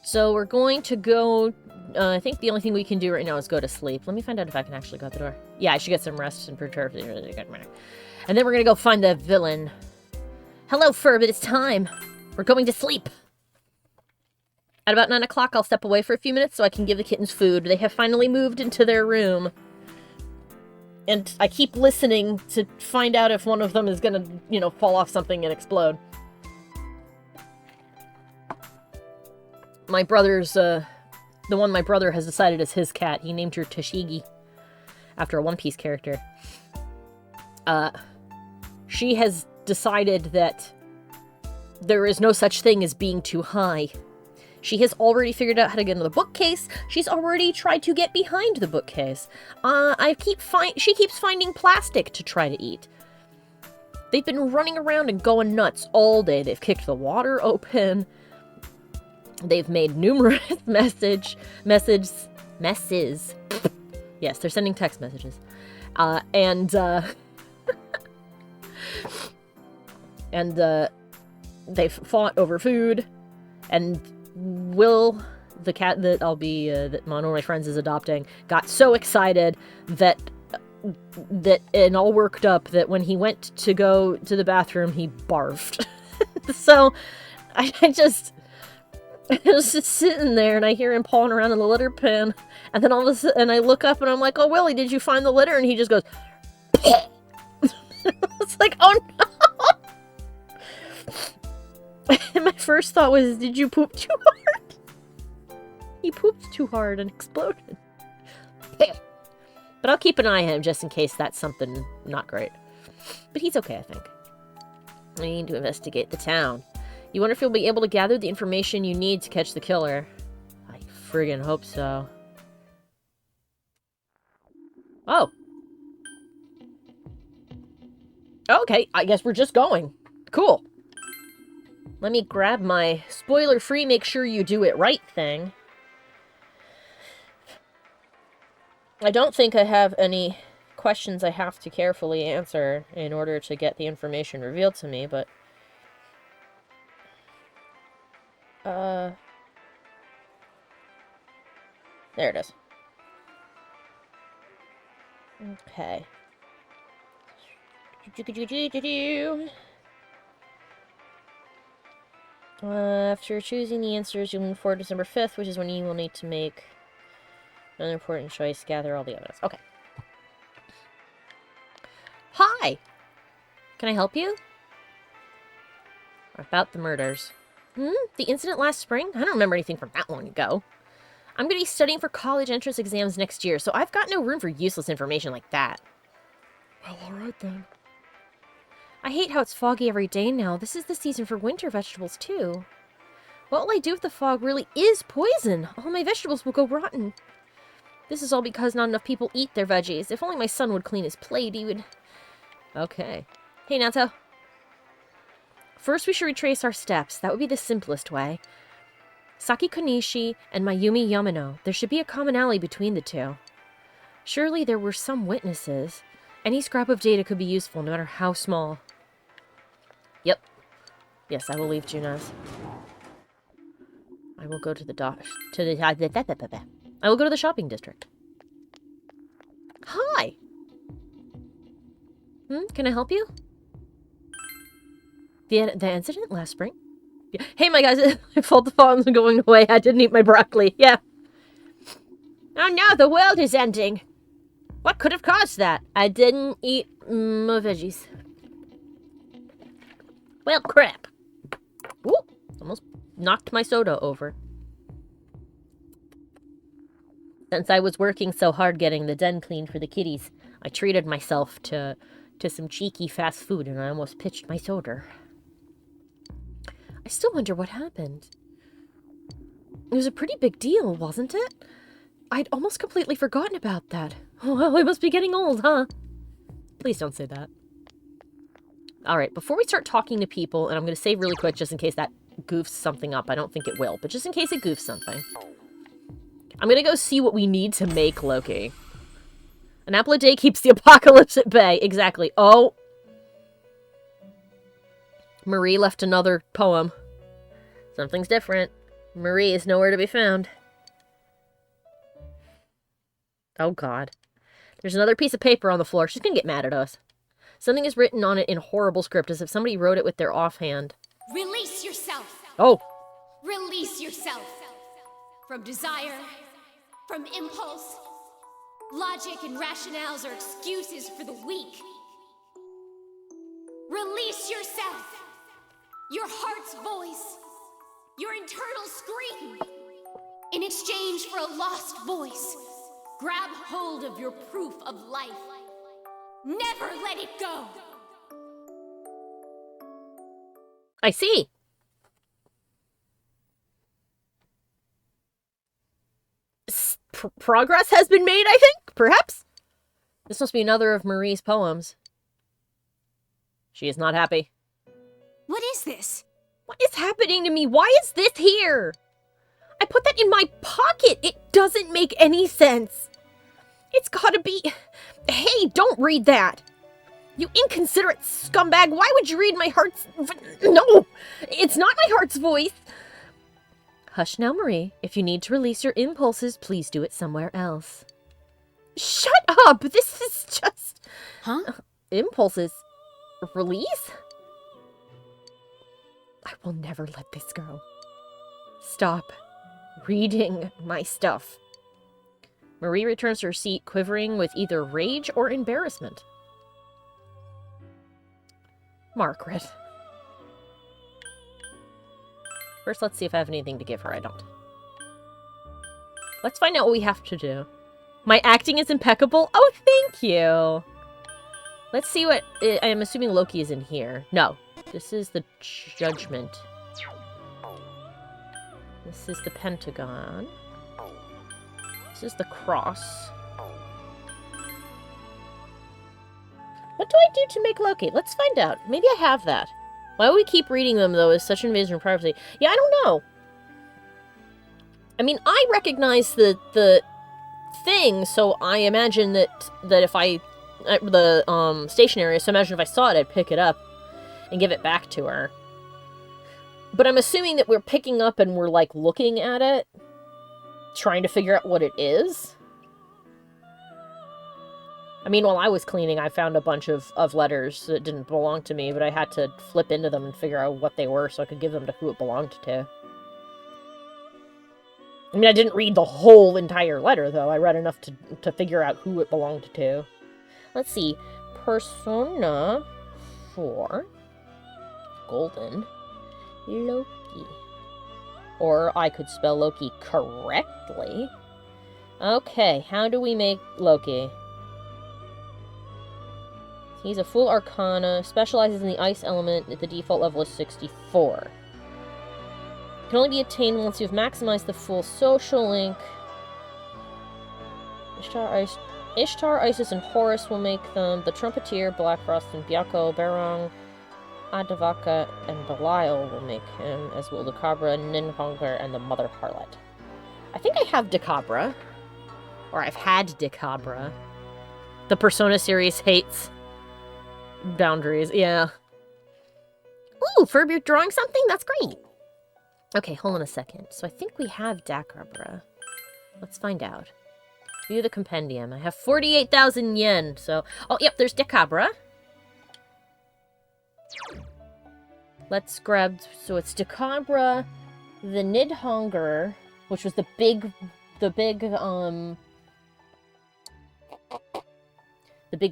So we're going to go... I think the only thing we can do right now is go to sleep. Let me find out if I can actually go out the door. Yeah, I should get some rest and perturb. And then we're going to go find the villain. Hello, Furbit, it's time. We're going to sleep. At about 9 o'clock, I'll step away for a few minutes so I can give the kittens food. They have finally moved into their room. And I keep listening to find out if one of them is gonna, fall off something and explode. My brother's, the one my brother has decided is his cat. He named her Toshigi, after a One Piece character. She has decided that there is no such thing as being too high. She has already figured out how to get into the bookcase. She's already tried to get behind the bookcase. She keeps finding plastic to try to eat. They've been running around and going nuts all day. They've kicked the water open. They've made numerous messes. Yes, they're sending text messages. And they've fought over food. And Will, the cat that that one of my friends is adopting, got so excited that and all worked up that when he went to go to the bathroom, he barfed. So I was just sitting there and I hear him pawing around in the litter bin, and then all of a sudden I look up and I'm like, "Oh, Willie, did you find the litter?" And he just goes, it's like, "Oh no!" And my first thought was, did you poop too hard? He pooped too hard and exploded. But I'll keep an eye on him just in case that's something not great. But he's okay, I think. I need to investigate the town. You wonder if you'll be able to gather the information you need to catch the killer. I friggin' hope so. Oh. Okay, I guess we're just going. Cool. Let me grab my spoiler-free, make sure you do it right thing. I don't think I have any questions I have to carefully answer in order to get the information revealed to me, but... there it is. Okay. After choosing the answers, you'll move forward to December 5th, which is when you will need to make an important choice, gather all the evidence. Okay. Hi! Can I help you? About the murders. The incident last spring? I don't remember anything from that long ago. I'm going to be studying for college entrance exams next year, so I've got no room for useless information like that. Well, alright then. I hate how it's foggy every day now. This is the season for winter vegetables, too. What will I do if the fog really is poison? All my vegetables will go rotten. This is all because not enough people eat their veggies. If only my son would clean his plate, he would... Okay. Hey, Nato. First, we should retrace our steps. That would be the simplest way. Saki Konishi and Mayumi Yamano. There should be a commonality between the two. Surely there were some witnesses. Any scrap of data could be useful, no matter how small. Yep. Yes, I will leave Junas. I will go to the I will go to the shopping district. Hi! Can I help you? The incident last spring? Yeah. Hey, my guys, my fault the phone's going away. I didn't eat my broccoli. Yeah. Oh no, the world is ending. What could have caused that? I didn't eat my veggies. Well, crap. Ooh, almost knocked my soda over. Since I was working so hard getting the den cleaned for the kitties, I treated myself to some cheeky fast food and I almost pitched my soda. I still wonder what happened. It was a pretty big deal, wasn't it? I'd almost completely forgotten about that. Oh, well, I must be getting old, huh? Please don't say that. Alright, before we start talking to people, and I'm going to save really quick just in case that goofs something up. I don't think it will, but just in case it goofs something. I'm going to go see what we need to make Loki. An apple a day keeps the apocalypse at bay. Exactly. Oh. Marie left another poem. Something's different. Marie is nowhere to be found. Oh, God. There's another piece of paper on the floor. She's gonna get mad at us. Something is written on it in horrible script, as if somebody wrote it with their offhand. Release yourself. Oh. Release yourself. From desire, from impulse. Logic and rationales are excuses for the weak. Release yourself. Your heart's voice. Your internal scream. In exchange for a lost voice, grab hold of your proof of life. Never let it go. I see. Progress has been made, I think, perhaps? This must be another of Marie's poems. She is not happy. What is this? What is happening to me? Why is this here? I put that in my pocket. It doesn't make any sense. It's gotta be... Hey, don't read that. You inconsiderate scumbag. Why would you read my heart's... No! It's not my heart's voice. Hush now, Marie. If you need to release your impulses, please do it somewhere else. Shut up! This is just... Huh? Impulses? Release? I will never let this go. Stop reading my stuff. Marie returns to her seat, quivering with either rage or embarrassment. Margaret. First, let's see if I have anything to give her. I don't. Let's find out what we have to do. My acting is impeccable? Oh, thank you! Let's see what... I'm assuming Loki is in here. No. This is the Judgment. This is the Pentagon. This is the Cross. What do I do to make Loki? Let's find out. Maybe I have that. Why would we keep reading them, though, as such an invasion of privacy? Yeah, I don't know. I mean, I recognize the thing, so I imagine that if I... the station area, so imagine if I saw it, I'd pick it up and give it back to her. But I'm assuming that we're picking up and we're, like, looking at it, trying to figure out what it is. I mean, while I was cleaning, I found a bunch of letters that didn't belong to me, but I had to flip into them and figure out what they were so I could give them to who it belonged to. I mean, I didn't read the whole entire letter, though. I read enough to figure out who it belonged to. Let's see. Persona 4. Golden. Loki. Or I could spell Loki correctly. Okay, how do we make Loki? He's a full arcana, specializes in the ice element, at the default level is 64. Can only be attained once you've maximized the full social link. Ishtar, Isis, and Horus will make them. The Trumpeter, Blackfrost, and Byakko, Barong, Adavaka, and Belial will make him, as will Decabra, Ninhunger, and the Mother Harlot. I think I have Decabra. Or I've had Decabra. The Persona series hates boundaries, yeah. Ooh, Ferb, you're drawing something? That's great. Okay, hold on a second. So I think we have Decabra. Let's find out. View the compendium. I have 48,000 yen, so... Oh, yep, there's Decabra. Let's grab... So it's Decabra, the Nidhonger, which was the big, the big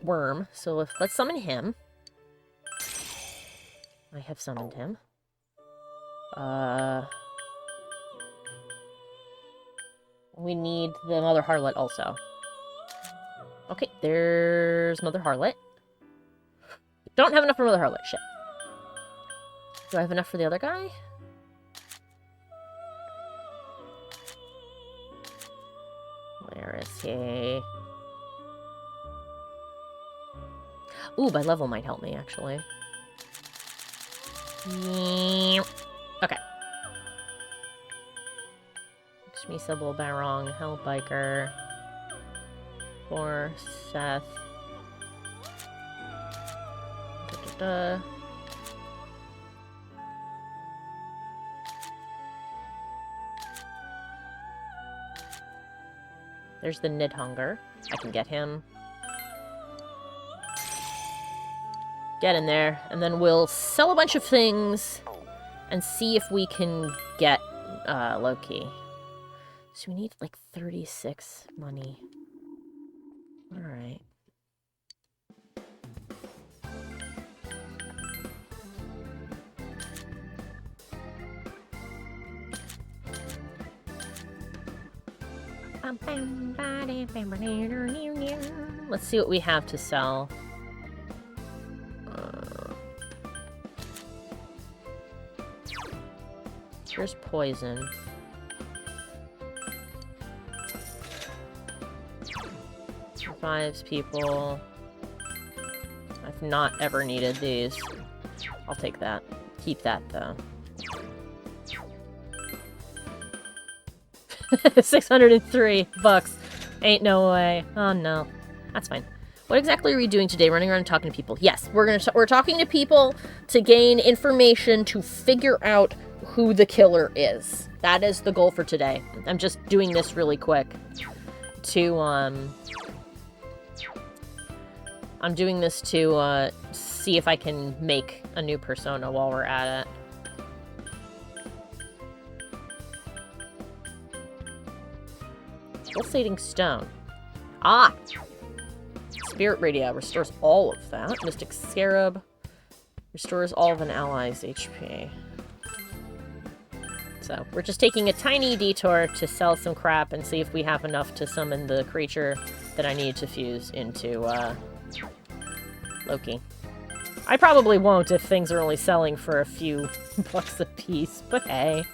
worm. So let's summon him. I have summoned him. We need the Mother Harlot also. Okay, there's Mother Harlot. Don't have enough for Mother Harlot. Shit. Do I have enough for the other guy? Where is he? Ooh, by level might help me, actually. Okay. Lakshmi, Sybil, Barong, Hellbiker, Thor, Seth. There's the Nidhunger. I can get him. Get in there, and then we'll sell a bunch of things and see if we can get Loki. So we need like 36 money. Alright. Let's see what we have to sell. Here's poison. Revives people. I've not ever needed these. I'll take that. Keep that, though. 603 bucks. Ain't no way. Oh, no. That's fine. What exactly are we doing today? Running around and talking to people. Yes, we're talking to people to gain information to figure out who the killer is. That is the goal for today. I'm just doing this really quick to, I'm doing this to, see if I can make a new persona while we're at it. Pulsating stone. Ah! Spirit radio restores all of that. Mystic scarab restores all of an ally's HP. So, we're just taking a tiny detour to sell some crap and see if we have enough to summon the creature that I need to fuse into, Loki. I probably won't if things are only selling for a few bucks a piece, but hey.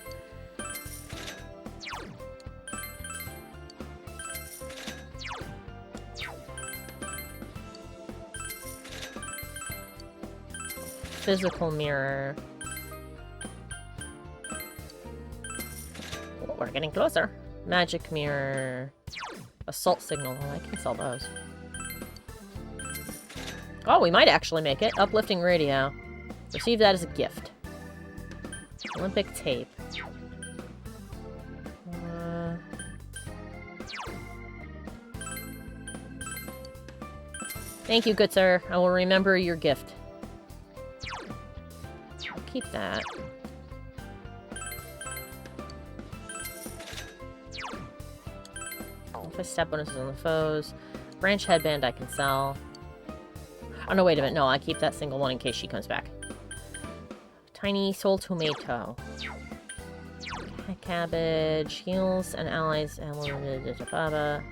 Physical mirror. Oh, we're getting closer. Magic mirror. Assault signal. Oh, I can sell those. Oh, we might actually make it. Uplifting radio. Receive that as a gift. Olympic tape. Thank you, good sir. I will remember your gift. I'll keep that. If I step bonuses on the foes. Branch headband I can sell. Oh, no, wait a minute. No, I keep that single one in case she comes back. Tiny soul tomato. Cabbage. Heals and allies. Baba.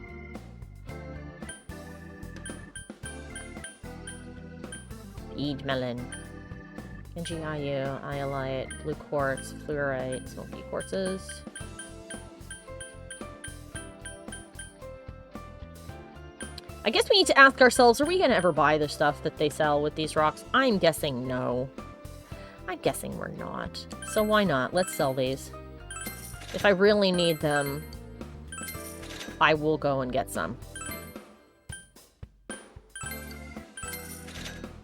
Bead melon. Genji Ayu. Iolite. Blue quartz. Fluorite. Smoky quartzes. I guess we need to ask ourselves, are we going to ever buy the stuff that they sell with these rocks? I'm guessing no. I'm guessing we're not. So why not? Let's sell these. If I really need them, I will go and get some.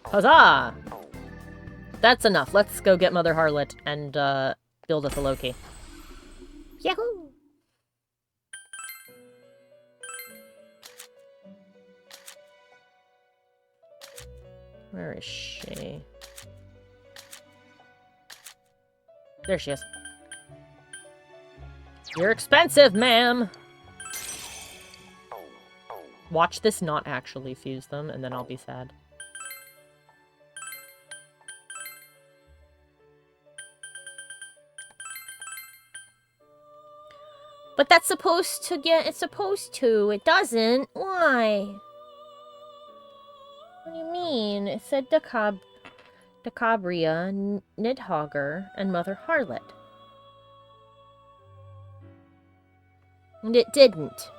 Huzzah! That's enough. Let's go get Mother Harlot and build us a Loki. Yahoo! Where is she? There she is. You're expensive, ma'am! Watch this not actually fuse them, and then I'll be sad. But that's supposed to get... It's supposed to. It doesn't. Why? What do you mean? It said Decabria, Nidhogger, and Mother Harlot. And it didn't.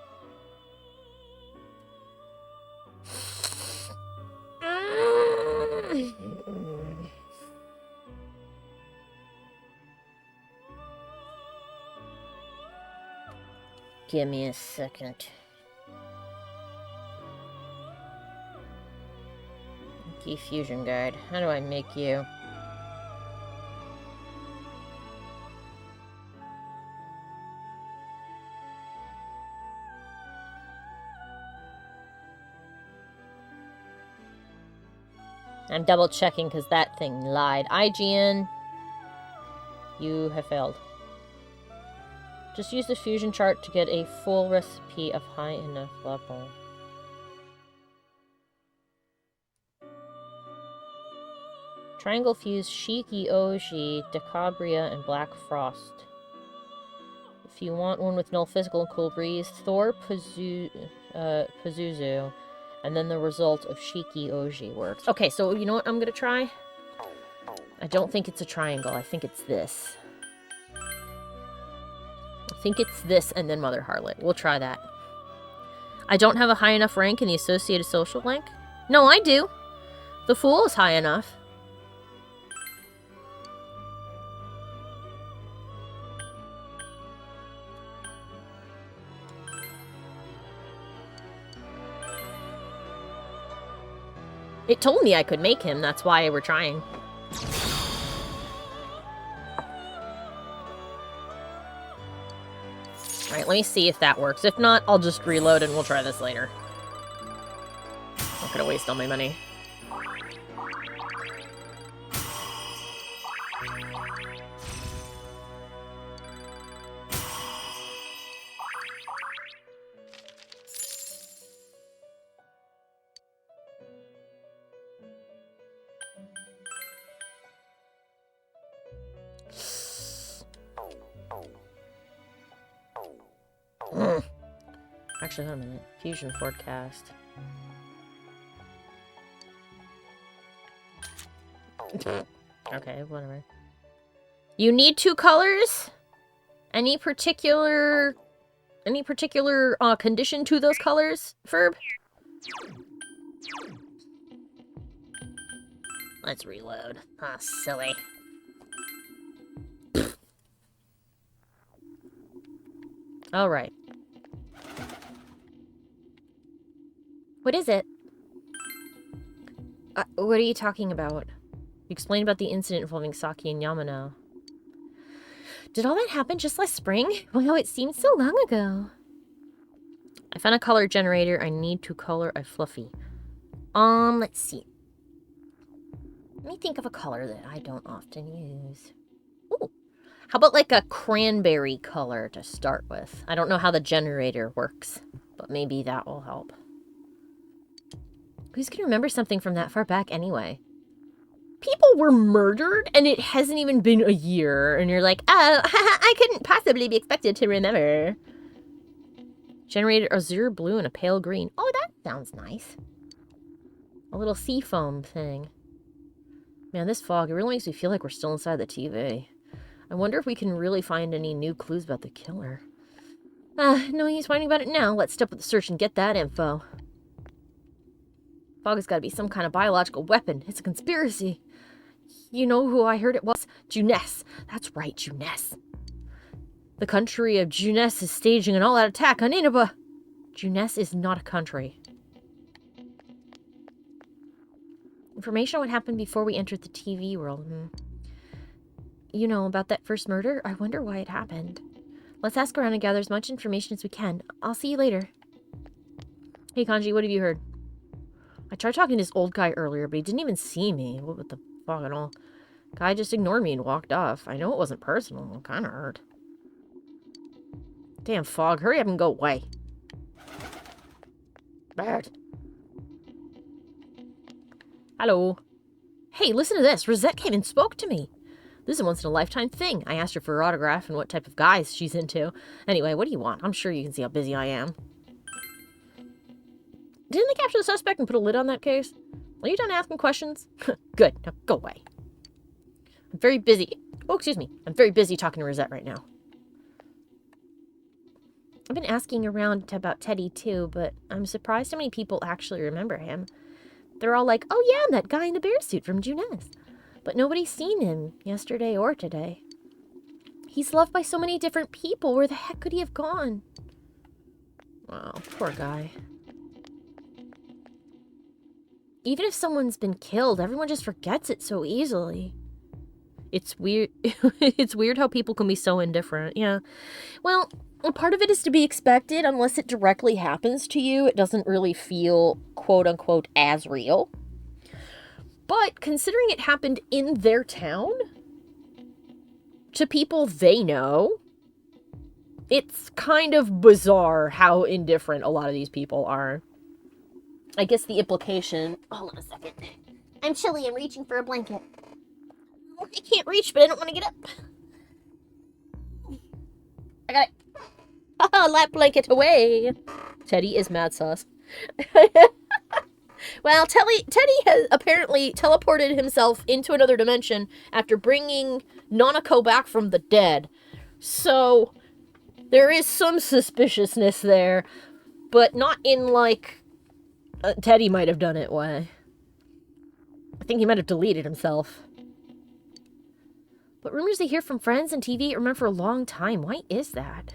Give me a second. Key fusion guide. How do I make you? I'm double checking because that thing lied. IGN, you have failed. Just use the fusion chart to get a full recipe of high enough level. Triangle fuse Shiki Oji, Decabria, and Black Frost. If you want one with no physical and cool breeze, Thor Pazuzu, and then the result of Shiki Oji works. Okay, so you know what I'm gonna try? I don't think it's a triangle. I think it's this. I think it's this and then Mother Harlot. We'll try that. I don't have a high enough rank in the associated social rank? No, I do. The Fool is high enough. It told me I could make him, that's why we're trying. Alright, let me see if that works. If not, I'll just reload and we'll try this later. Not gonna waste all my money. Actually, hold on a minute. Fusion forecast. Okay, whatever. You need 2 colors? Any particular condition to those colors, Ferb? Let's reload. Ah, silly. Alright. What is it? What are you talking about? You explained about the incident involving Saki and Yamano. Did all that happen just last spring? Wow, it seems so long ago. I found a color generator. I need to color a fluffy. Let's see. Let me think of a color that I don't often use. Ooh. How about like a cranberry color to start with? I don't know how the generator works, but maybe that will help. Who's gonna remember something from that far back anyway? People were murdered and it hasn't even been a year. And you're like, oh, I couldn't possibly be expected to remember. Generated azure blue and a pale green. Oh, that sounds nice. A little sea foam thing. Man, this fog, it really makes me feel like we're still inside the TV. I wonder if we can really find any new clues about the killer. No use finding about it now. Let's step up the search and get that info. Fog has got to be some kind of biological weapon. It's a conspiracy. You know who I heard it was? Juness. That's right, Juness. The country of Juness is staging an all-out attack on Inaba. Juness is not a country. Information on what happened before we entered the TV world. You know, about that first murder? I wonder why it happened. Let's ask around and gather as much information as we can. I'll see you later. Hey, Kanji, what have you heard? I tried talking to this old guy earlier, but he didn't even see me. What the fuck and all? Guy just ignored me and walked off. I know it wasn't personal. It kind of hurt. Damn, Fog. Hurry up and go away. Bad. Hello. Hey, listen to this. Rosette came and spoke to me. This is a once-in-a-lifetime thing. I asked her for her autograph and what type of guys she's into. Anyway, what do you want? I'm sure you can see how busy I am. Didn't they capture the suspect and put a lid on that case? Are you done asking questions? Good. Now go away. I'm very busy. Oh, excuse me. I'm very busy talking to Rosette right now. I've been asking around about Teddy too, but I'm surprised how many people actually remember him. They're all like, oh yeah, that guy in the bear suit from Juness. But nobody's seen him yesterday or today. He's loved by so many different people. Where the heck could he have gone? Wow, poor guy. Even if someone's been killed, everyone just forgets it so easily. It's weird. It's weird how people can be so indifferent. Yeah. Well, part of it is to be expected. Unless it directly happens to you, it doesn't really feel, quote unquote, as real. But considering it happened in their town, to people they know, it's kind of bizarre how indifferent a lot of these people are. I guess the implication... Hold on a second. I'm chilly. I'm reaching for a blanket. I can't reach, but I don't want to get up. I got it. Oh, that blanket away. Teddy is mad sauce. Well, Teddy has apparently teleported himself into another dimension after bringing Nanako back from the dead. So, there is some suspiciousness there, but not in, like, Teddy might have done it way. I think he might have deleted himself. But rumors they hear from friends and TV are meant for a long time. Why is that?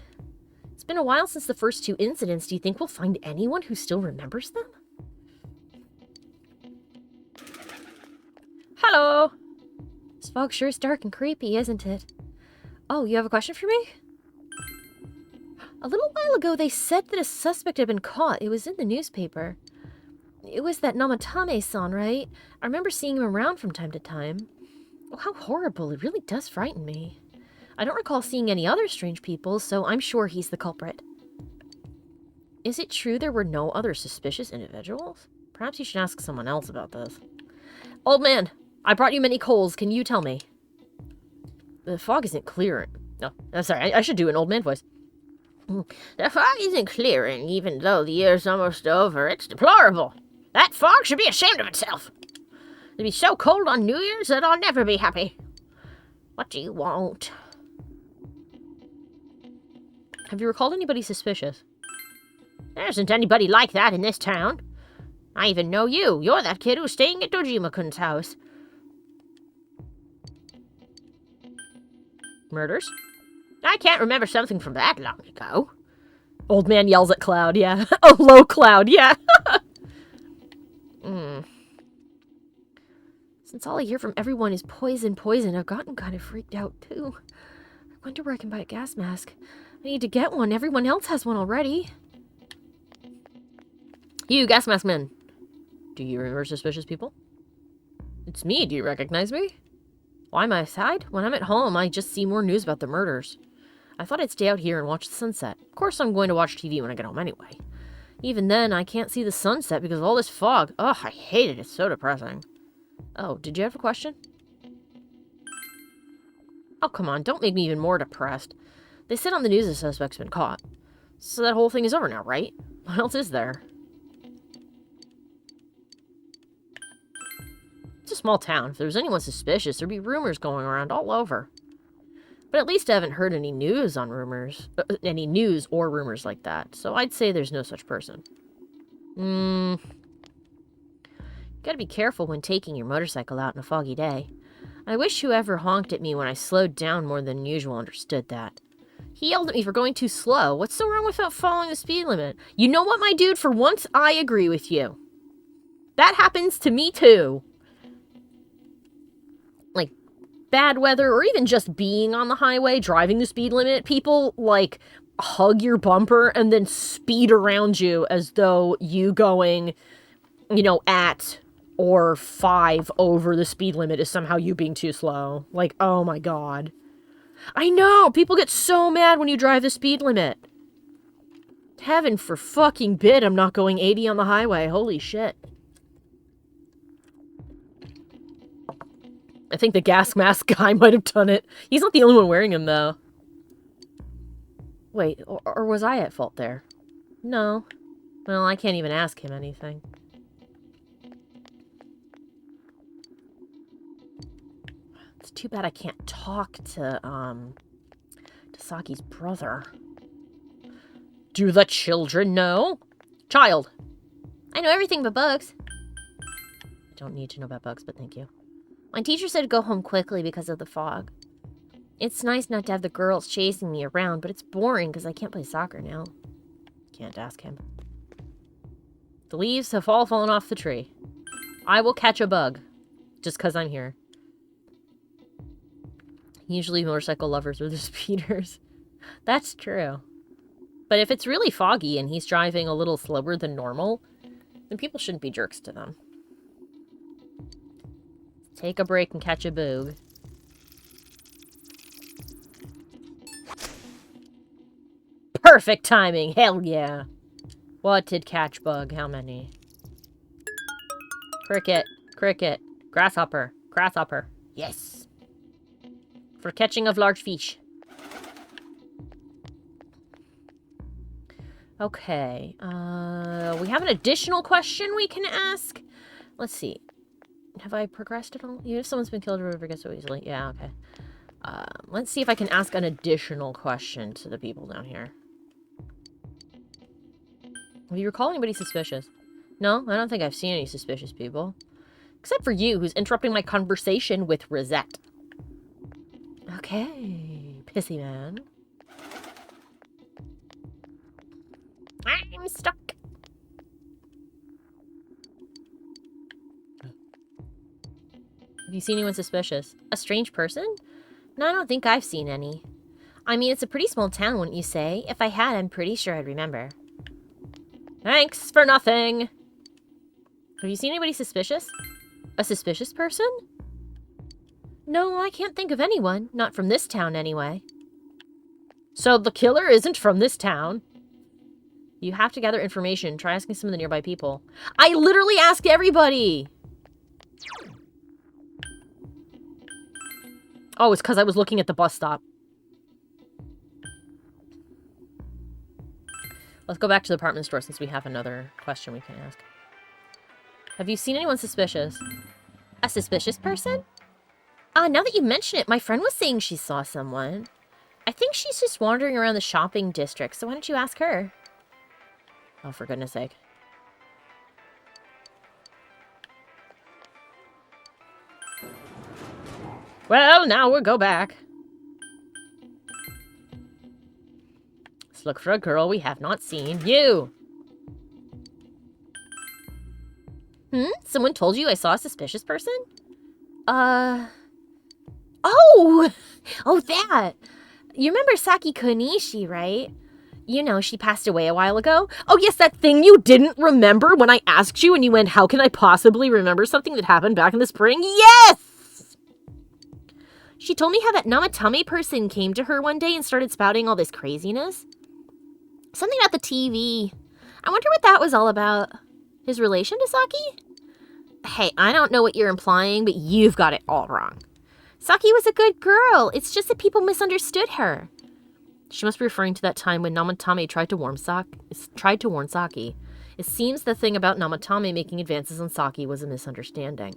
It's been a while since the first two incidents. Do you think we'll find anyone who still remembers them? Hello! This fog sure is dark and creepy, isn't it? Oh, you have a question for me? A little while ago, they said that a suspect had been caught. It was in the newspaper. It was that Namatame-san, right? I remember seeing him around from time to time. Oh, how horrible. It really does frighten me. I don't recall seeing any other strange people, so I'm sure he's the culprit. Is it true there were no other suspicious individuals? Perhaps you should ask someone else about this. Old man, I brought you many coals. Can you tell me? The fog isn't clearing. No, I'm sorry. I should do an old man voice. The fog isn't clearing, even though the year's almost over. It's deplorable. That fog should be ashamed of itself. It'll be so cold on New Year's that I'll never be happy. What do you want? Have you recalled anybody suspicious? There isn't anybody like that in this town. I even know you. You're that kid who's staying at Dojima-kun's house. Murders? I can't remember something from that long ago. Old man yells at Cloud, yeah. Oh, low Cloud, yeah. Since all I hear from everyone is poison, poison, I've gotten kind of freaked out, too. I wonder where I can buy a gas mask. I need to get one. Everyone else has one already. You, gas mask man. Do you remember suspicious people? It's me. Do you recognize me? Why am I sad? When I'm at home, I just see more news about the murders. I thought I'd stay out here and watch the sunset. Of course I'm going to watch TV when I get home anyway. Even then, I can't see the sunset because of all this fog. Ugh, I hate it. It's so depressing. Oh, did you have a question? Oh, come on. Don't make me even more depressed. They said on the news the suspect's been caught. So that whole thing is over now, right? What else is there? It's a small town. If there was anyone suspicious, there'd be rumors going around all over. But at least I haven't heard any news on rumors. Any news or rumors like that. So I'd say there's no such person. Gotta be careful when taking your motorcycle out on a foggy day. I wish whoever honked at me when I slowed down more than usual understood that. He yelled at me for going too slow. What's so wrong with following the speed limit? You know what, my dude? For once, I agree with you. That happens to me, too. Like, bad weather, or even just being on the highway, driving the speed limit, people, like, hug your bumper and then speed around you as though you going, you know, at or 5 over the speed limit is somehow you being too slow. Like, oh my god. I know! People get so mad when you drive the speed limit. Heaven for fucking bid I'm not going 80 on the highway. Holy shit. I think the gas mask guy might have done it. He's not the only one wearing him, though. Wait, or was I at fault there? No. Well, I can't even ask him anything. It's too bad I can't talk to Saki's brother. Do the children know? Child. I know everything but bugs. I don't need to know about bugs, but thank you. My teacher said to go home quickly because of the fog. It's nice not to have the girls chasing me around, but it's boring because I can't play soccer now. Can't ask him. The leaves have all fallen off the tree. I will catch a bug. Just because I'm here. Usually motorcycle lovers are the speeders. That's true. But if it's really foggy and he's driving a little slower than normal, then people shouldn't be jerks to them. Take a break and catch a boog. Perfect timing! Hell yeah! What did catch bug? How many? Cricket. Cricket. Grasshopper. Grasshopper. Yes! For catching of large fish. Okay. We have an additional question we can ask. Let's see. Have I progressed at all? Even if someone's been killed or forget so easily. Yeah, okay. Let's see if I can ask an additional question to the people down here. Have you recall anybody suspicious? No, I don't think I've seen any suspicious people. Except for you, who's interrupting my conversation with Rosette. Okay, pissy man. I'm stuck. Have you seen anyone suspicious? A strange person? No, I don't think I've seen any. I mean, it's a pretty small town, wouldn't you say? If I had, I'm pretty sure I'd remember. Thanks for nothing. Have you seen anybody suspicious? A suspicious person? No, I can't think of anyone. Not from this town, anyway. So the killer isn't from this town? You have to gather information. Try asking some of the nearby people. I literally asked everybody! Oh, it's because I was looking at the bus stop. Let's go back to the department store since we have another question we can ask. Have you seen anyone suspicious? A suspicious person? Now that you mention it, my friend was saying she saw someone. I think she's just wandering around the shopping district, so why don't you ask her? Oh, for goodness sake. Well, now we'll go back. Let's look for a girl we have not seen. You! Someone told you I saw a suspicious person? Oh! Oh, that! You remember Saki Konishi, right? You know, she passed away a while ago. Oh, yes, that thing you didn't remember when I asked you and you went, how can I possibly remember something that happened back in the spring? Yes! She told me how that Namatame person came to her one day and started spouting all this craziness. Something about the TV. I wonder what that was all about. His relation to Saki? Hey, I don't know what you're implying, but you've got it all wrong. Saki was a good girl. It's just that people misunderstood her. She must be referring to that time when Namatame tried to warn Saki. It seems the thing about Namatame making advances on Saki was a misunderstanding.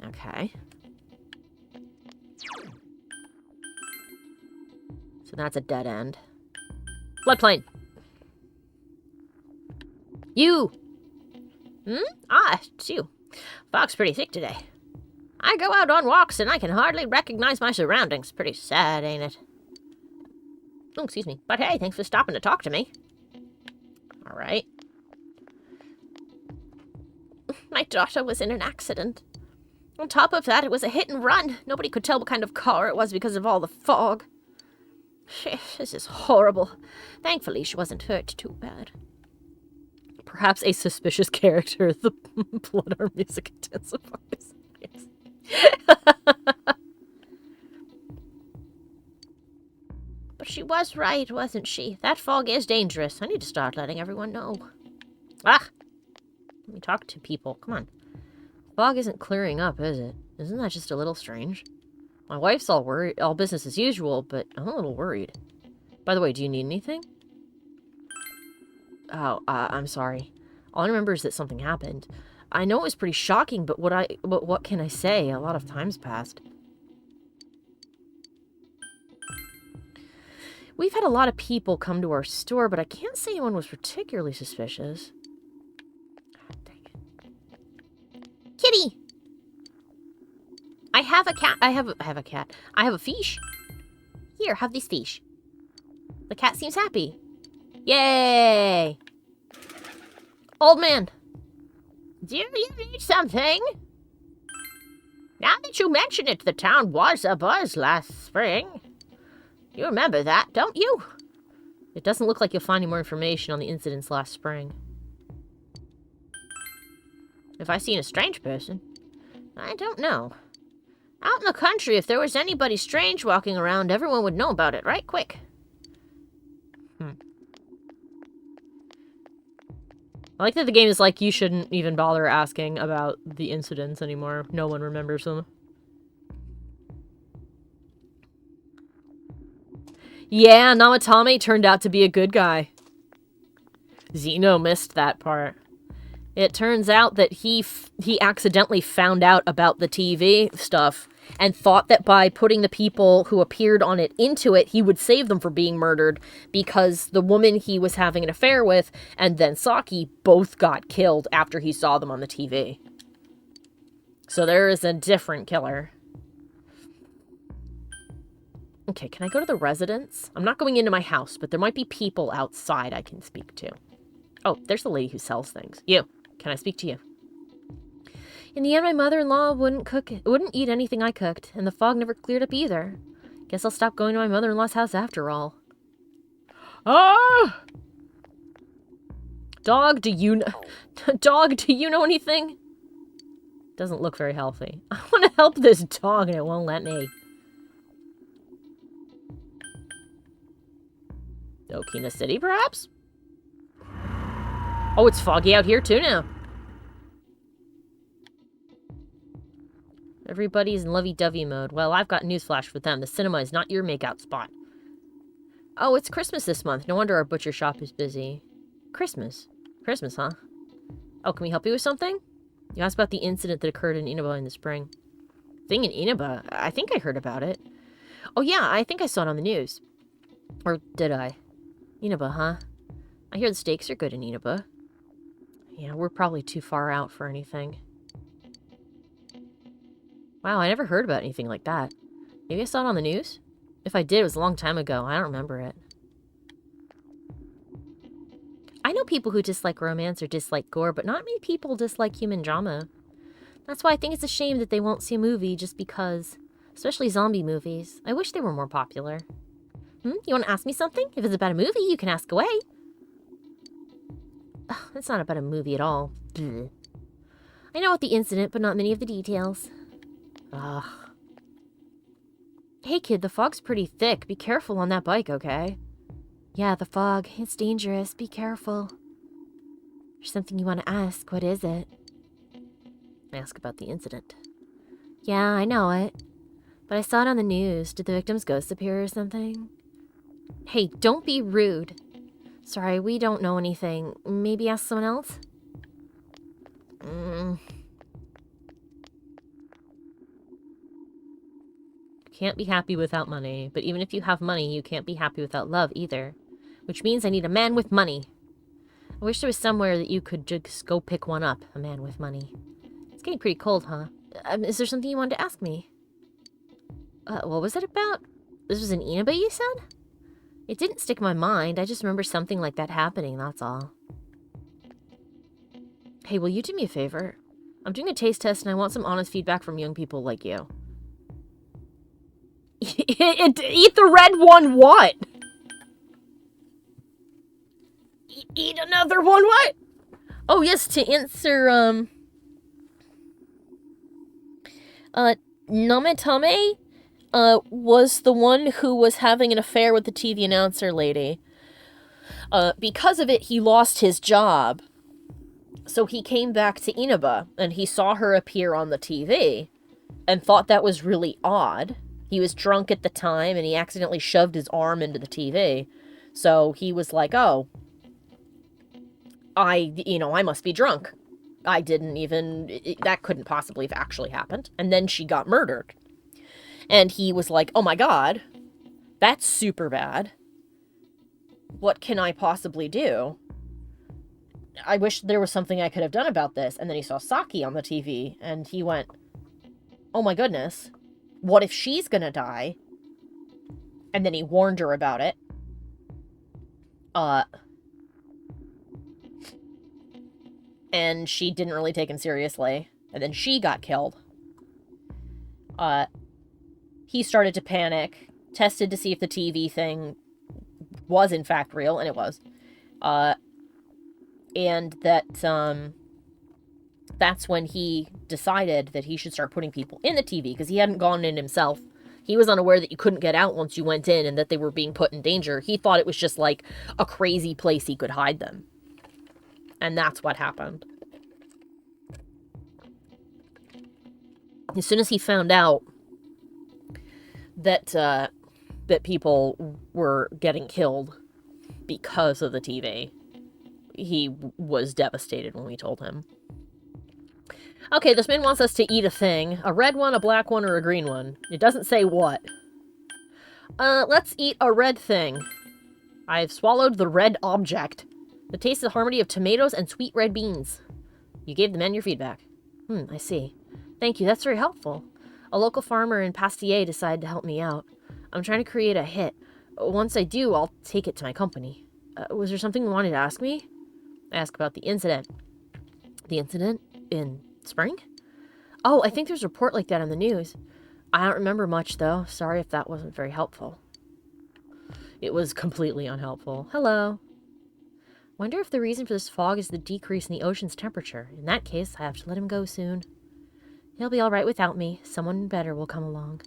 Okay. So that's a dead end. Floodplain. You! It's you. Fog's pretty thick today. I go out on walks and I can hardly recognize my surroundings. Pretty sad, ain't it? Oh, excuse me. But hey, thanks for stopping to talk to me. Alright. My daughter was in an accident. On top of that, it was a hit and run. Nobody could tell what kind of car it was because of all the fog. This is horrible. Thankfully, she wasn't hurt too bad. Perhaps a suspicious character, the Blood Arm music intensifies. But she was right, wasn't she? That fog is dangerous. I need to start letting everyone know. Let me talk to people. Come on. Fog isn't clearing up, is it? Isn't that just a little strange? My wife's all worried, all business as usual, but I'm a little worried. By the way, do you need anything? Oh, I'm sorry. All I remember is that something happened. I know it was pretty shocking, but what can I say? A lot of time's passed. We've had a lot of people come to our store, but I can't say anyone was particularly suspicious. Dang it. Kitty! I have a cat. I have a cat. I have a fish. Here, have these fish. The cat seems happy. Yay! Old man. Do you need something? Now that you mention it, the town was abuzz last spring. You remember that, don't you? It doesn't look like you'll find any more information on the incidents last spring. If I seen a strange person. I don't know. Out in the country, if there was anybody strange walking around, everyone would know about it right quick. I like that the game is like, you shouldn't even bother asking about the incidents anymore. No one remembers them. Yeah, Namatame turned out to be a good guy. Zeno missed that part. It turns out that he accidentally found out about the TV stuff and thought that by putting the people who appeared on it into it, he would save them from being murdered, because the woman he was having an affair with and then Saki both got killed after he saw them on the TV. So there is a different killer. Okay, can I go to the residence? I'm not going into my house, but there might be people outside I can speak to. Oh, there's the lady who sells things. You. Can I speak to you? In the end, my mother-in-law wouldn't eat anything I cooked, and the fog never cleared up either. Guess I'll stop going to my mother-in-law's house after all. Ah! Dog, do you know anything? Doesn't look very healthy. I want to help this dog, and it won't let me. Okina City, perhaps? Oh, it's foggy out here, too, now. Everybody's in lovey-dovey mode. Well, I've got newsflash for them. The cinema is not your makeout spot. Oh, it's Christmas this month. No wonder our butcher shop is busy. Christmas? Christmas, huh? Oh, can we help you with something? You asked about the incident that occurred in Inaba in the spring. Thing in Inaba? I think I heard about it. Oh, yeah, I think I saw it on the news. Or did I? Inaba, huh? I hear the steaks are good in Inaba. Yeah, we're probably too far out for anything. Wow, I never heard about anything like that. Maybe I saw it on the news? If I did, it was a long time ago. I don't remember it. I know people who dislike romance or dislike gore, but not many people dislike human drama. That's why I think it's a shame that they won't see a movie just because. Especially zombie movies. I wish they were more popular. You want to ask me something? If it's about a movie, you can ask away. Ugh, it's not about a movie at all. Blech. I know about the incident, but not many of the details. Ugh. Hey kid, the fog's pretty thick. Be careful on that bike, okay? Yeah, the fog. It's dangerous. Be careful. There's something you want to ask. What is it? Ask about the incident. Yeah, I know it. But I saw it on the news. Did the victim's ghost appear or something? Hey, don't be rude. Sorry, we don't know anything. Maybe ask someone else? Can't be happy without money. But even if you have money, you can't be happy without love either. Which means I need a man with money. I wish there was somewhere that you could just go pick one up. A man with money. It's getting pretty cold, huh? Is there something you wanted to ask me? What was it about? This was in Inaba, you said? It didn't stick in my mind. I just remember something like that happening, that's all. Hey, will you do me a favor? I'm doing a taste test and I want some honest feedback from young people like you. Eat the red one what? Eat another one what? Oh, yes, to answer, Namatame, was the one who was having an affair with the TV announcer lady. Because of it, he lost his job. So he came back to Inaba, and he saw her appear on the TV, and thought that was really odd. He was drunk at the time, and he accidentally shoved his arm into the TV. So he was like, oh, I must be drunk. I didn't even, that couldn't possibly have actually happened. And then she got murdered. And he was like, oh my god, that's super bad. What can I possibly do? I wish there was something I could have done about this. And then he saw Saki on the TV, and he went, oh my goodness, what if she's gonna die? And then he warned her about it. And she didn't really take him seriously. And then she got killed. He started to panic, tested to see if the TV thing was in fact real, and it was. And that, that's when he decided that he should start putting people in the TV, because he hadn't gone in himself. He was unaware that you couldn't get out once you went in and that they were being put in danger. He thought it was just like a crazy place he could hide them. And that's what happened. As soon as he found out that that people were getting killed because of the TV, he was devastated when we told him. Okay, this man wants us to eat a thing. A red one, a black one, or a green one. It doesn't say what. Let's eat a red thing. I've swallowed the red object. The taste of harmony of tomatoes and sweet red beans. You gave the men your feedback. I see. Thank you, that's very helpful. A local farmer in Pastier decided to help me out. I'm trying to create a hit. Once I do, I'll take it to my company. Was there something you wanted to ask me? Ask about the incident. The incident in spring? Oh, I think there's a report like that on the news. I don't remember much, though. Sorry if that wasn't very helpful. It was completely unhelpful. Hello. Wonder if the reason for this fog is the decrease in the ocean's temperature. In that case, I have to let him go soon. He'll be all right without me. Someone better will come along.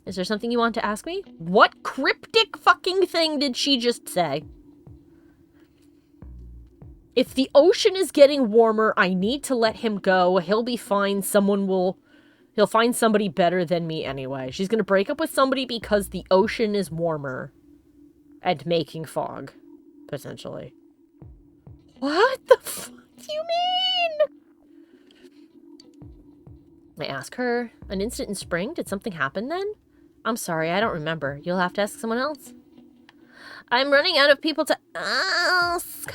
Is there something you want to ask me? What cryptic fucking thing did she just say? If the ocean is getting warmer, I need to let him go. He'll be fine. He'll find somebody better than me anyway. She's gonna break up with somebody because the ocean is warmer and making fog, potentially. What the fuck do you mean? I ask her, an incident in spring? Did something happen then? I'm sorry, I don't remember. You'll have to ask someone else. I'm running out of people to ask.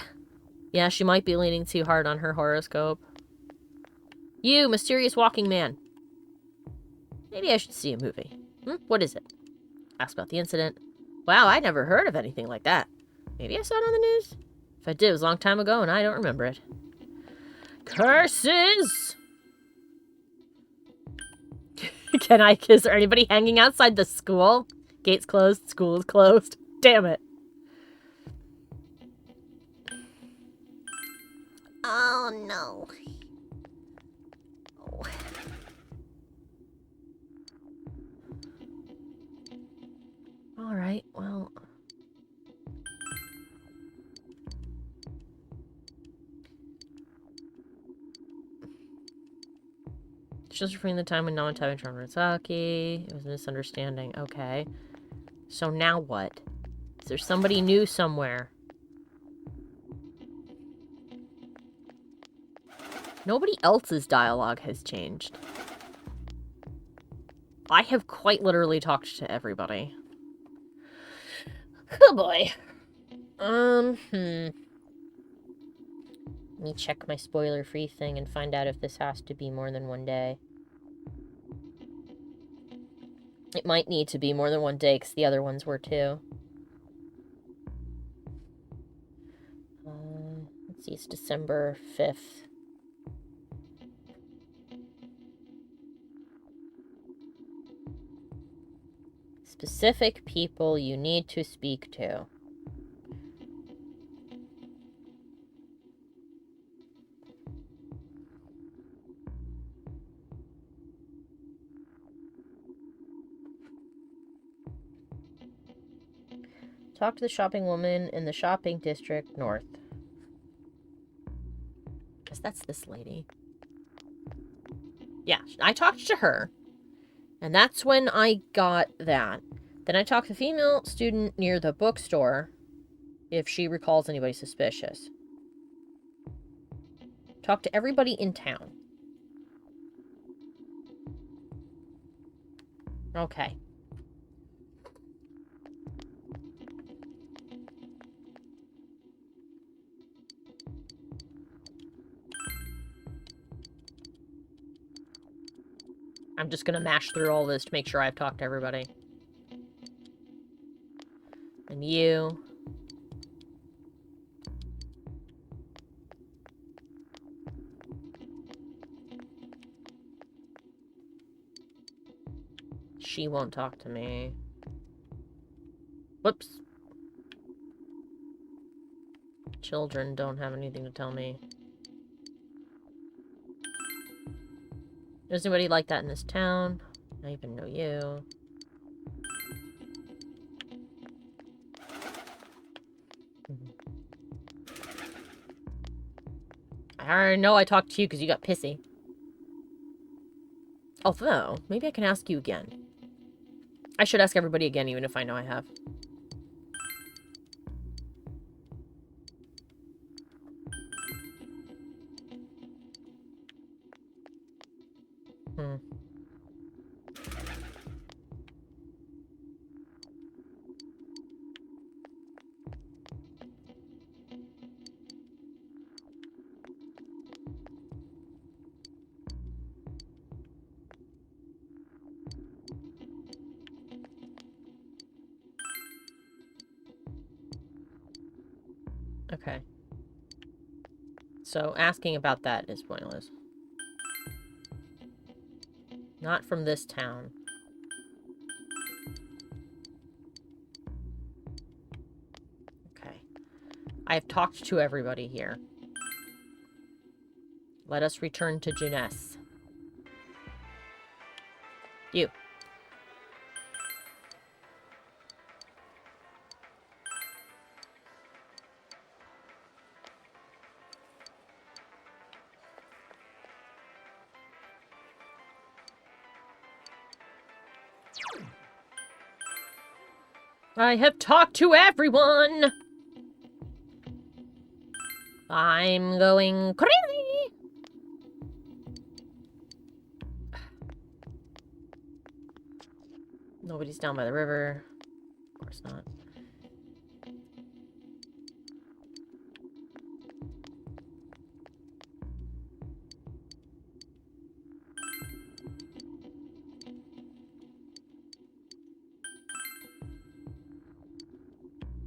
Yeah, she might be leaning too hard on her horoscope. You, mysterious walking man. Maybe I should see a movie. What is it? Ask about the incident. Wow, I never heard of anything like that. Maybe I saw it on the news? If I did, it was a long time ago and I don't remember it. Curses! Is there anybody hanging outside the school? Gates closed, school is closed. Damn it. Oh no. Oh. Alright, well. Just referring the time when no one tried to Rasaki. It was a misunderstanding. Okay. So now what? Is there somebody new somewhere? Nobody else's dialogue has changed. I have quite literally talked to everybody. Oh boy. Let me check my spoiler-free thing and find out if this has to be more than one day. It might need to be more than one day, because the other ones were too. Let's see, it's December 5th. Specific people you need to speak to. Talk to the shopping woman in the shopping district north. Guess that's this lady. Yeah, I talked to her. And that's when I got that. Then I talked to the female student near the bookstore if she recalls anybody suspicious. Talk to everybody in town. Okay. I'm just gonna mash through all this to make sure I've talked to everybody. And you. She won't talk to me. Whoops. Children don't have anything to tell me. There's nobody like that in this town. I even know you. I already know I talked to you because you got pissy. Although, maybe I can ask you again. I should ask everybody again, even if I know I have. Hmm. Okay. So, asking about that is pointless. Not from this town. Okay. I have talked to everybody here. Let us return to Jeunesse. You. I have talked to everyone! I'm going crazy! Nobody's down by the river. Of course not.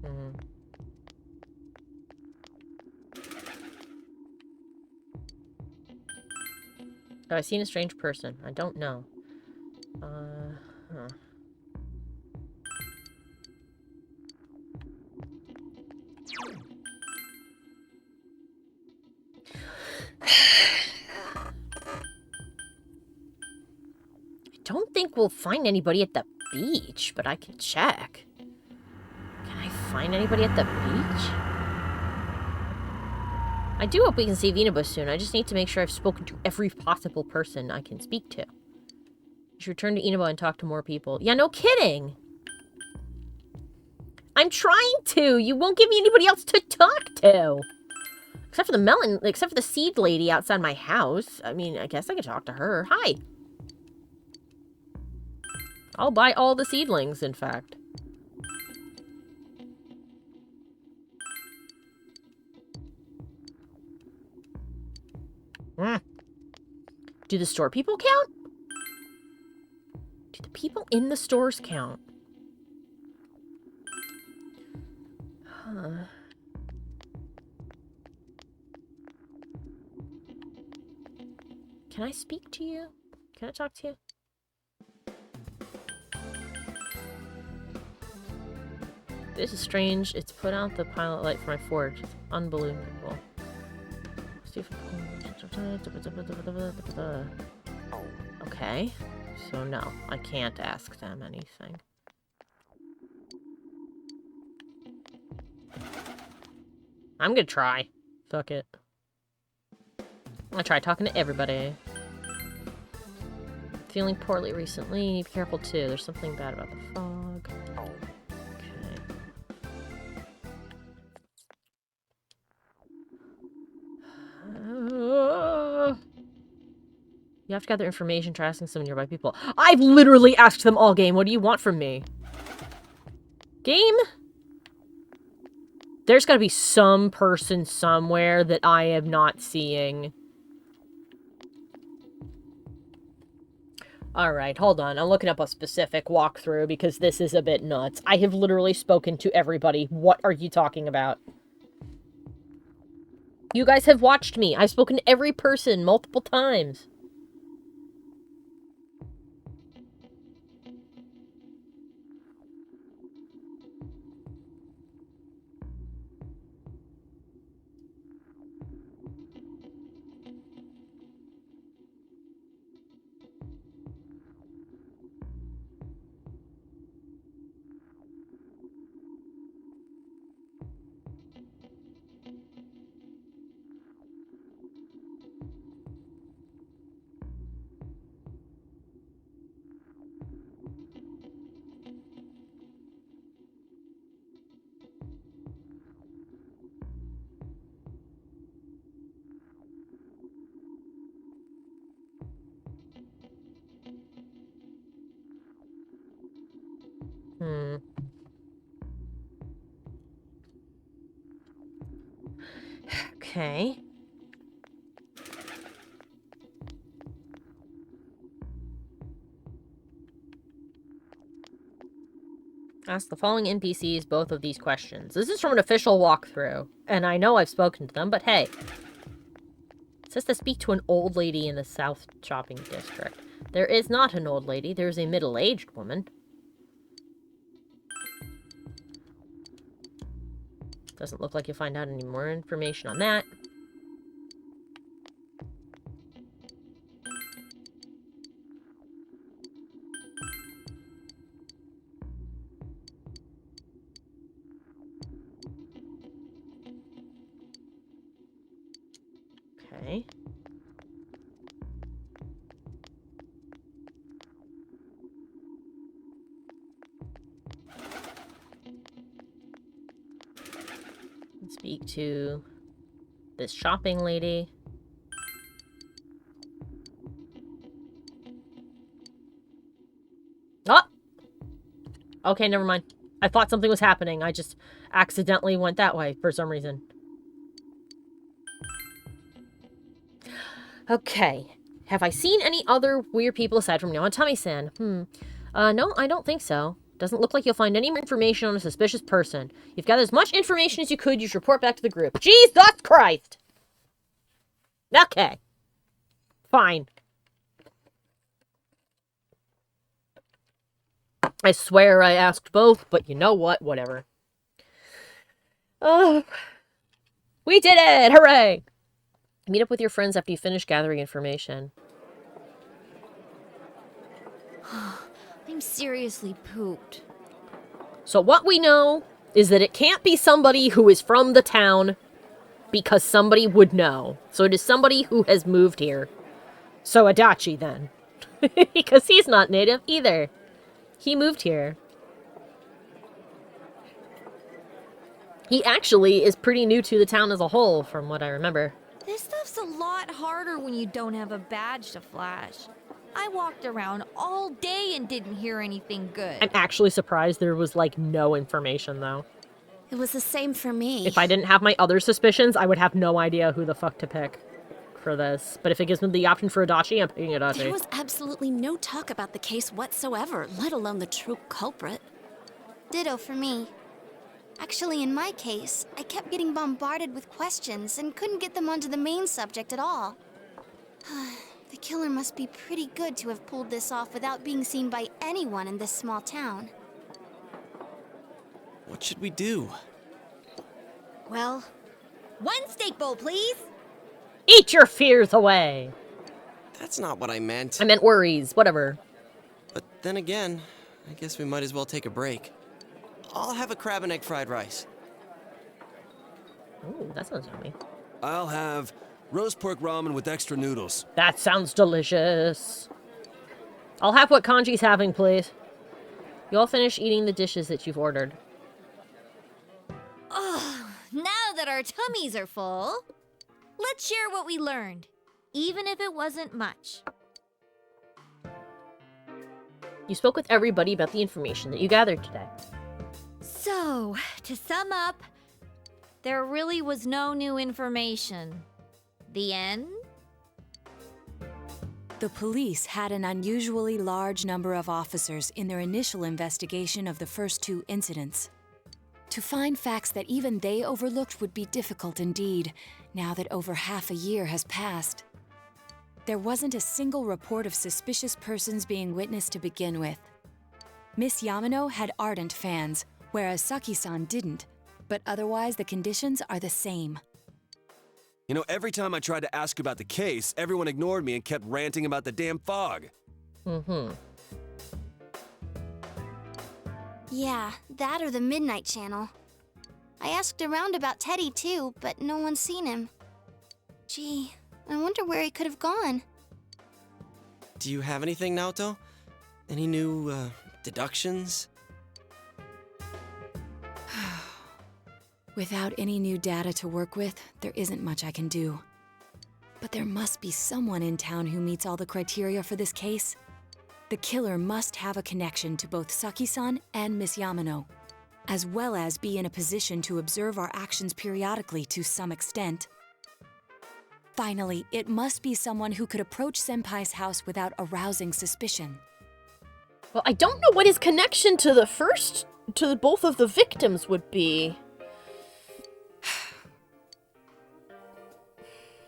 Hmm. Have I seen a strange person? I don't know. Huh. I don't think we'll find anybody at the beach, but I can check. Can I find anybody at the beach? I do hope we can see Inaba soon. I just need to make sure I've spoken to every possible person I can speak to. I should return to Inaba and talk to more people. Yeah, no kidding! I'm trying to! You won't give me anybody else to talk to! Except for the seed lady outside my house. I mean, I guess I could talk to her. Hi! I'll buy all the seedlings, in fact. Do the store people count? Do the people in the stores count? Huh. Can I speak to you? Can I talk to you? This is strange. It's put out the pilot light for my forge. It's unbelievable. Okay. So no, I can't ask them anything. I'm gonna try. Fuck it. I'll try talking to everybody. Feeling poorly recently. Be careful too. There's something bad about the fog. You have to gather information, try asking some nearby people. I've literally asked them all game. What do you want from me? Game? There's gotta be some person somewhere that I am not seeing. Alright, hold on. I'm looking up a specific walkthrough because this is a bit nuts. I have literally spoken to everybody. What are you talking about? You guys have watched me. I've spoken to every person multiple times. Okay. Ask the following NPCs both of these questions. This is from an official walkthrough, and I know I've spoken to them, but hey. It says to speak to an old lady in the South Shopping District. There is not an old lady, there's a middle-aged woman. Doesn't look like you'll find out any more information on that. Okay. Speak to this shopping lady. Oh! Okay, never mind. I thought something was happening. I just accidentally went that way for some reason. Okay. Have I seen any other weird people aside from Tummy-san? No, I don't think so. Doesn't look like you'll find any more information on a suspicious person. You've gathered as much information as you could. You should report back to the group. Jesus Christ! Okay. Fine. I swear I asked both, but you know what? Whatever. Oh. We did it! Hooray! Meet up with your friends after you finish gathering information. I'm seriously pooped. So what we know is that it can't be somebody who is from the town because somebody would know. So it is somebody who has moved here. So Adachi then. Because he's not native either. He moved here. He actually is pretty new to the town as a whole, from what I remember. This stuff's a lot harder when you don't have a badge to flash. I walked around all day and didn't hear anything good. I'm actually surprised there was, like, no information, though. It was the same for me. If I didn't have my other suspicions, I would have no idea who the fuck to pick for this. But if it gives me the option for Adachi, I'm picking Adachi. There was absolutely no talk about the case whatsoever, let alone the true culprit. Ditto for me. Actually, in my case, I kept getting bombarded with questions and couldn't get them onto the main subject at all. The killer must be pretty good to have pulled this off without being seen by anyone in this small town. What should we do? Well, one steak bowl, please. Eat your fears away! That's not what I meant. I meant worries, whatever. But then again, I guess we might as well take a break. I'll have a crab and egg fried rice. Ooh, that sounds yummy. I'll have roast pork ramen with extra noodles. That sounds delicious. I'll have what Kanji's having, please. You all finish eating the dishes that you've ordered. Oh, now that our tummies are full, let's share what we learned, even if it wasn't much. You spoke with everybody about the information that you gathered today. So, to sum up, there really was no new information. The end? The police had an unusually large number of officers in their initial investigation of the first two incidents. To find facts that even they overlooked would be difficult indeed, now that over half a year has passed. There wasn't a single report of suspicious persons being witnessed to begin with. Miss Yamano had ardent fans, whereas Saki-san didn't, but otherwise the conditions are the same. You know, every time I tried to ask about the case, everyone ignored me and kept ranting about the damn fog. Yeah, that or the Midnight Channel. I asked around about Teddy too, but no one's seen him. Gee, I wonder where he could have gone. Do you have anything, Naoto? Any new, deductions? Without any new data to work with, there isn't much I can do. But there must be someone in town who meets all the criteria for this case. The killer must have a connection to both Saki-san and Miss Yamano, as well as be in a position to observe our actions periodically to some extent. Finally, it must be someone who could approach Senpai's house without arousing suspicion. Well, I don't know what his connection to both of the victims would be.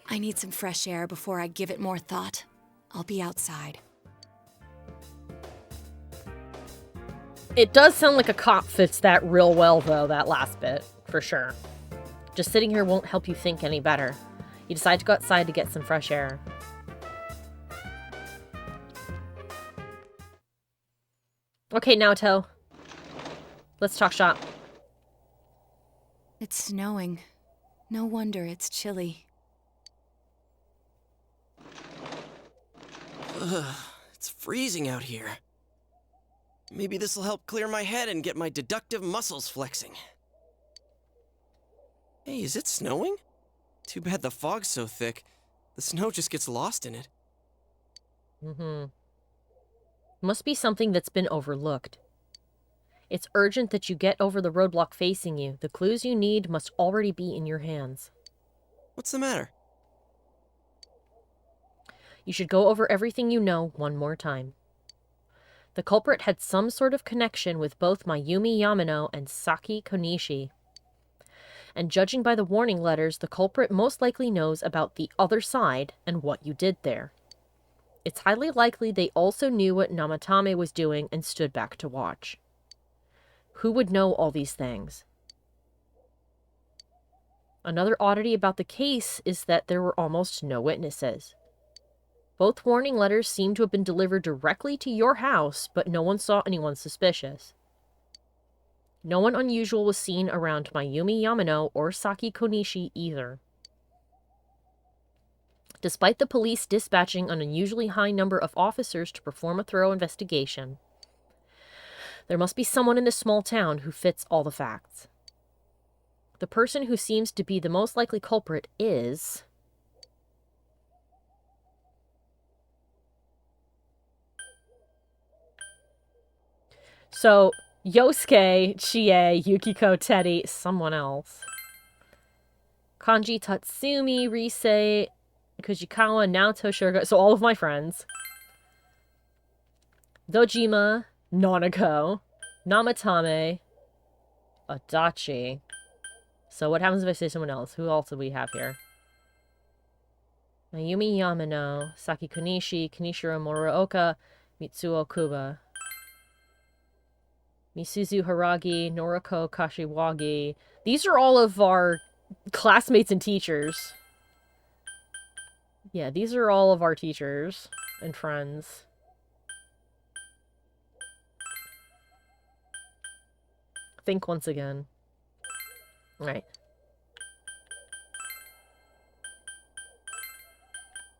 I need some fresh air before I give it more thought. I'll be outside. It does sound like a cop fits that real well, though, that last bit, for sure. Just sitting here won't help you think any better. You decide to go outside to get some fresh air. Okay, Naoto. Let's talk shop. It's snowing. No wonder it's chilly. Ugh, it's freezing out here. Maybe this'll help clear my head and get my deductive muscles flexing. Hey, is it snowing? Too bad the fog's so thick. The snow just gets lost in it. Must be something that's been overlooked. It's urgent that you get over the roadblock facing you. The clues you need must already be in your hands. What's the matter? You should go over everything you know one more time. The culprit had some sort of connection with both Mayumi Yamano and Saki Konishi. And judging by the warning letters, the culprit most likely knows about the other side and what you did there. It's highly likely they also knew what Namatame was doing and stood back to watch. Who would know all these things? Another oddity about the case is that there were almost no witnesses. Both warning letters seem to have been delivered directly to your house, but no one saw anyone suspicious. No one unusual was seen around Mayumi Yamano or Saki Konishi either. Despite the police dispatching an unusually high number of officers to perform a thorough investigation, there must be someone in this small town who fits all the facts. The person who seems to be the most likely culprit is... So, Yosuke, Chie, Yukiko, Teddy, someone else. Kanji, Tatsumi, Rise, Kujikawa, Naoto, Shirga, so all of my friends. Dojima, Nanako, Namatame, Adachi. So what happens if I say someone else? Who else do we have here? Mayumi Yamano, Saki Konishi, Kanishiro Muraoka, Mitsuo Kuba. Misuzu Haragi, Noriko Kashiwagi. These are all of our classmates and teachers. Yeah, these are all of our teachers and friends. Think once again. Alright.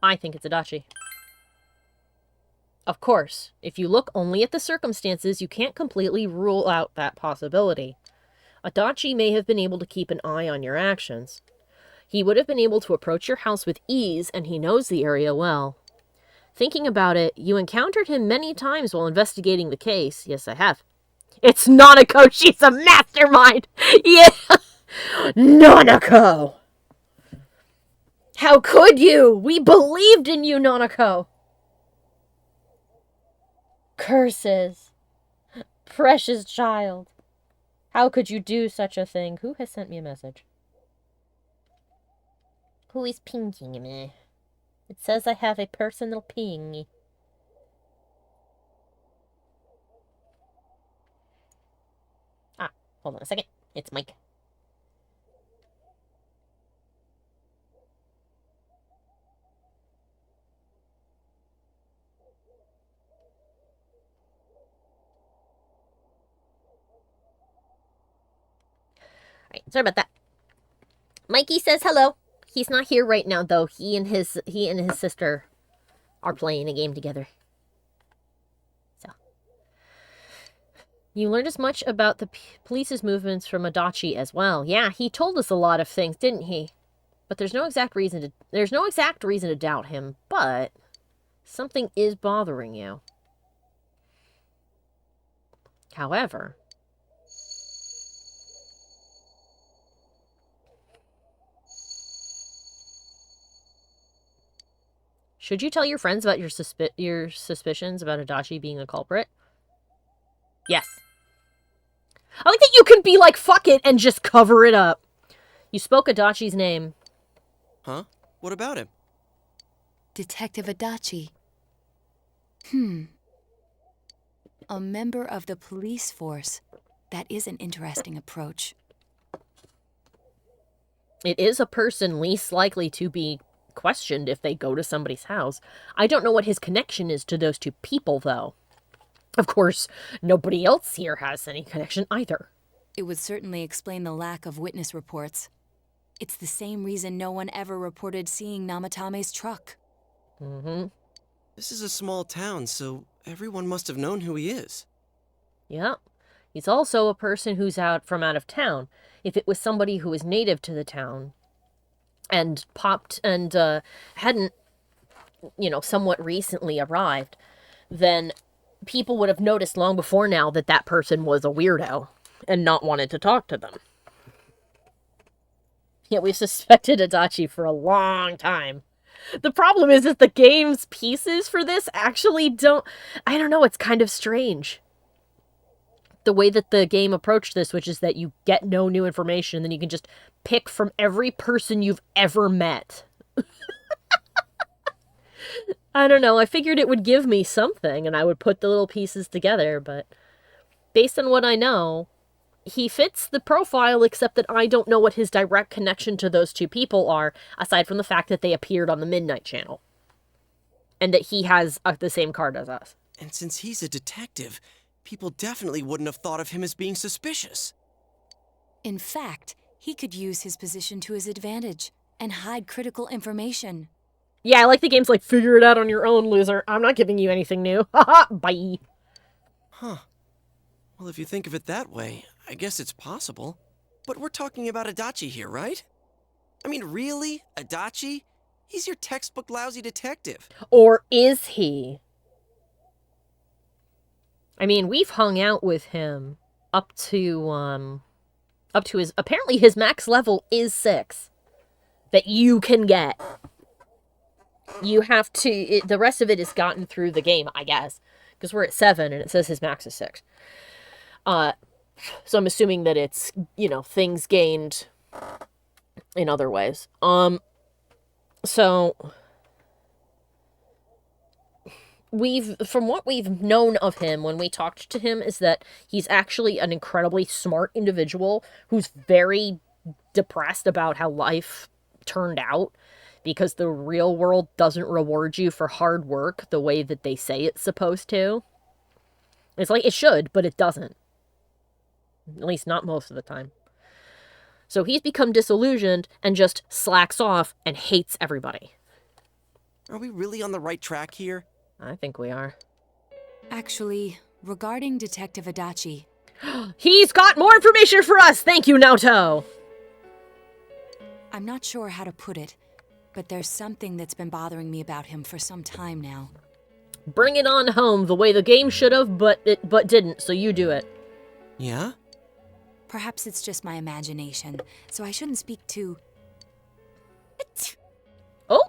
I think it's Adachi. Of course, if you look only at the circumstances, you can't completely rule out that possibility. Adachi may have been able to keep an eye on your actions. He would have been able to approach your house with ease, and he knows the area well. Thinking about it, you encountered him many times while investigating the case. Yes, I have. It's Nanako! She's a mastermind! Yeah! Nanako! How could you? We believed in you, Nanako! Curses. Precious child. How could you do such a thing? Who has sent me a message? Who is pinging me? It says I have a personal ping. Ah, hold on a second. It's Mike. Alright, sorry about that. Mikey says hello. He's not here right now, though. He and his sister are playing a game together. So, you learned as much about the police's movements from Adachi as well. Yeah, he told us a lot of things, didn't he? But there's no exact reason to doubt him. But something is bothering you. However, should you tell your friends about your suspicions about Adachi being a culprit? Yes. I like that you can be like, fuck it, and just cover it up. You spoke Adachi's name. Huh? What about him? Detective Adachi. A member of the police force. That is an interesting approach. It is a person least likely to be questioned if they go to somebody's house. I don't know what his connection is to those two people, though. Of course, nobody else here has any connection either. It would certainly explain the lack of witness reports. It's the same reason no one ever reported seeing Namatame's truck. Mm-hmm. This is a small town, so everyone must have known who he is. Yeah. He's also a person who's out of town. If it was somebody who was native to the town and hadn't, somewhat recently arrived, then people would have noticed long before now that that person was a weirdo and not wanted to talk to them. Yet we've suspected Adachi for a long time. The problem is that the game's pieces for this actually don't... I don't know, it's kind of strange. The way that the game approached this, which is that you get no new information, and then you can just pick from every person you've ever met. I don't know, I figured it would give me something, and I would put the little pieces together, but based on what I know, he fits the profile, except that I don't know what his direct connection to those two people are, aside from the fact that they appeared on the Midnight Channel. And that he has the same card as us. And since he's a detective, people definitely wouldn't have thought of him as being suspicious. In fact, he could use his position to his advantage and hide critical information. Yeah, I like the game's like, figure it out on your own, loser. I'm not giving you anything new. Haha, bye. Huh. Well, if you think of it that way, I guess it's possible. But we're talking about Adachi here, right? I mean, really? Adachi? He's your textbook lousy detective. Or is he? I mean, we've hung out with him up to his... Apparently his max level is 6. That you can get. You have to... the rest of it is gotten through the game, I guess. Because we're at 7 and it says his max is 6. So I'm assuming that it's, things gained in other ways. So from what we've known of him when we talked to him is that he's actually an incredibly smart individual who's very depressed about how life turned out because the real world doesn't reward you for hard work the way that they say it's supposed to. It's like it should, but it doesn't. At least not most of the time. So he's become disillusioned and just slacks off and hates everybody. Are we really on the right track here? I think we are. Actually, regarding Detective Adachi... He's got more information for us! Thank you, Naoto! I'm not sure how to put it, but there's something that's been bothering me about him for some time now. Bring it on home the way the game should have, but didn't, so you do it. Yeah? Perhaps it's just my imagination, so I shouldn't speak too... Oh!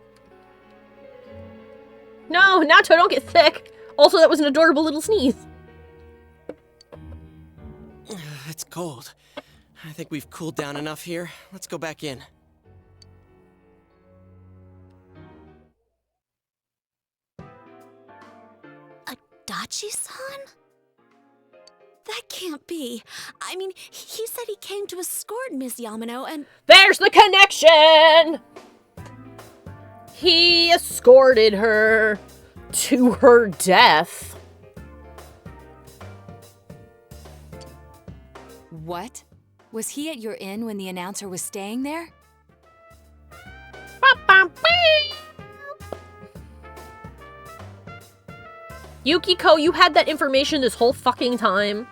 No, Naoto, don't get sick! Also, that was an adorable little sneeze. It's cold. I think we've cooled down enough here. Let's go back in. Adachi-san? That can't be. I mean, he said he came to escort Miss Yamano and... There's the connection! He escorted her to her death. What? Was he at your inn when the announcer was staying there? Yukiko, you had that information this whole fucking time.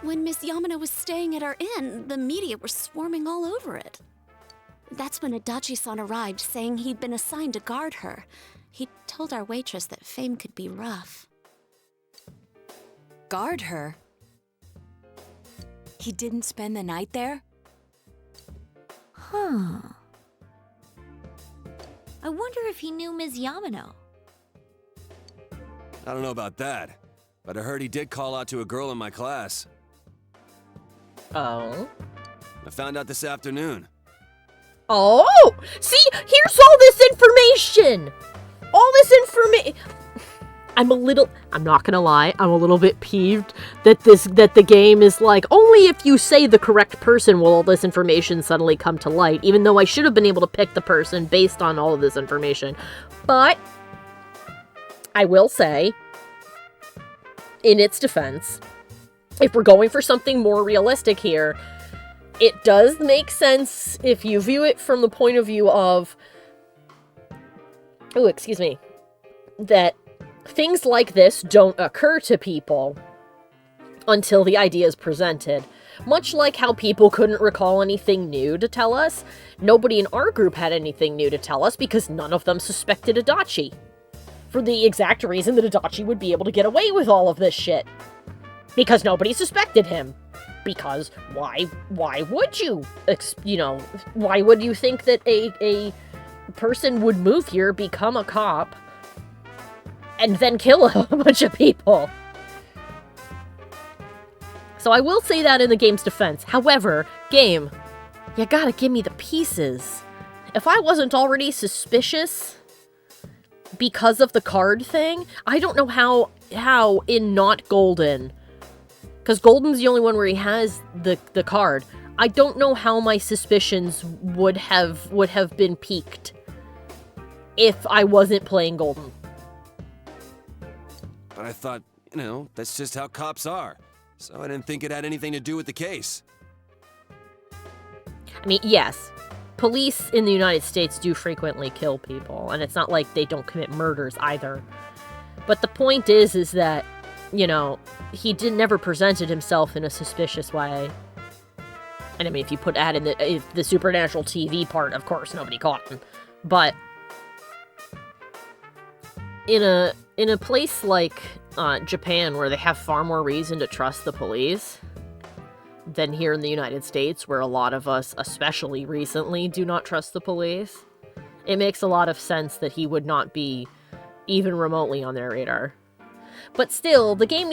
When Miss Yamano was staying at our inn, the media were swarming all over it. That's when Adachi-san arrived, saying he'd been assigned to guard her. He told our waitress that fame could be rough. Guard her? He didn't spend the night there? Huh. I wonder if he knew Ms. Yamano. I don't know about that, but I heard he did call out to a girl in my class. Oh. I found out this afternoon. Oh! See, here's all this information! All this information. I'm not gonna lie, I'm a little bit peeved that the game is like, only if you say the correct person will all this information suddenly come to light, even though I should have been able to pick the person based on all of this information. But I will say, in its defense, if we're going for something more realistic here, it does make sense if you view it from the point of view of, oh, excuse me, that things like this don't occur to people until the idea is presented. Much like how people couldn't recall anything new to tell us, nobody in our group had anything new to tell us because none of them suspected Adachi. For the exact reason that Adachi would be able to get away with all of this shit. Because nobody suspected him. Because why would you? Why would you think that a person would move here, become a cop, and then kill a bunch of people? So I will say that in the game's defense. However, game, you gotta give me the pieces. If I wasn't already suspicious because of the card thing, I don't know how in not Golden, because Golden's the only one where he has the card, I don't know how my suspicions would have been piqued if I wasn't playing Golden. But I thought, that's just how cops are. So I didn't think it had anything to do with the case. I mean, yes, police in the United States do frequently kill people, and it's not like they don't commit murders either. But the point is that, he never presented himself in a suspicious way. And I mean, if you put that in the supernatural TV part, of course, nobody caught him. But in a place like Japan, where they have far more reason to trust the police than here in the United States, where a lot of us, especially recently, do not trust the police, it makes a lot of sense that he would not be even remotely on their radar. But still, the game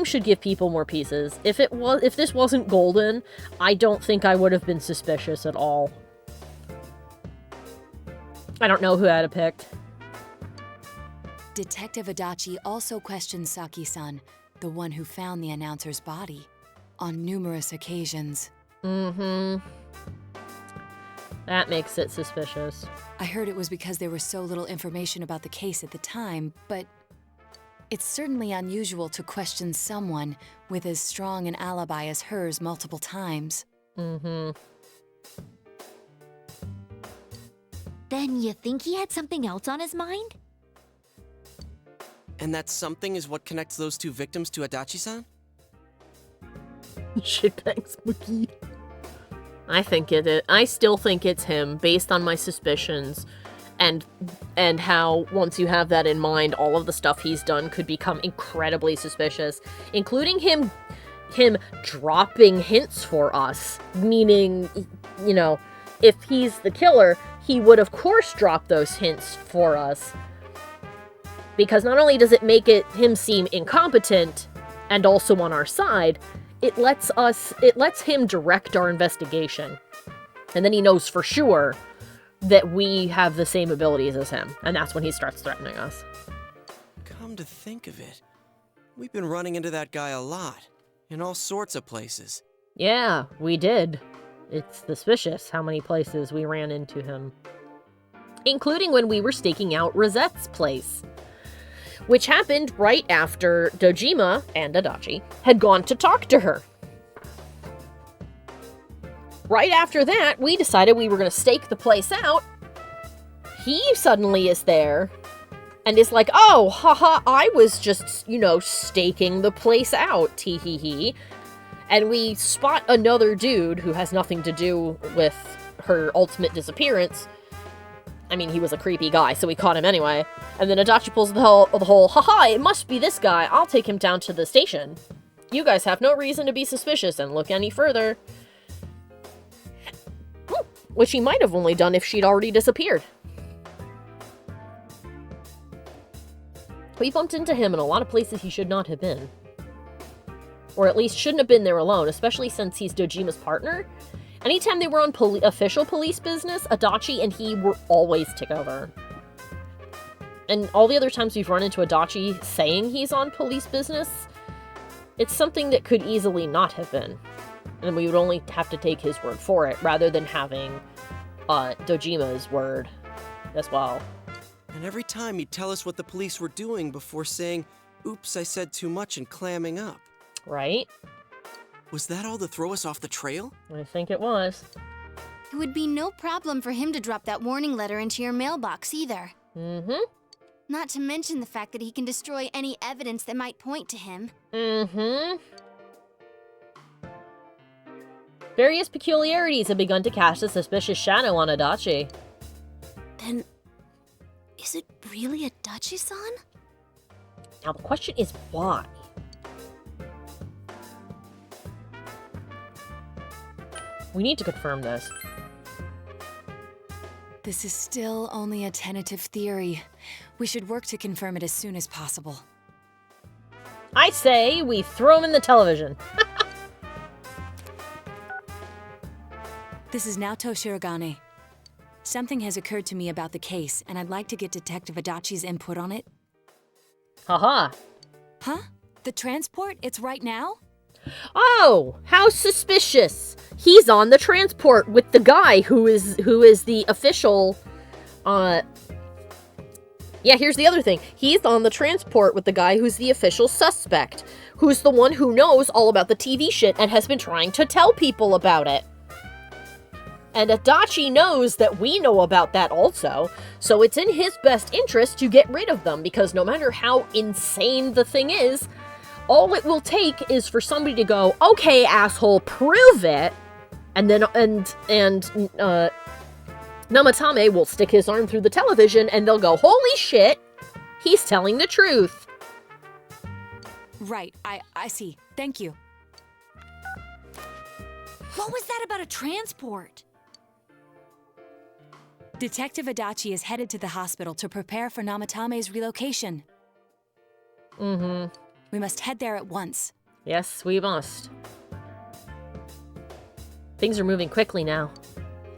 should give people more pieces. If this wasn't Golden, I don't think I would have been suspicious at all. I don't know who I'd have picked. Detective Adachi also questioned Saki-san, the one who found the announcer's body, on numerous occasions. Mm-hmm. That makes it suspicious. I heard it was because there was so little information about the case at the time, but it's certainly unusual to question someone with as strong an alibi as hers multiple times. Mm-hmm. Then you think he had something else on his mind? And that something is what connects those two victims to Adachi-san? Shitbags McGee. I still think it's him, based on my suspicions, and how, once you have that in mind, all of the stuff he's done could become incredibly suspicious, including him dropping hints for us, meaning, if he's the killer, he would of course drop those hints for us. Because not only does it make him seem incompetent and also on our side, it lets him direct our investigation. And then he knows for sure that we have the same abilities as him. And that's when he starts threatening us. Come to think of it, we've been running into that guy a lot, in all sorts of places. Yeah, we did. It's suspicious how many places we ran into him. Including when we were staking out Rosette's place, which happened right after Dojima and Adachi had gone to talk to her. Right after that, we decided we were going to stake the place out. He suddenly is there and is like, oh, haha, I was just, staking the place out, tee-hee-hee. And we spot another dude who has nothing to do with her ultimate disappearance. I mean, he was a creepy guy, so we caught him anyway. And then Adachi pulls the whole, haha, it must be this guy. I'll take him down to the station. You guys have no reason to be suspicious and look any further. Which he might have only done if she'd already disappeared. We bumped into him in a lot of places he should not have been. Or at least shouldn't have been there alone, especially since he's Dojima's partner. Anytime they were on official police business, Adachi and he were always together. And all the other times we've run into Adachi saying he's on police business, it's something that could easily not have been. And we would only have to take his word for it, rather than having Dojima's word as well. And every time he'd tell us what the police were doing before saying, oops, I said too much, and clamming up. Right? Was that all to throw us off the trail? I think it was. It would be no problem for him to drop that warning letter into your mailbox either. Mm-hmm. Not to mention the fact that he can destroy any evidence that might point to him. Mm-hmm. Various peculiarities have begun to cast a suspicious shadow on Adachi. Then, is it really Adachi-san? Now the question is why? We need to confirm this. This is still only a tentative theory. We should work to confirm it as soon as possible. I say we throw him in the television. This is Naoto Shirogane. Something has occurred to me about the case, and I'd like to get Detective Adachi's input on it. Haha. Huh? The transport? It's right now? Oh, how suspicious! He's on the transport with the guy who is the official. Yeah, here's the other thing. He's on the transport with the guy who's the official suspect, who's the one who knows all about the TV shit and has been trying to tell people about it. And Adachi knows that we know about that also, so it's in his best interest to get rid of them, because no matter how insane the thing is, all it will take is for somebody to go, okay, asshole, prove it, and then, Namatame will stick his arm through the television, and they'll go, holy shit, he's telling the truth. Right, I see. Thank you. What was that about a transport? Detective Adachi is headed to the hospital to prepare for Namatame's relocation. Mm-hmm. We must head there at once. Yes, we must. Things are moving quickly now.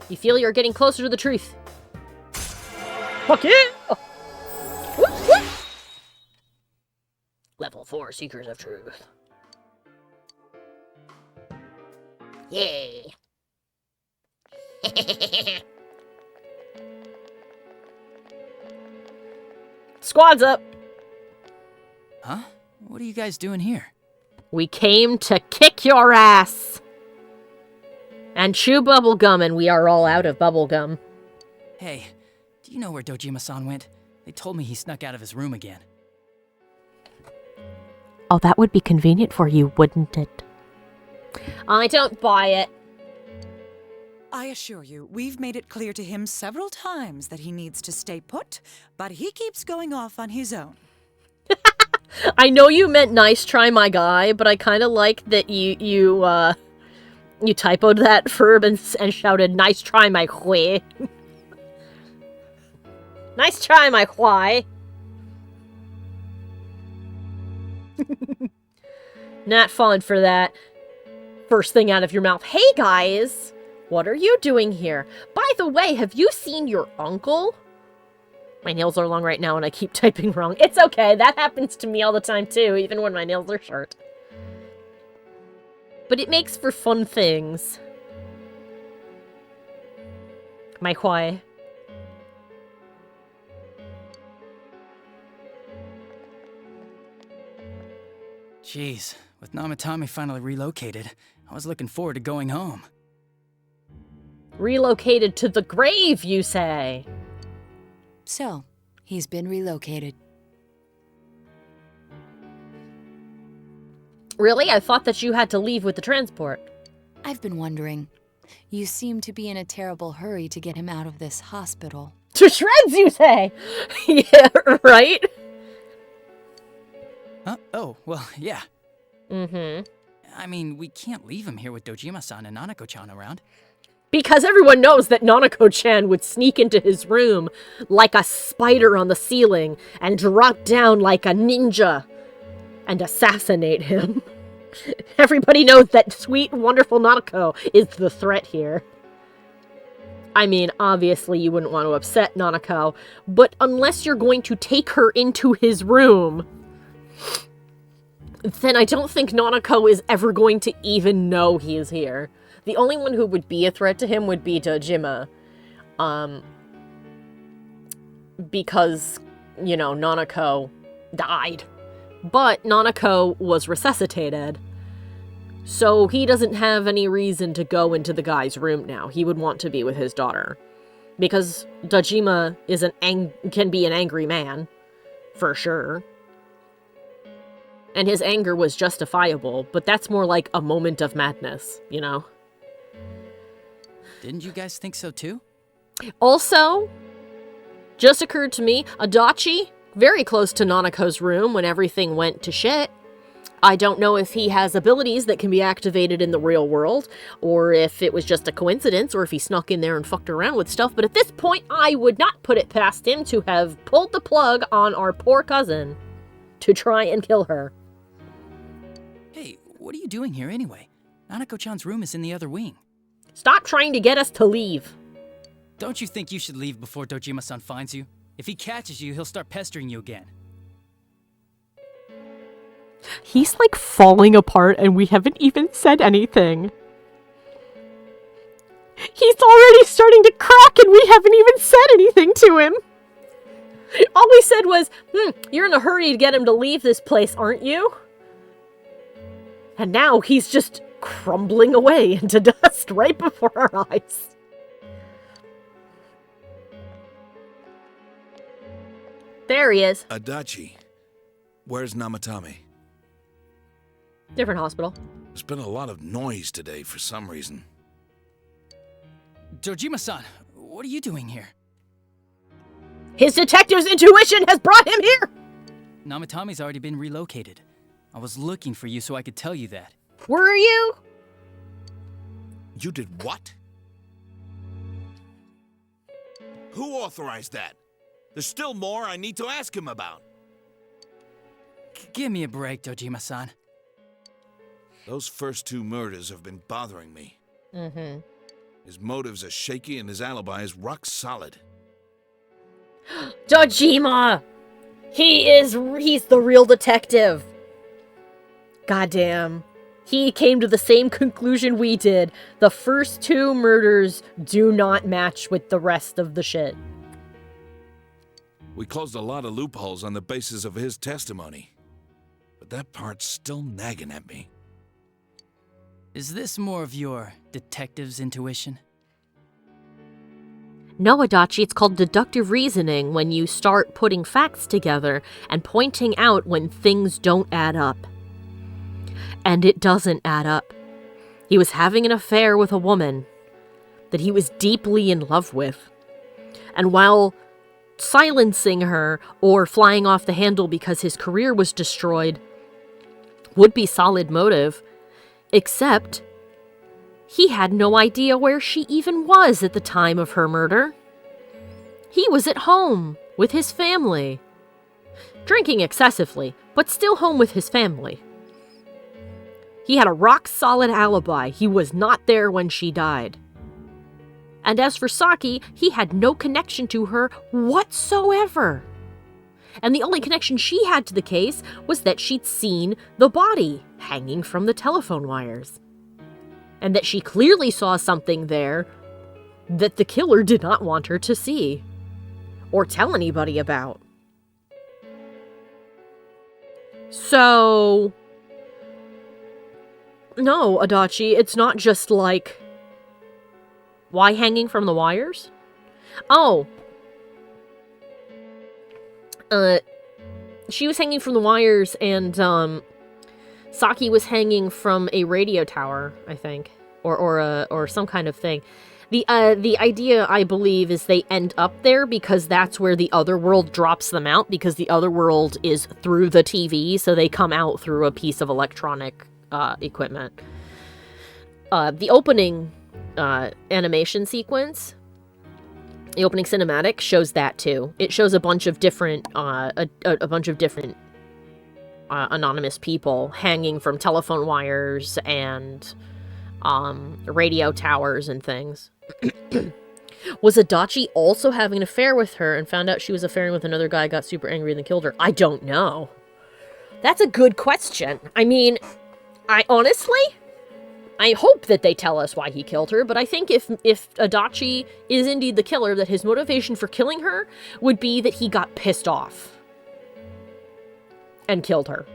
You feel you're getting closer to the truth. Fuck yeah! Oh. Whoop, whoop. Level 4 Seekers of Truth. Yay! Squad's up! Huh? What are you guys doing here? We came to kick your ass! And chew bubblegum, and we are all out of bubblegum. Hey, do you know where Dojima-san went? They told me he snuck out of his room again. Oh, that would be convenient for you, wouldn't it? I don't buy it. I assure you, we've made it clear to him several times that he needs to stay put, but he keeps going off on his own. I know you meant nice try, my guy, but I kind of like that you typoed that verb and shouted, nice try, my hui. Nice try, my hui. Not falling for that. First thing out of your mouth. Hey, guys! What are you doing here? By the way, have you seen your uncle? My nails are long right now and I keep typing wrong. It's okay, that happens to me all the time too, even when my nails are short. But it makes for fun things. My why? Jeez, with Namatame finally relocated, I was looking forward to going home. Relocated to the grave, you say? So, he's been relocated. Really? I thought that you had to leave with the transport. I've been wondering. You seem to be in a terrible hurry to get him out of this hospital. To shreds, you say? Yeah, right? Huh? Oh, well, yeah. Mm-hmm. I mean, we can't leave him here with Dojima-san and Nanako-chan around. Because everyone knows that Nanako-chan would sneak into his room like a spider on the ceiling and drop down like a ninja and assassinate him. Everybody knows that sweet, wonderful Nanako is the threat here. I mean, obviously you wouldn't want to upset Nanako, but unless you're going to take her into his room, then I don't think Nanako is ever going to even know he is here. The only one who would be a threat to him would be Dojima. Because, you know, Nanako died. But Nanako was resuscitated. So he doesn't have any reason to go into the guy's room now. He would want to be with his daughter. Because Dojima is can be an angry man. For sure. And his anger was justifiable, but that's more like a moment of madness, you know? Didn't you guys think so too? Also, just occurred to me, Adachi, very close to Nanako's room when everything went to shit. I don't know if he has abilities that can be activated in the real world, or if it was just a coincidence, or if he snuck in there and fucked around with stuff, but at this point, I would not put it past him to have pulled the plug on our poor cousin to try and kill her. Hey, what are you doing here anyway? Nanako-chan's room is in the other wing. Stop trying to get us to leave. Don't you think you should leave before Dojima-san finds you? If he catches you, he'll start pestering you again. He's like falling apart and we haven't even said anything. He's already starting to crack and we haven't even said anything to him. All we said was, you're in a hurry to get him to leave this place, aren't you? And now he's just crumbling away into dust right before our eyes. There he is. Adachi, where's Namatame? Different hospital. There's been a lot of noise today for some reason. Dojima-san, what are you doing here? His detective's intuition has brought him here! Namatame's already been relocated. I was looking for you so I could tell you that. Were you? You did what? Who authorized that? There's still more I need to ask him about. Give me a break, Dojima-san. Those first two murders have been bothering me. Mm-hmm. His motives are shaky and his alibi is rock solid. Dojima! He's the real detective. Goddamn. He came to the same conclusion we did. The first two murders do not match with the rest of the shit. We closed a lot of loopholes on the basis of his testimony. But that part's still nagging at me. Is this more of your detective's intuition? No, Adachi, it's called deductive reasoning when you start putting facts together and pointing out when things don't add up. And it doesn't add up. He was having an affair with a woman that he was deeply in love with. And while silencing her or flying off the handle because his career was destroyed would be solid motive, except he had no idea where she even was at the time of her murder. He was at home with his family. Drinking excessively, but still home with his family. He had a rock-solid alibi. He was not there when she died. And as for Saki, he had no connection to her whatsoever. And the only connection she had to the case was that she'd seen the body hanging from the telephone wires. And that she clearly saw something there that the killer did not want her to see. Or tell anybody about. So... no, Adachi, it's not just like... why hanging from the wires? Oh. She was hanging from the wires and, Saki was hanging from a radio tower, I think. Or some kind of thing. The idea, I believe, is they end up there because that's where the other world drops them out, because the other world is through the TV, so they come out through a piece of electronic equipment. The opening animation sequence, the opening cinematic, shows that too. It shows a bunch of different anonymous people hanging from telephone wires and radio towers and things. Was Adachi also having an affair with her and found out she was affairing with another guy, got super angry, and then killed her? I don't know. That's a good question. I mean, I hope that they tell us why he killed her, but I think if Adachi is indeed the killer, that his motivation for killing her would be that he got pissed off and killed her.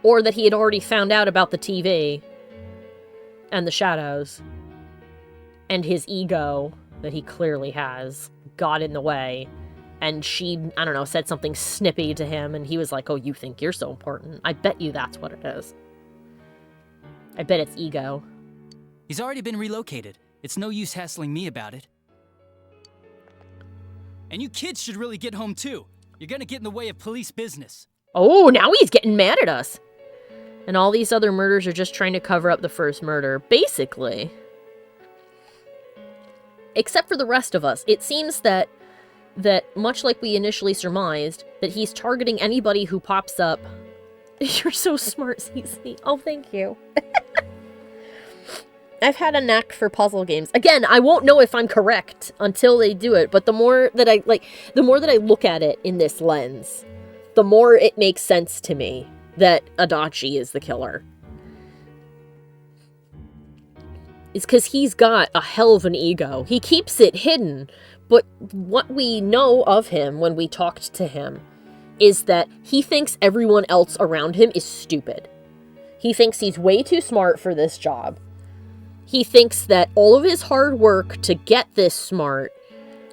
Or that he had already found out about the TV and the shadows, and his ego that he clearly has got in the way, and she, I don't know, said something snippy to him, and he was like, oh, you think you're so important? I bet you that's what it is. I bet it's ego. He's already been relocated. It's no use hassling me about it. And you kids should really get home too. You're gonna get in the way of police business. Oh, now he's getting mad at us. And all these other murders are just trying to cover up the first murder, basically. Except for the rest of us. It seems that much like we initially surmised, that he's targeting anybody who pops up. You're so smart, Cece. Oh, thank you. I've had a knack for puzzle games. Again, I won't know if I'm correct until they do it, but the more that I look at it in this lens, the more it makes sense to me that Adachi is the killer. It's because he's got a hell of an ego. He keeps it hidden, but what we know of him when we talked to him is that he thinks everyone else around him is stupid. He thinks he's way too smart for this job. He thinks that all of his hard work to get this smart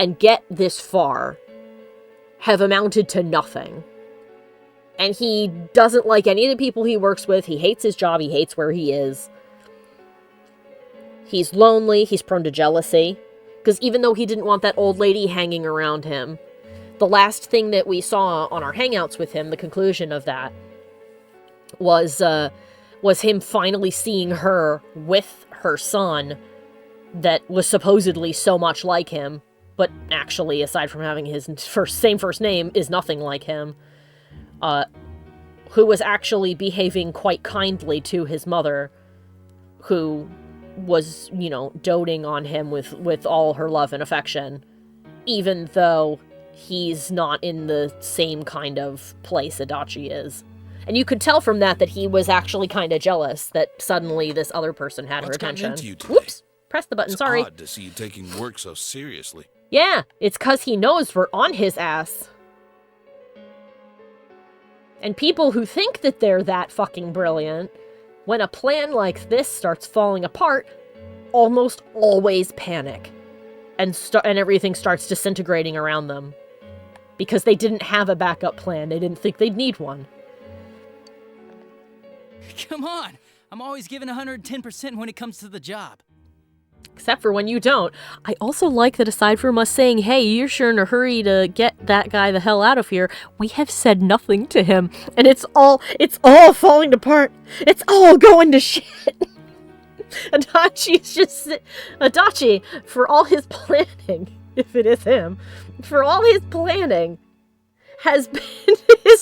and get this far have amounted to nothing. And he doesn't like any of the people he works with. He hates his job. He hates where he is. He's lonely. He's prone to jealousy. Because even though he didn't want that old lady hanging around him, the last thing that we saw on our hangouts with him, the conclusion of that, was him finally seeing her with her son that was supposedly so much like him, but actually, aside from having his same first name, is nothing like him, who was actually behaving quite kindly to his mother, who was, you know, doting on him with all her love and affection, even though he's not in the same kind of place Adachi is. And you could tell from that he was actually kind of jealous that suddenly this other person had her attention. Whoops! Press the button, sorry. It's odd to see you taking work so seriously. Yeah, it's because he knows we're on his ass. And people who think that they're that fucking brilliant, when a plan like this starts falling apart, almost always panic. And everything starts disintegrating around them. Because they didn't have a backup plan. They didn't think they'd need one. Come on! I'm always giving 110% when it comes to the job. Except for when you don't. I also like that aside from us saying, hey, you're sure in a hurry to get that guy the hell out of here, we have said nothing to him. And it's all falling apart. It's all going to shit. Adachi, for all his planning, if it is him, for all his planning, is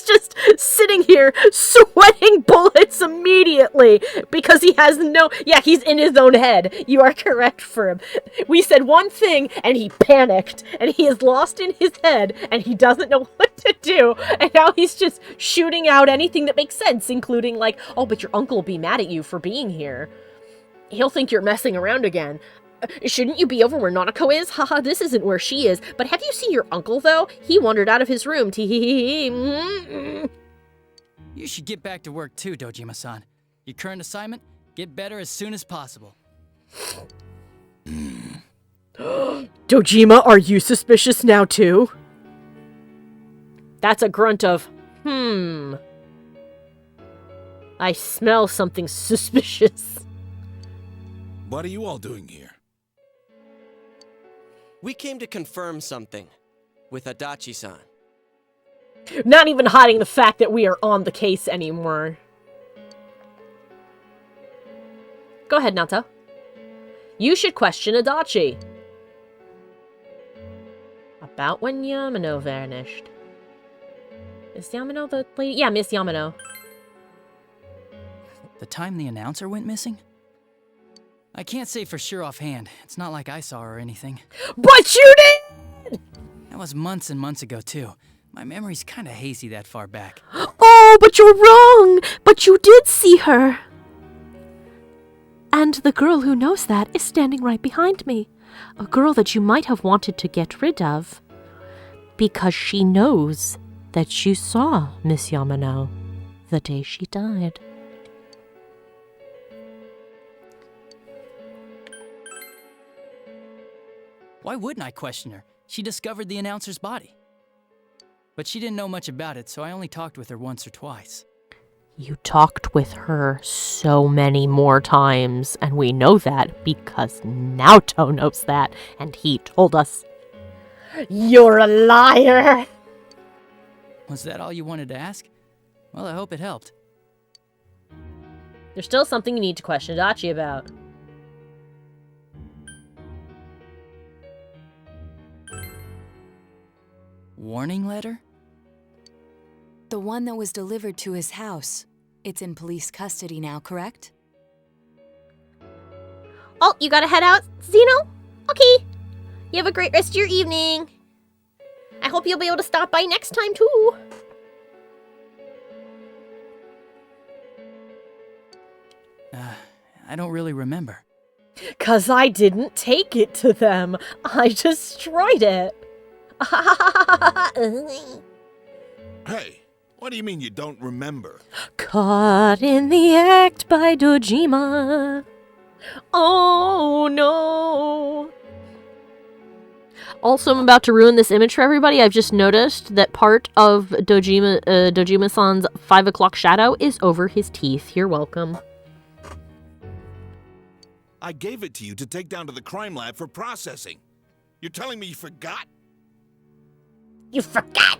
just sitting here sweating bullets immediately because he has he's in his own head. You are correct for him. We said one thing and he panicked and he is lost in his head and he doesn't know what to do, and now he's just shooting out anything that makes sense, including like, oh, but your uncle will be mad at you for being here. He'll think you're messing around again. Shouldn't you be over where Nanako is? Haha, this isn't where she is. But have you seen your uncle, though? He wandered out of his room. You should get back to work too, Dojima-san. Your current assignment? Get better as soon as possible. Dojima, are you suspicious now too? That's a grunt of, I smell something suspicious. What are you all doing here? We came to confirm something with Adachi-san. Not even hiding the fact that we are on the case anymore. Go ahead, Nato. You should question Adachi. About when Yamano vanished. Is Yamano the lady? Yeah, Miss Yamano. The time the announcer went missing? I can't say for sure offhand. It's not like I saw her or anything. But you did! That was months and months ago, too. My memory's kinda hazy that far back. Oh, but you're wrong! But you did see her! And the girl who knows that is standing right behind me. A girl that you might have wanted to get rid of. Because she knows that you saw Miss Yamano the day she died. Why wouldn't I question her? She discovered the announcer's body. But she didn't know much about it, so I only talked with her once or twice. You talked with her so many more times, and we know that because Naoto knows that, and he told us. You're a liar! Was that all you wanted to ask? Well, I hope it helped. There's still something you need to question Adachi about. Warning letter? The one that was delivered to his house. It's in police custody now, correct? Oh, you gotta head out, Zeno? Okay. You have a great rest of your evening. I hope you'll be able to stop by next time, too. I don't really remember. 'Cause I didn't take it to them. I destroyed it. Hey, what do you mean you don't remember? Caught in the act by Dojima. Oh no. Also, I'm about to ruin this image for everybody. I've just noticed that part of Dojima-san's 5 o'clock shadow is over his teeth. You're welcome. I gave it to you to take down to the crime lab for processing. You're telling me you forgot? You forgot!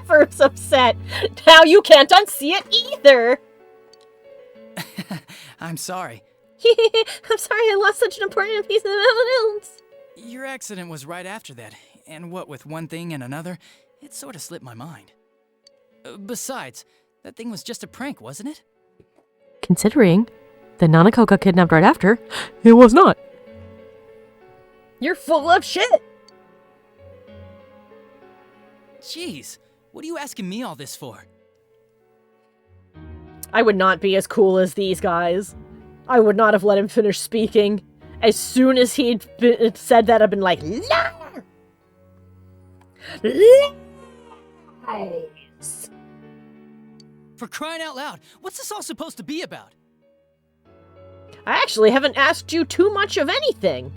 First upset. Now you can't unsee it either! I'm sorry. I'm sorry I lost such an important piece of evidence. Your accident was right after that, and what with one thing and another, it sort of slipped my mind. Besides, that thing was just a prank, wasn't it? Considering that Nanako got kidnapped right after, it was not. You're full of shit! Jeez, what are you asking me all this for? I would not be as cool as these guys. I would not have let him finish speaking. As soon as he'd said that, I've been like, liar! Lies! For crying out loud, what's this all supposed to be about? I actually haven't asked you too much of anything.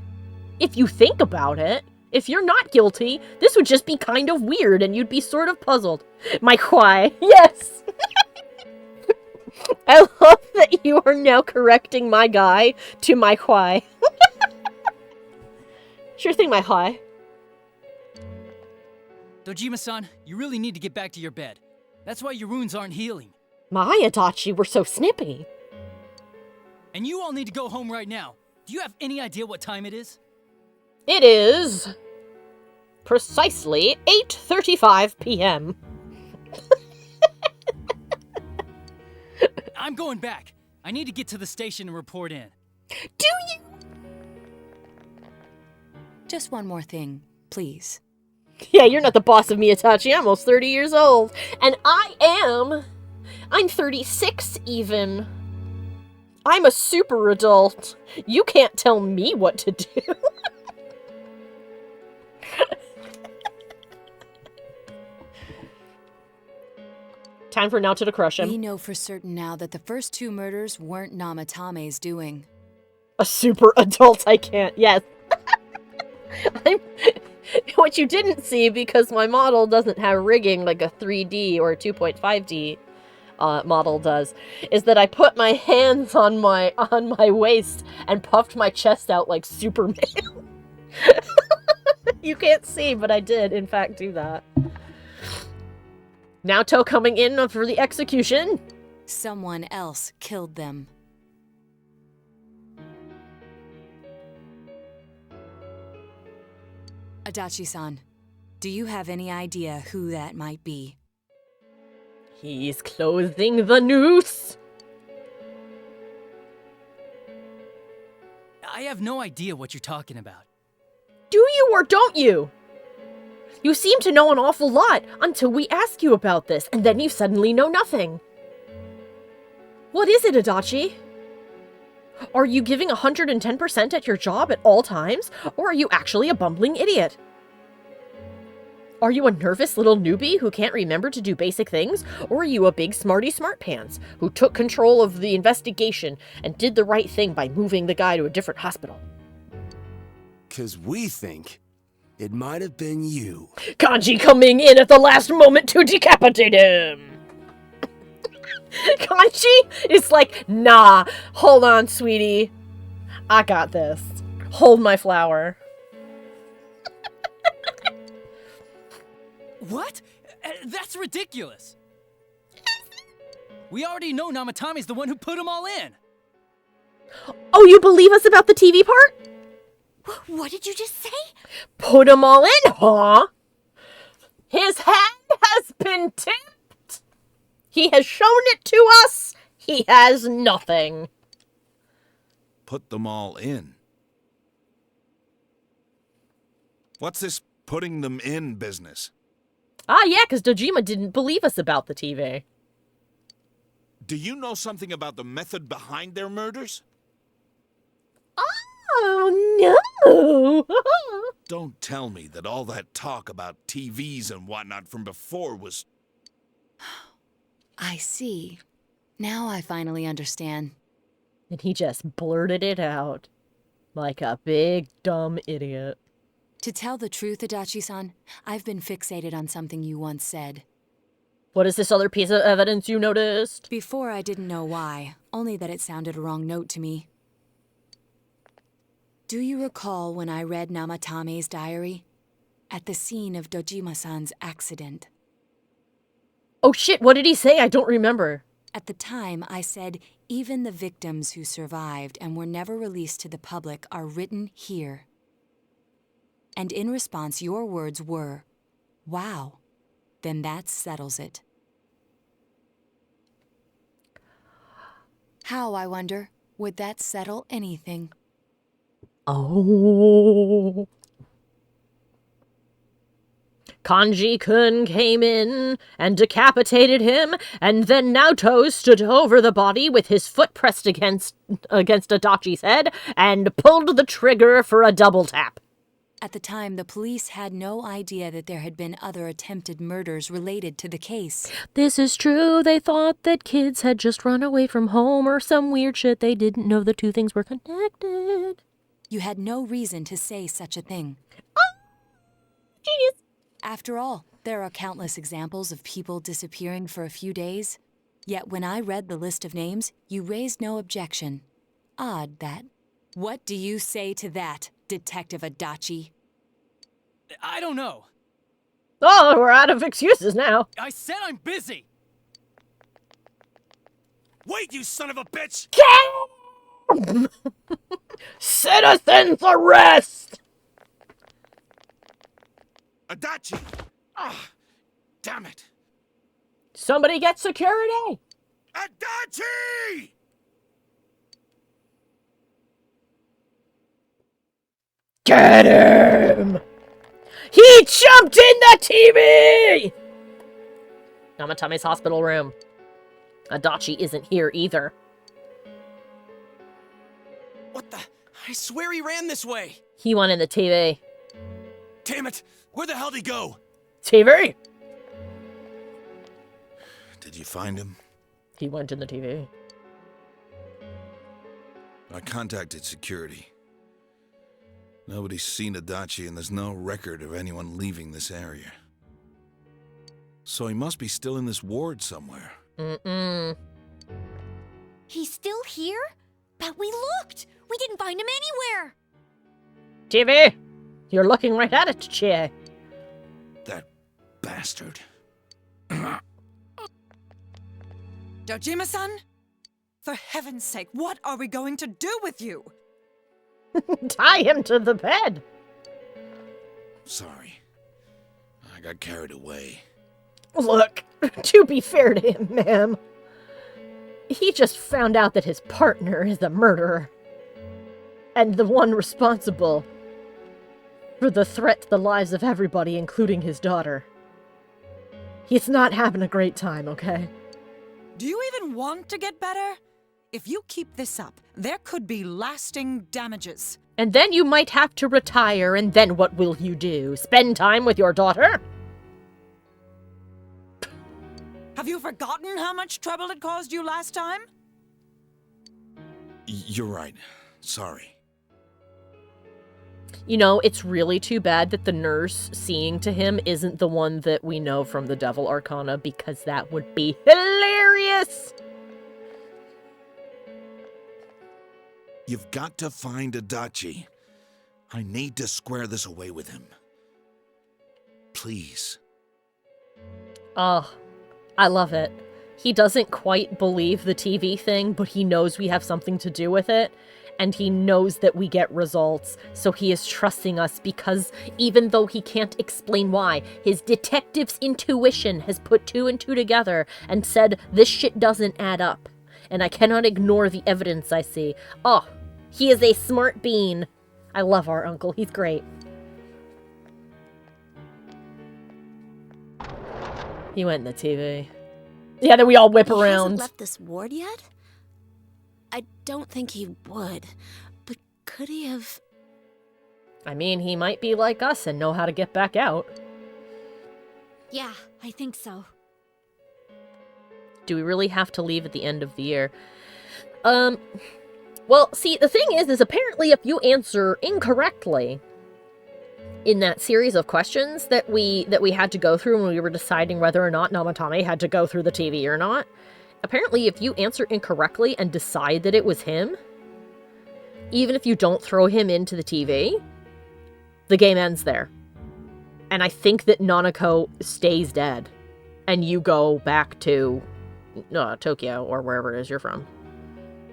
If you think about it, if you're not guilty, this would just be kind of weird and you'd be sort of puzzled. My why? Yes! I love that you are now correcting my guy to my why. Sure thing, my why. Dojima-san, you really need to get back to your bed. That's why your wounds aren't healing. My Adachi were so snippy. And you all need to go home right now. Do you have any idea what time it is? It is precisely 8:35 p.m. I'm going back. I need to get to the station and report in. Do you? Just one more thing, please. Yeah, you're not the boss of me, Itachi. I'm almost 30 years old. And I'm 36 even. I'm a super adult. You can't tell me what to do. Time for Naoto to crush him. We know for certain now that the first two murders weren't Namatame's doing. A super adult, I can't. Yes. What you didn't see, because my model doesn't have rigging like a 3D or a 2.5D, model does, is that I put my hands on my waist and puffed my chest out like Superman. You can't see, but I did, in fact, do that. Naoto coming in for the execution. Someone else killed them. Adachi-san, do you have any idea who that might be? He's closing the noose. I have no idea what you're talking about. Do you or don't you? You seem to know an awful lot until we ask you about this, and then you suddenly know nothing. What is it, Adachi? Are you giving 110% at your job at all times, or are you actually a bumbling idiot? Are you a nervous little newbie who can't remember to do basic things, or are you a big smarty smartpants who took control of the investigation and did the right thing by moving the guy to a different hospital? 'Cause we think it might have been you. Kanji coming in at the last moment to decapitate him! Kanji is like, nah, hold on, sweetie. I got this. Hold my flower. What? That's ridiculous. We already know Namatami's the one who put them all in. Oh, you believe us about the TV part? What did you just say? Put them all in, huh? His hand has been tipped. He has shown it to us. He has nothing. Put them all in. What's this putting them in business? Ah, yeah, because Dojima didn't believe us about the TV. Do you know something about the method behind their murders? Oh, no. Don't tell me that all that talk about TVs and whatnot from before was... I see. Now I finally understand. And he just blurted it out. Like a big, dumb idiot. To tell the truth, Adachi-san, I've been fixated on something you once said. What is this other piece of evidence you noticed? Before I didn't know why, only that it sounded a wrong note to me. Do you recall when I read Namatame's diary? At the scene of Dojima-san's accident. Oh shit, what did he say? I don't remember. At the time, I said, even the victims who survived and were never released to the public are written here. And in response, your words were, wow, then that settles it. How, I wonder, would that settle anything? Oh. Kanji-kun came in and decapitated him, and then Naoto stood over the body with his foot pressed against Adachi's head and pulled the trigger for a double tap. At the time, the police had no idea that there had been other attempted murders related to the case. This is true. They thought that kids had just run away from home or some weird shit. They didn't know the two things were connected. You had no reason to say such a thing. Oh, genius. After all, there are countless examples of people disappearing for a few days. Yet when I read the list of names, you raised no objection. Odd that. What do you say to that, Detective Adachi? I don't know. Oh, we're out of excuses now. I said I'm busy. Wait, you son of a bitch! Citizens arrest! Adachi! Ah, damn it! Somebody get security! Adachi! Get him! He jumped in the TV! Namatame's hospital room. Adachi isn't here either. What the? I swear he ran this way. He went in the TV. Damn it! Where the hell'd he go? TV? Did you find him? He went in the TV. I contacted security. Nobody's seen Adachi and there's no record of anyone leaving this area. So he must be still in this ward somewhere. Mm-mm. He's still here? But we looked! We didn't find him anywhere! TV! You're looking right at it, Chie. That bastard. Dojima-san? For heaven's sake, what are we going to do with you? Tie him to the bed! Sorry. I got carried away. Look, to be fair to him, ma'am, he just found out that his partner is the murderer. And the one responsible for the threat to the lives of everybody, including his daughter. He's not having a great time, okay? Do you even want to get better? If you keep this up, there could be lasting damages. And then you might have to retire, and then what will you do? Spend time with your daughter? Have you forgotten how much trouble it caused you last time? You're right. Sorry. You know, it's really too bad that the nurse seeing to him isn't the one that we know from the Devil Arcana, because that would be hilarious! You've got to find Adachi. I need to square this away with him. Please. Oh, I love it. He doesn't quite believe the TV thing, but he knows we have something to do with it. And he knows that we get results, so he is trusting us because even though he can't explain why, his detective's intuition has put 2 and 2 together and said, this shit doesn't add up. And I cannot ignore the evidence I see. Oh, he is a smart bean. I love our uncle. He's great. He went in the TV. Yeah, then we all whip He around. hasn't left this ward yet? I don't think he would. But could he have... I mean, he might be like us and know how to get back out. Yeah, I think so. Do we really have to leave at the end of the year? Well, see, the thing is apparently if you answer incorrectly in that series of questions that we had to go through when we were deciding whether or not Namatame had to go through the TV or not, apparently if you answer incorrectly and decide that it was him, even if you don't throw him into the TV, the game ends there. And I think that Nanako stays dead, and you go back to Tokyo, or wherever it is you're from.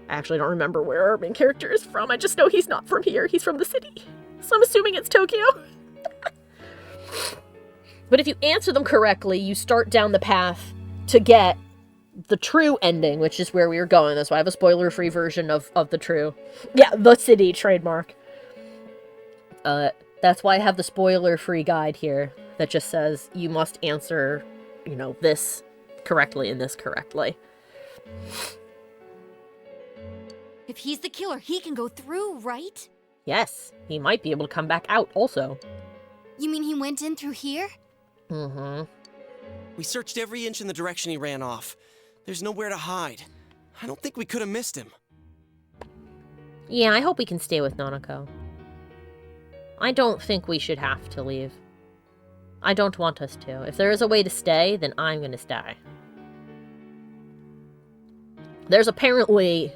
I actually don't remember where our main character is from. I just know he's not from here. He's from the city. So I'm assuming it's Tokyo. But if you answer them correctly, you start down the path to get the true ending, which is where we were going. That's why I have a spoiler-free version of the true. Yeah, the city trademark. That's why I have the spoiler-free guide here that just says you must answer, this correctly and this correctly. If he's the killer, he can go through, right? Yes, he might be able to come back out also. You mean he went in through here? Mm-hmm. We searched every inch in the direction he ran off. There's nowhere to hide. I don't think we could have missed him. Yeah, I hope we can stay with Nanako. I don't think we should have to leave. I don't want us to. If there is a way to stay, then I'm gonna stay. There's apparently,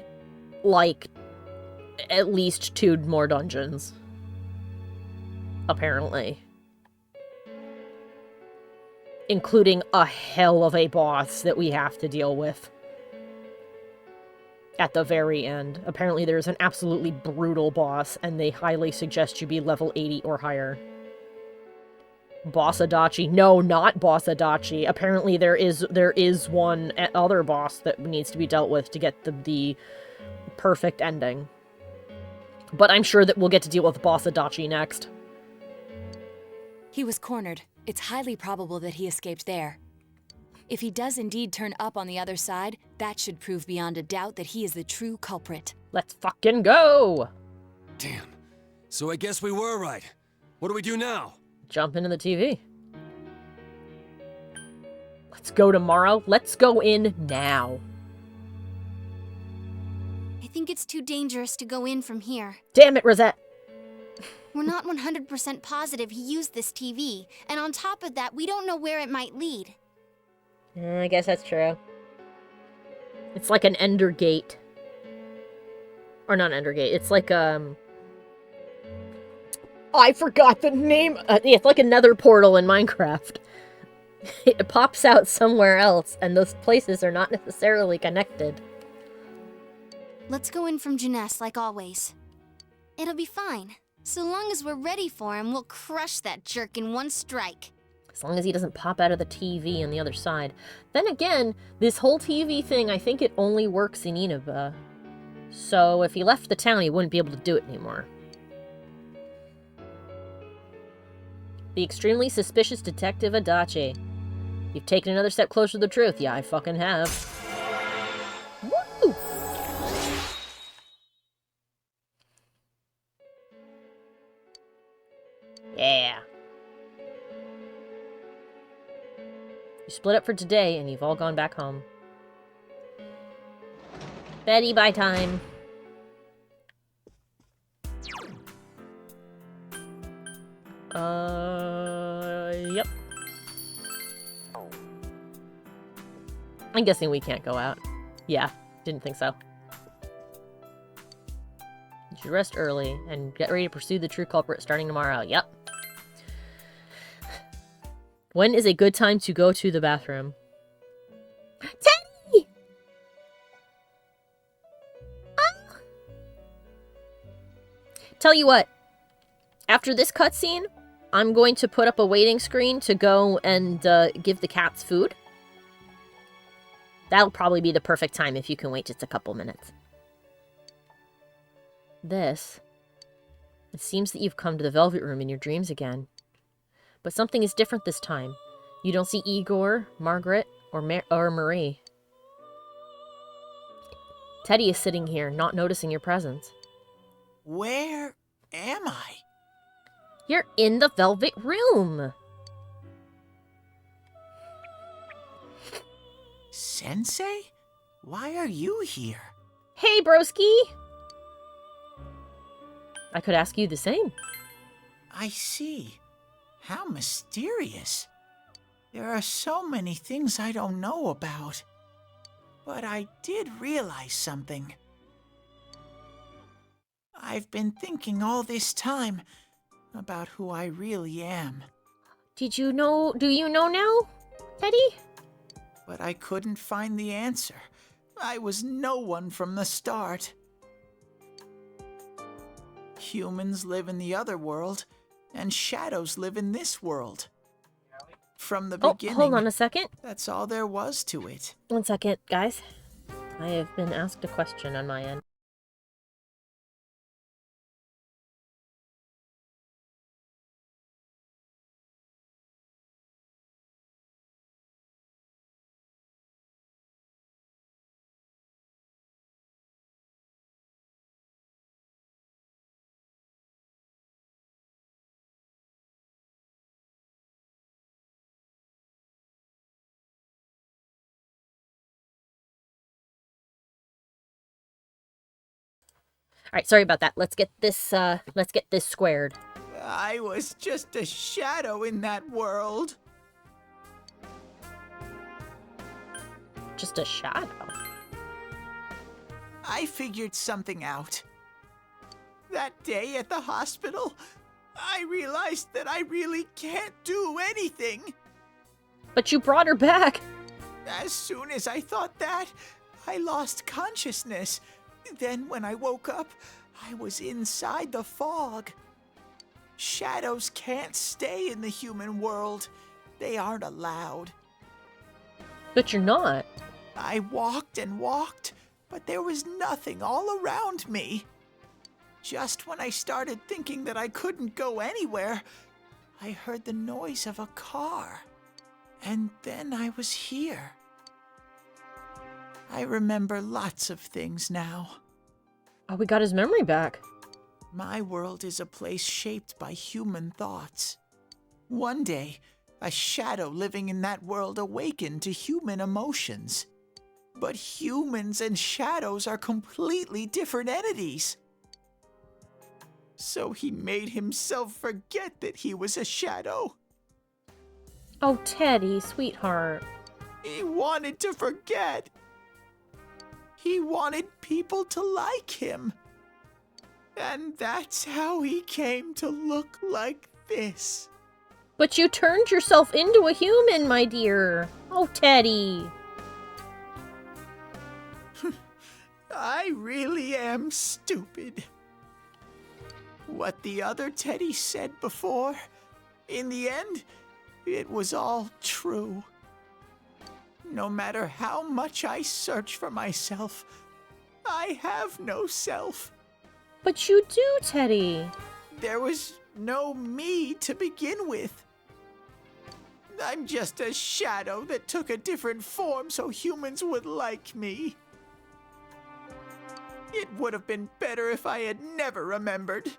at least 2 more dungeons. Apparently. Including a hell of a boss that we have to deal with. At the very end. Apparently there's an absolutely brutal boss, and they highly suggest you be level 80 or higher. Boss Adachi. No, not Boss Adachi. Apparently there is one other boss that needs to be dealt with to get the perfect ending. But I'm sure that we'll get to deal with Boss Adachi next. He was cornered. It's highly probable that he escaped there. If he does indeed turn up on the other side, that should prove beyond a doubt that he is the true culprit. Let's fucking go! Damn. So I guess we were right. What do we do now? Jump into the TV. Let's go tomorrow. Let's go in now. I think it's too dangerous to go in from here. Damn it, Rosette. We're not 100% positive he used this TV, and on top of that, we don't know where it might lead. I guess that's true. It's like an Ender Gate. Or not Ender Gate. It's like, I forgot the name. It's like a nether portal in Minecraft. It pops out somewhere else, and those places are not necessarily connected. Let's go in from Jeunesse like always. It'll be fine. So long as we're ready for him, we'll crush that jerk in one strike. As long as he doesn't pop out of the TV on the other side. Then again, this whole TV thing, I think it only works in Inaba. So if he left the town, he wouldn't be able to do it anymore. The extremely suspicious Detective Adachi. You've taken another step closer to the truth. Yeah, I fucking have. Woo! Yeah. You split up for today, and you've all gone back home. Betty, bye time. Yep. I'm guessing we can't go out. Yeah, didn't think so. You should rest early and get ready to pursue the true culprit starting tomorrow. Yep. When is a good time to go to the bathroom? Teddy! Ah! Tell you what. After this cutscene, I'm going to put up a waiting screen to go and give the cats food. That'll probably be the perfect time if you can wait just a couple minutes. It seems that you've come to the Velvet Room in your dreams again. But something is different this time. You don't see Igor, Margaret, or Marie. Teddy is sitting here, not noticing your presence. Where am I? You're in the Velvet Room! Sensei? Why are you here? Hey, broski! I could ask you the same. I see. How mysterious. There are so many things I don't know about. But I did realize something. I've been thinking all this time about who I really am. Do you know now, Teddy? But I couldn't find the answer. I was no one from the start. Humans live in the other world, and shadows live in this world. From the beginning... hold on a second. That's all there was to it. 1 second, guys. I have been asked a question on my end. Alright, sorry about that. Let's get this squared. I was just a shadow in that world. Just a shadow? I figured something out. That day at the hospital, I realized that I really can't do anything. But you brought her back. As soon as I thought that, I lost consciousness. Then when I woke up, I was inside the fog. Shadows can't stay in the human world. They aren't allowed. But you're not. I walked and walked, but there was nothing all around me. Just when I started thinking that I couldn't go anywhere, I heard the noise of a car. And then I was here. I remember lots of things now. Oh, we got his memory back. My world is a place shaped by human thoughts. One day, a shadow living in that world awakened to human emotions. But humans and shadows are completely different entities. So he made himself forget that he was a shadow. Oh, Teddy, sweetheart. He wanted to forget. He wanted people to like him. And that's how he came to look like this. But you turned yourself into a human, my dear. Oh, Teddy. I really am stupid. What the other Teddy said before, in the end, it was all true. No matter how much I search for myself, I have no self. But you do, Teddy. There was no me to begin with. I'm just a shadow that took a different form so humans would like me. It would have been better if I had never remembered,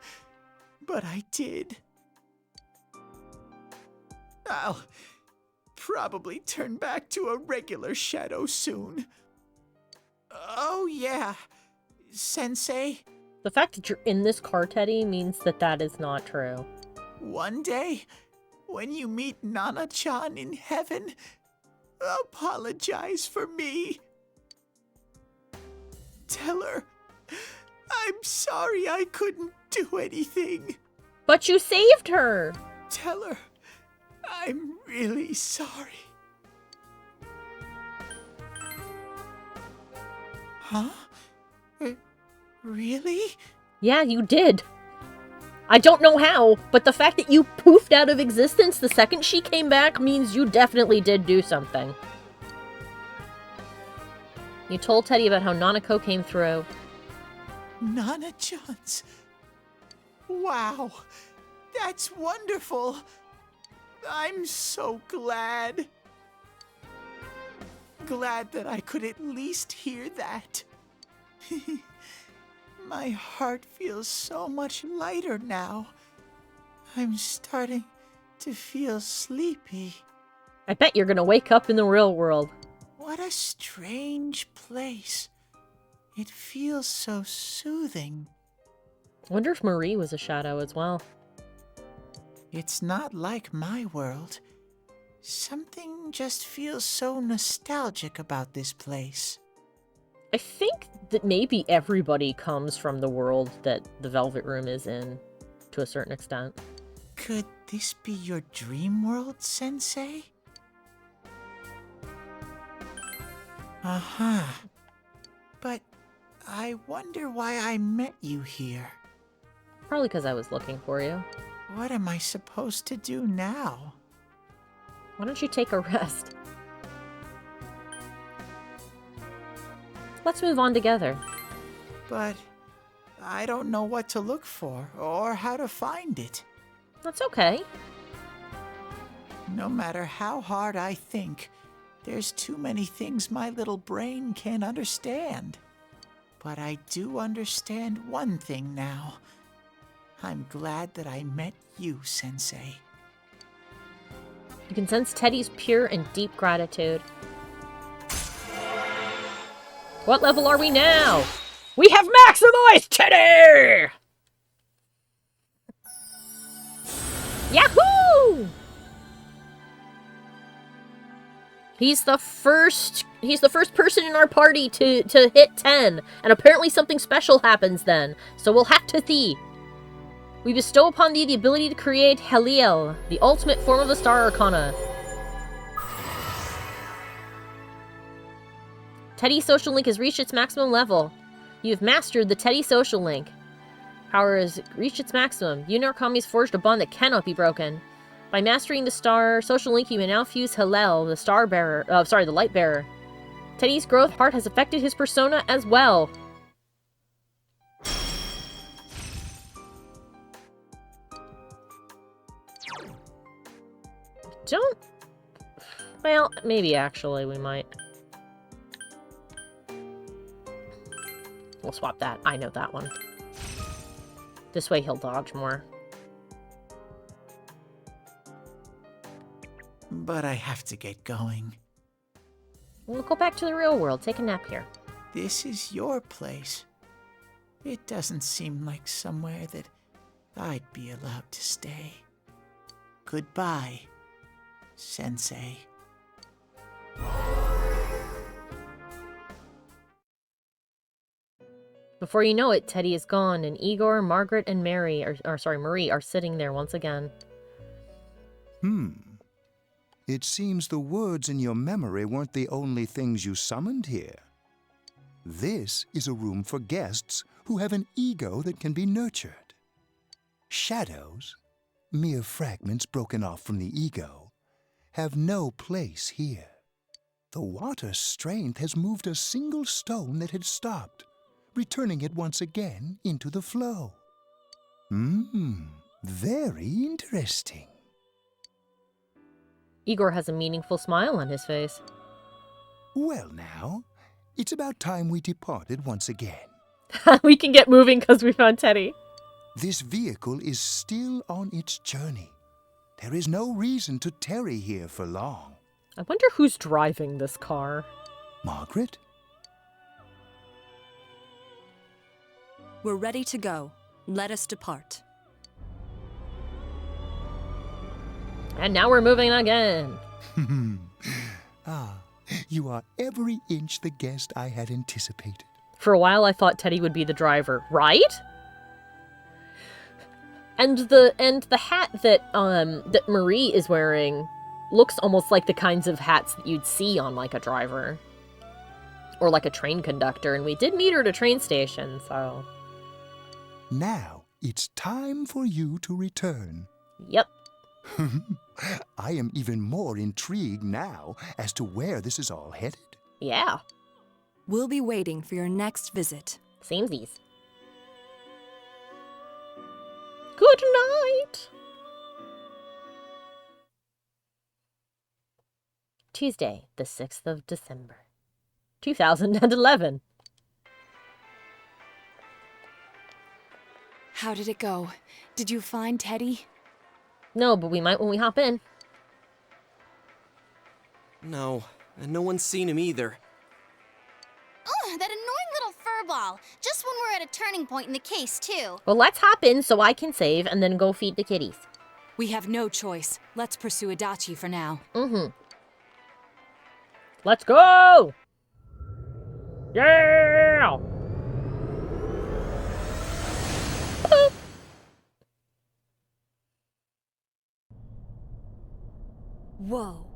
but I did. I'll probably turn back to a regular shadow soon. Oh yeah, Sensei. The fact that you're in this car, Teddy, means that that is not true. One day, when you meet Nana-chan in heaven, apologize for me. Tell her, I'm sorry I couldn't do anything. But you saved her! Tell her, I'm really sorry. Huh? Really? Yeah, you did. I don't know how, but the fact that you poofed out of existence the second she came back means you definitely did do something. You told Teddy about how Nanako came through. Nana-chan's. Wow, that's wonderful. I'm so glad. Glad that I could at least hear that. My heart feels so much lighter now. I'm starting to feel sleepy. I bet you're gonna wake up in the real world. What a strange place. It feels so soothing. Wonder if Marie was a shadow as well. It's not like my world. Something just feels so nostalgic about this place. I think that maybe everybody comes from the world that the Velvet Room is in, to a certain extent. Could this be your dream world, Sensei? Uh-huh. But I wonder why I met you here. Probably because I was looking for you. What am I supposed to do now? Why don't you take a rest? Let's move on together. But I don't know what to look for or how to find it. That's okay. No matter how hard I think, there's too many things my little brain can't understand. But I do understand one thing now. I'm glad that I met you, Sensei. You can sense Teddy's pure and deep gratitude. What level are we now? We have maximized Teddy! Yahoo! He's the first person in our party to hit 10, and apparently something special happens then, so we'll have to see. We bestow upon thee the ability to create Heliel, the ultimate form of the Star Arcana. Teddy Social Link has reached its maximum level. You have mastered the Teddy Social Link. Power has reached its maximum. You and Narukami's forged a bond that cannot be broken. By mastering the Star Social Link, you may now fuse Heliel, the Light Bearer. Teddy's growth heart has affected his persona as well. Don't... Well, maybe actually we might. We'll swap that. I know that one. This way he'll dodge more. But I have to get going. We'll go back to the real world. Take a nap here. This is your place. It doesn't seem like somewhere that I'd be allowed to stay. Goodbye, Sensei. Before you know it, Teddy is gone, and Igor, Margaret, and Marie are sitting there once again. It seems the words in your memory weren't the only things you summoned here. This is a room for guests who have an ego that can be nurtured. Shadows, mere fragments broken off from the ego, have no place here. The water's strength has moved a single stone that had stopped, returning it once again into the flow. Very interesting. Igor has a meaningful smile on his face. Well now, it's about time we departed once again. We can get moving because we found Teddy. This vehicle is still on its journey. There is no reason to tarry here for long. I wonder who's driving this car. Margaret? We're ready to go. Let us depart. And now we're moving again. You are every inch the guest I had anticipated. For a while I thought Teddy would be the driver, right? And the hat that Marie is wearing looks almost like the kinds of hats that you'd see on like a driver. Or like a train conductor, and we did meet her at a train station, so. Now it's time for you to return. Yep. I am even more intrigued now as to where this is all headed. Yeah. We'll be waiting for your next visit. Samesies. Good night. Tuesday, the 6th of December, 2011. How did it go? Did you find Teddy? No, but we might when we hop in. No, and no one's seen him either. Ugh, that annoying little furball. Just when we're at a turning point in the case, too. Well, let's hop in so I can save and then go feed the kitties. We have no choice. Let's pursue Adachi for now. Let's go! Yeah! Whoa.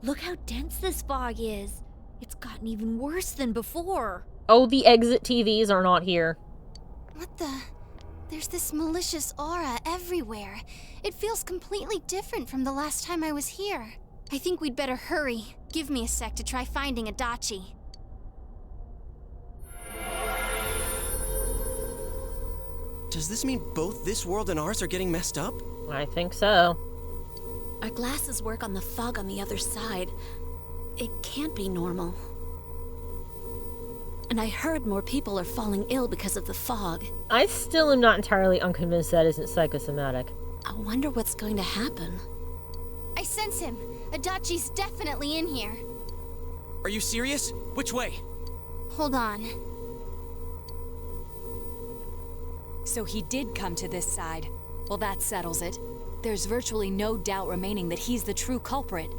Look how dense this fog is. It's gotten even worse than before. Oh, the exit TVs are not here. What the? There's this malicious aura everywhere. It feels completely different from the last time I was here. I think we'd better hurry. Give me a sec to try finding Adachi. Does this mean both this world and ours are getting messed up? I think so. Our glasses work on the fog on the other side. It can't be normal. And I heard more people are falling ill because of the fog. I still am not entirely unconvinced that isn't psychosomatic. I wonder what's going to happen. I sense him. Adachi's definitely in here. Are you serious? Which way? Hold on. So he did come to this side. Well, that settles it. There's virtually no doubt remaining that he's the true culprit.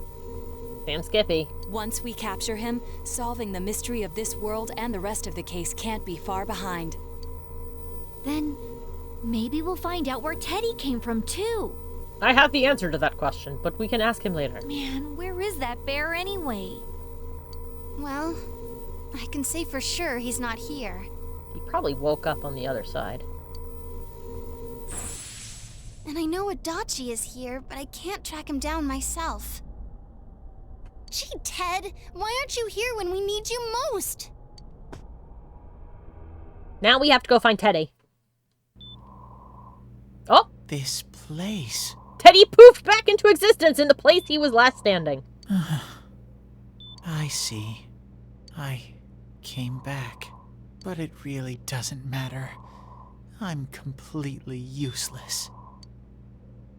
Damn Skippy. Once we capture him, solving the mystery of this world and the rest of the case can't be far behind. Then maybe we'll find out where Teddy came from, too. I have the answer to that question, but we can ask him later. Man, where is that bear anyway? Well, I can say for sure he's not here. He probably woke up on the other side. And I know Adachi is here, but I can't track him down myself. Gee, Ted, why aren't you here when we need you most? Now we have to go find Teddy. Oh! This place. Teddy poofed back into existence in the place he was last standing. I see. I came back. But it really doesn't matter. I'm completely useless.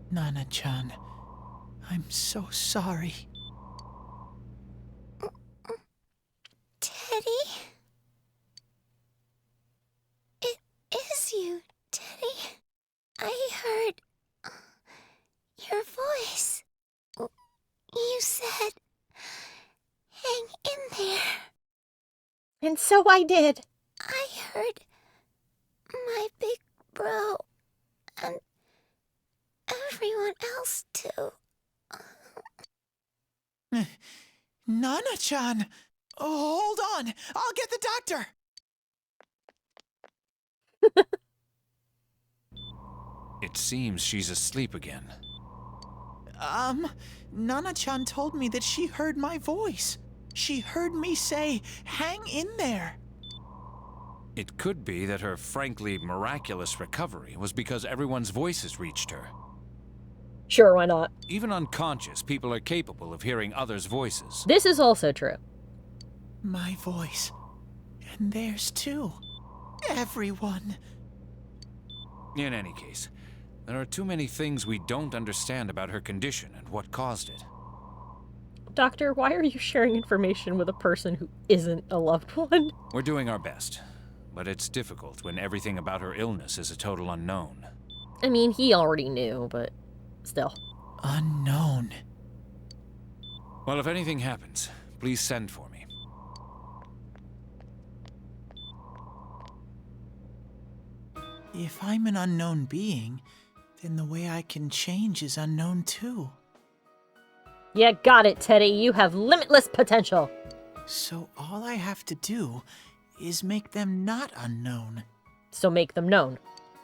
Nana-chan, I'm so sorry. Teddy? It is you, Teddy. I heard your voice. You said, hang in there. And so I did. I heard my big bro, and everyone else too. Nana-chan! Oh, hold on! I'll get the doctor! It seems she's asleep again. Nana-chan told me that she heard my voice. She heard me say, hang in there. It could be that her frankly miraculous recovery was because everyone's voices reached her. Sure, why not? Even unconscious, people are capable of hearing others' voices. This is also true. My voice. And theirs too. Everyone. In any case, there are too many things we don't understand about her condition and what caused it. Doctor, why are you sharing information with a person who isn't a loved one? We're doing our best, but it's difficult when everything about her illness is a total unknown. I mean, he already knew, but still. Unknown. Well, if anything happens, please send for me. If I'm an unknown being, then the way I can change is unknown too. Yeah, got it, Teddy. You have limitless potential. So all I have to do is make them not unknown. So make them known.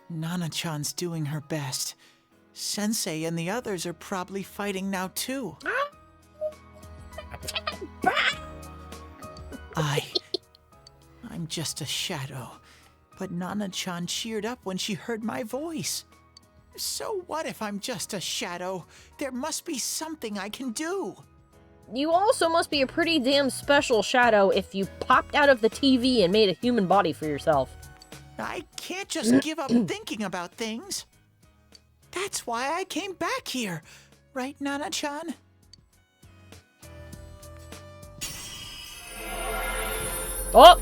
Nana-chan's doing her best. Sensei and the others are probably fighting now too. I'm just a shadow. But Nana-chan cheered up when she heard my voice. So what if I'm just a shadow? There must be something I can do. You also must be a pretty damn special shadow if you popped out of the TV and made a human body for yourself. I can't just give up thinking about things. That's why I came back here. Right, Nana-chan? Oh!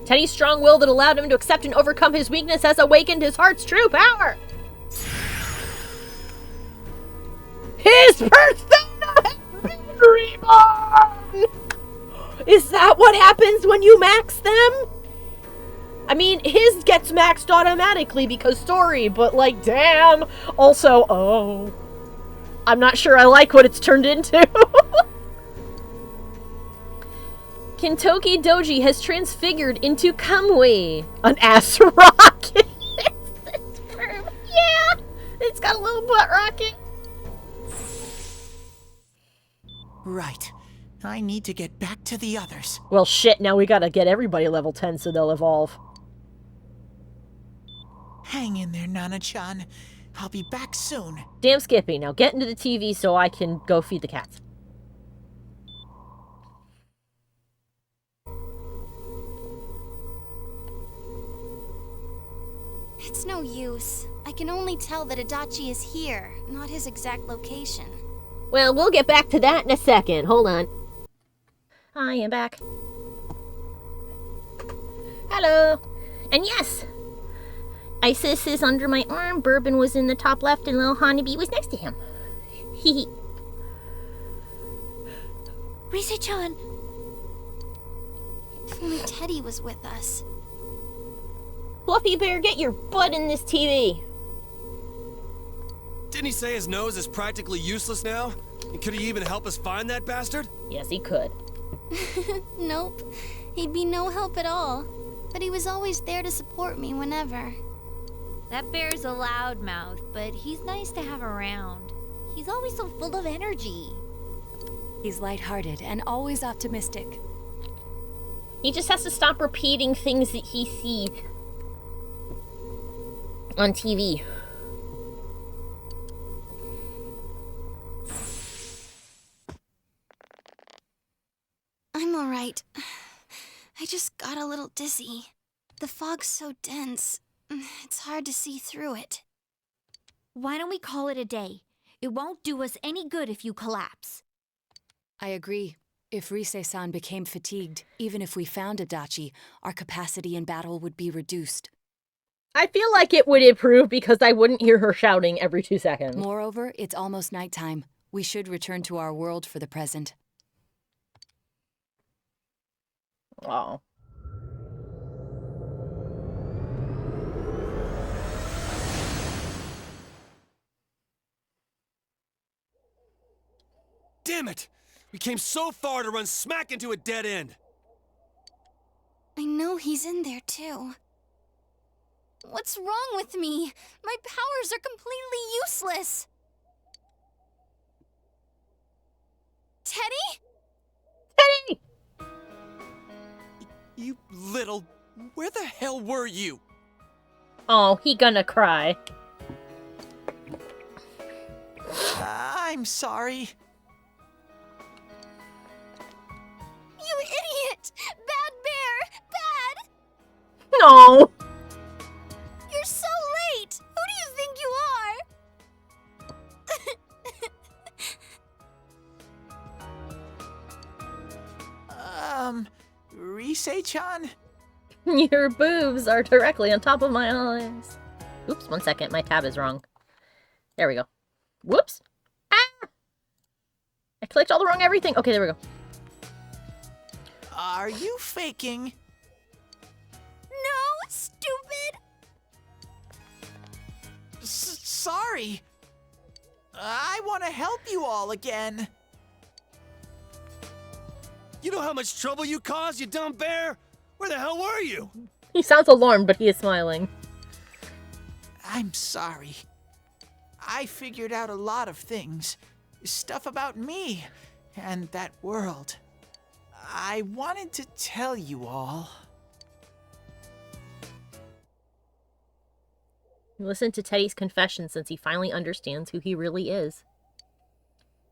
Teddy's strong will that allowed him to accept and overcome his weakness has awakened his heart's true power! His persona has been reborn! Is that what happens when you max them? I mean, his gets maxed automatically because story, but like, damn! Also, oh. I'm not sure I like what it's turned into. Kintoki Doji has transfigured into Kamui, an ass rocket. Yeah, it's got a little butt rocket. Right. I need to get back to the others. Well, shit, now we gotta get everybody level 10 so they'll evolve. Hang in there, Nana-chan. I'll be back soon. Damn Skippy, now get into the TV so I can go feed the cats. It's no use. I can only tell that Adachi is here, not his exact location. Well, we'll get back to that in a second. Hold on. I am back. Hello. And yes, Isis is under my arm, Bourbon was in the top left, and little Honeybee was next to him. Hee. Rise-chan! If only Teddy was with us. Fluffy Bear, get your butt in this TV. Didn't he say his nose is practically useless now? And could he even help us find that bastard? Yes, he could. Nope. He'd be no help at all. But he was always there to support me whenever. That bear's a loudmouth, but he's nice to have around. He's always so full of energy. He's lighthearted and always optimistic. He just has to stop repeating things that he sees on TV. I'm alright. I just got a little dizzy. The fog's so dense, it's hard to see through it. Why don't we call it a day? It won't do us any good if you collapse. I agree. If Rise-san became fatigued, even if we found Adachi, our capacity in battle would be reduced. I feel like it would improve because I wouldn't hear her shouting every 2 seconds. Moreover, it's almost nighttime. We should return to our world for the present. Oh. Damn it! We came so far to run smack into a dead end. I know he's in there too. What's wrong with me? My powers are completely useless. Teddy? Teddy! You little... Where the hell were you? Oh, he gonna cry. I'm sorry. You idiot! Bad bear! Bad! No! You're so late! Who do you think you are? Rise-chan? Your boobs are directly on top of my eyes. Oops, 1 second. My tab is wrong. There we go. Whoops. Ah! I clicked all the wrong everything. Okay, there we go. Are you faking? No, stupid! Sorry. I want to help you all again. You know how much trouble you caused, you dumb bear? Where the hell were you? He sounds alarmed, but he is smiling. I'm sorry. I figured out a lot of things. Stuff about me and that world. I wanted to tell you all. Listen to Teddy's confession since he finally understands who he really is.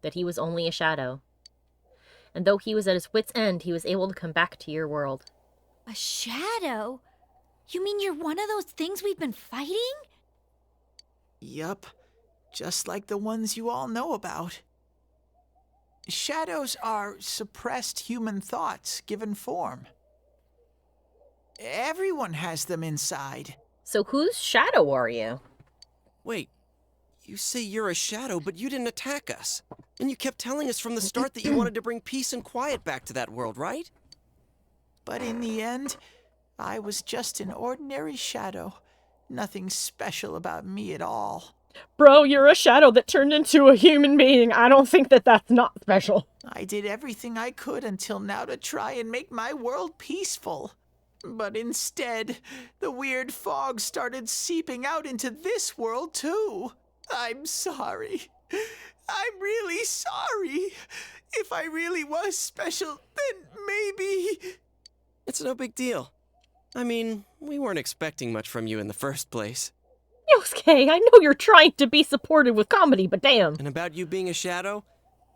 That he was only a shadow. And though he was at his wit's end, he was able to come back to your world. A shadow? You mean you're one of those things we've been fighting? Yup, just like the ones you all know about. Shadows are suppressed human thoughts given form. Everyone has them inside. So whose shadow are you? Wait, you say you're a shadow, but you didn't attack us. And you kept telling us from the start that you wanted to bring peace and quiet back to that world, right? But in the end, I was just an ordinary shadow. Nothing special about me at all. Bro, you're a shadow that turned into a human being. I don't think that that's not special. I did everything I could until now to try and make my world peaceful. But instead, the weird fog started seeping out into this world too. I'm sorry. I'm really sorry. If I really was special, then maybe... It's no big deal. I mean, we weren't expecting much from you in the first place. Yosuke, I know you're trying to be supportive with comedy, but damn. And about you being a shadow,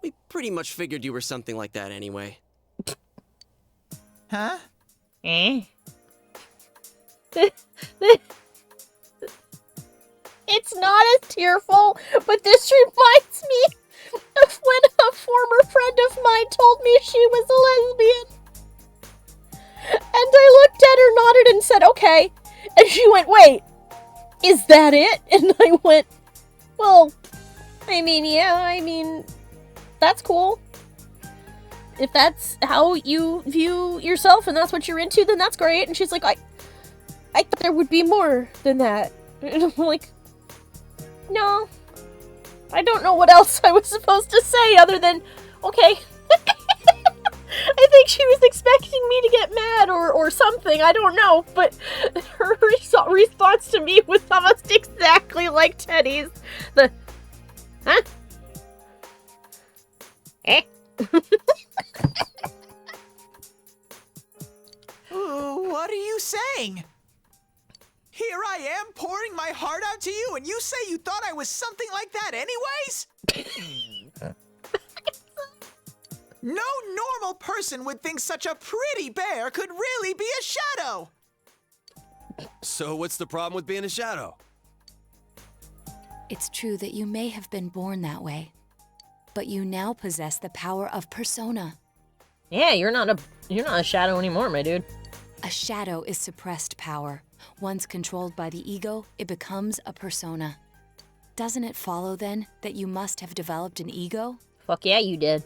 we pretty much figured you were something like that anyway. Huh? Eh? It's not as tearful, but this reminds me of when a former friend of mine told me she was a lesbian. And I looked at her, nodded, and said, okay. And she went, wait, is that it? And I went, well, yeah, that's cool. If that's how you view yourself and that's what you're into, then that's great. And she's like, I thought there would be more than that. And I'm like, no, I don't know what else I was supposed to say other than, okay. I think she was expecting me to get mad or something, I don't know, but her response to me was almost exactly like Teddy's. The, huh? Eh? What are you saying? Here I am pouring my heart out to you, and you say you thought I was something like that anyways? No normal person would think such a pretty bear could really be a shadow! So what's the problem with being a shadow? It's true that you may have been born that way, but you now possess the power of persona. Yeah, you're not a shadow anymore, my dude. A shadow is suppressed power. Once controlled by the ego, it becomes a persona. Doesn't it follow, then, that you must have developed an ego? Fuck yeah, you did.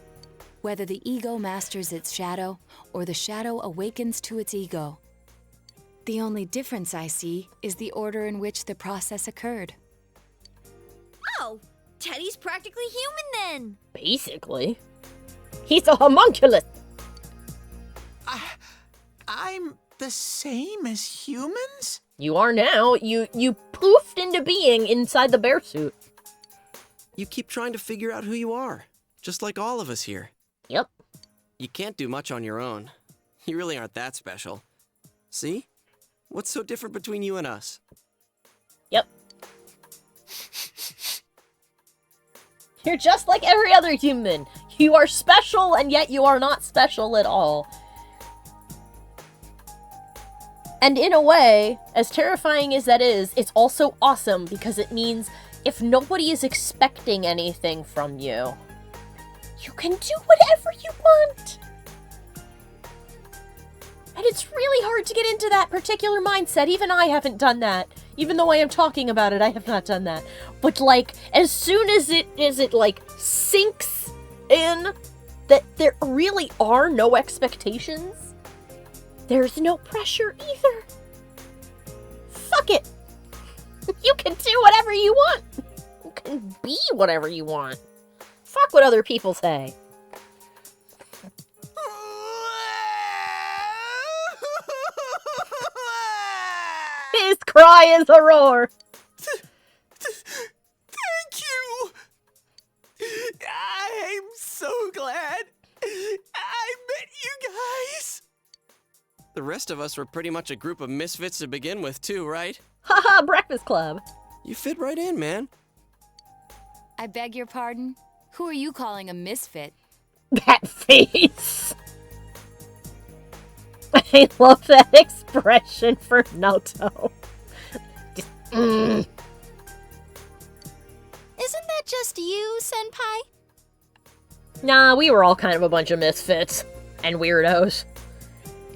Whether the ego masters its shadow, or the shadow awakens to its ego. The only difference I see is the order in which the process occurred. Oh, Teddy's practically human then. Basically. He's a homunculus! I'm the same as humans? You are now. You poofed into being inside the bear suit. You keep trying to figure out who you are, just like all of us here. Yep. You can't do much on your own. You really aren't that special. See? What's so different between you and us? Yep. You're just like every other human. You are special, and yet you are not special at all. And in a way, as terrifying as that is, it's also awesome because it means if nobody is expecting anything from you, you can do whatever you want. And it's really hard to get into that particular mindset. Even I haven't done that. Even though I am talking about it, I have not done that. But, like, as soon as it like, sinks in that there really are no expectations, there's no pressure either. Fuck it. You can do whatever you want. You can be whatever you want. Fuck what other people say. His cry is a roar. Thank you! I'm so glad I met you guys! The rest of us were pretty much a group of misfits to begin with, too, right? Haha, Breakfast Club. You fit right in, man. I beg your pardon? Who are you calling a misfit? That face. I love that expression for Naoto. Isn't that just you, Senpai? Nah, we were all kind of a bunch of misfits. And weirdos.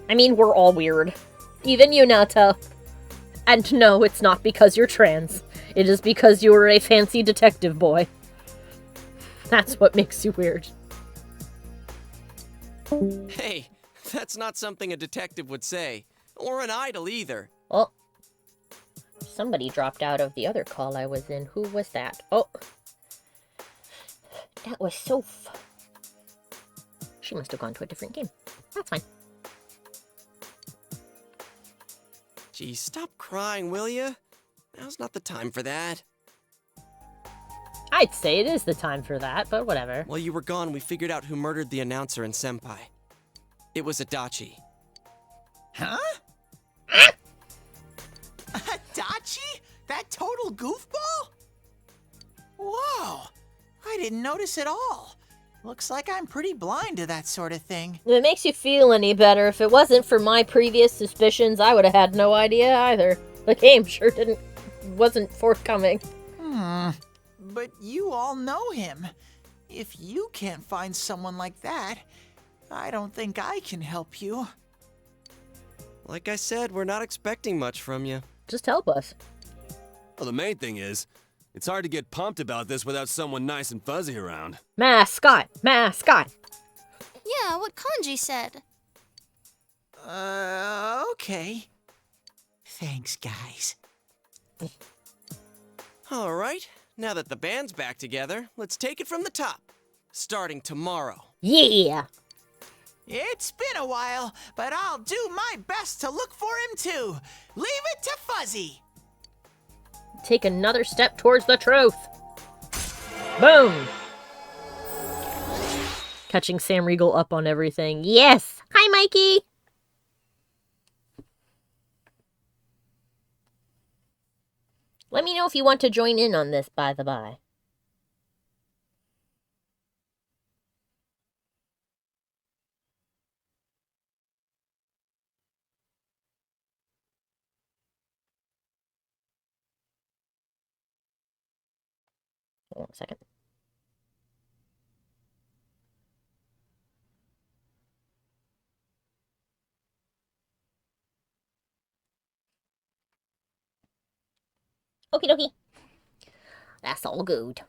I mean, we're all weird. Even you, Naoto. And no, it's not because you're trans. It is because you are a fancy detective boy. That's what makes you weird. Hey, that's not something a detective would say. Or an idol, either. Oh. Somebody dropped out of the other call I was in. Who was that? Oh. That was Soph. She must have gone to a different game. That's fine. Gee, stop crying, will ya? Now's not the time for that. I'd say it is the time for that, but whatever. While you were gone, we figured out who murdered the announcer and Senpai. It was Adachi. Huh? Adachi? That total goofball? Whoa! I didn't notice at all. Looks like I'm pretty blind to that sort of thing. If it makes you feel any better, if it wasn't for my previous suspicions, I would have had no idea either. The game sure wasn't forthcoming. But you all know him. If you can't find someone like that, I don't think I can help you. Like I said, we're not expecting much from you. Just help us. Well, the main thing is, it's hard to get pumped about this without someone nice and fuzzy around. Mascot! Mascot! Yeah, what Kanji said. Okay. Thanks, guys. All right, now that the band's back together, let's take it from the top. Starting tomorrow. Yeah! It's been a while, but I'll do my best to look for him too. Leave it to Fuzzy. Take another step towards the truth. Boom! Catching Sam Riegel up on everything. Yes! Hi, Mikey! Let me know if you want to join in on this, by the by. Hold on a second. Okie dokie. That's all good.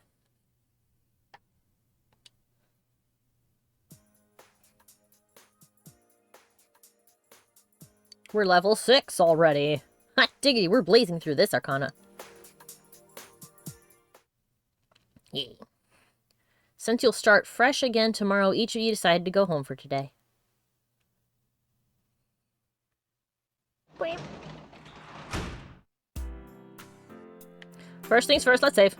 We're level 6 already. Hot diggity, we're blazing through this arcana. Yeah. Since you'll start fresh again tomorrow, each of you decided to go home for today. Beep. First things first, let's save.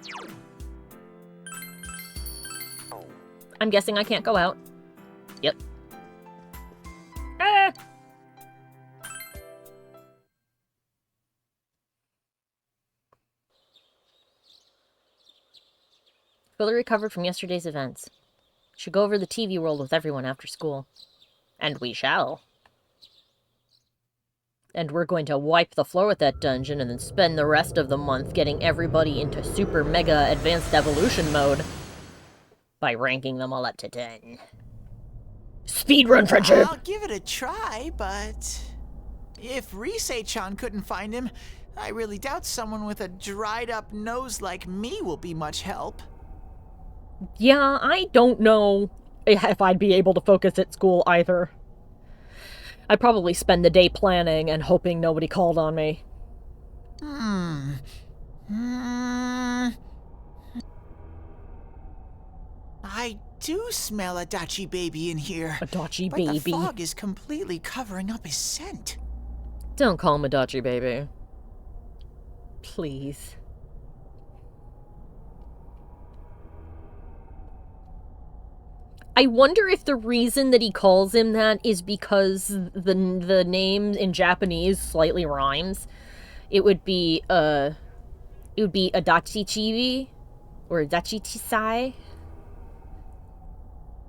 I'm guessing I can't go out. Yep. Ah! Fully recovered from yesterday's events. Should go over the TV world with everyone after school. And we shall. And we're going to wipe the floor with that dungeon and then spend the rest of the month getting everybody into super mega advanced evolution mode. By ranking them all up to 10. Speedrun friendship! I'll give it a try, but if Risei-chan couldn't find him, I really doubt someone with a dried up nose like me will be much help. Yeah, I don't know if I'd be able to focus at school either. I'd probably spend the day planning and hoping nobody called on me. I do smell a Dachi baby in here. A Dachi but baby? The fog is completely covering up his scent. Don't call him a Dachi baby. Please. I wonder if the reason that he calls him that is because the name in Japanese slightly rhymes. It would be Adachi Chibi or Adachi Chisai.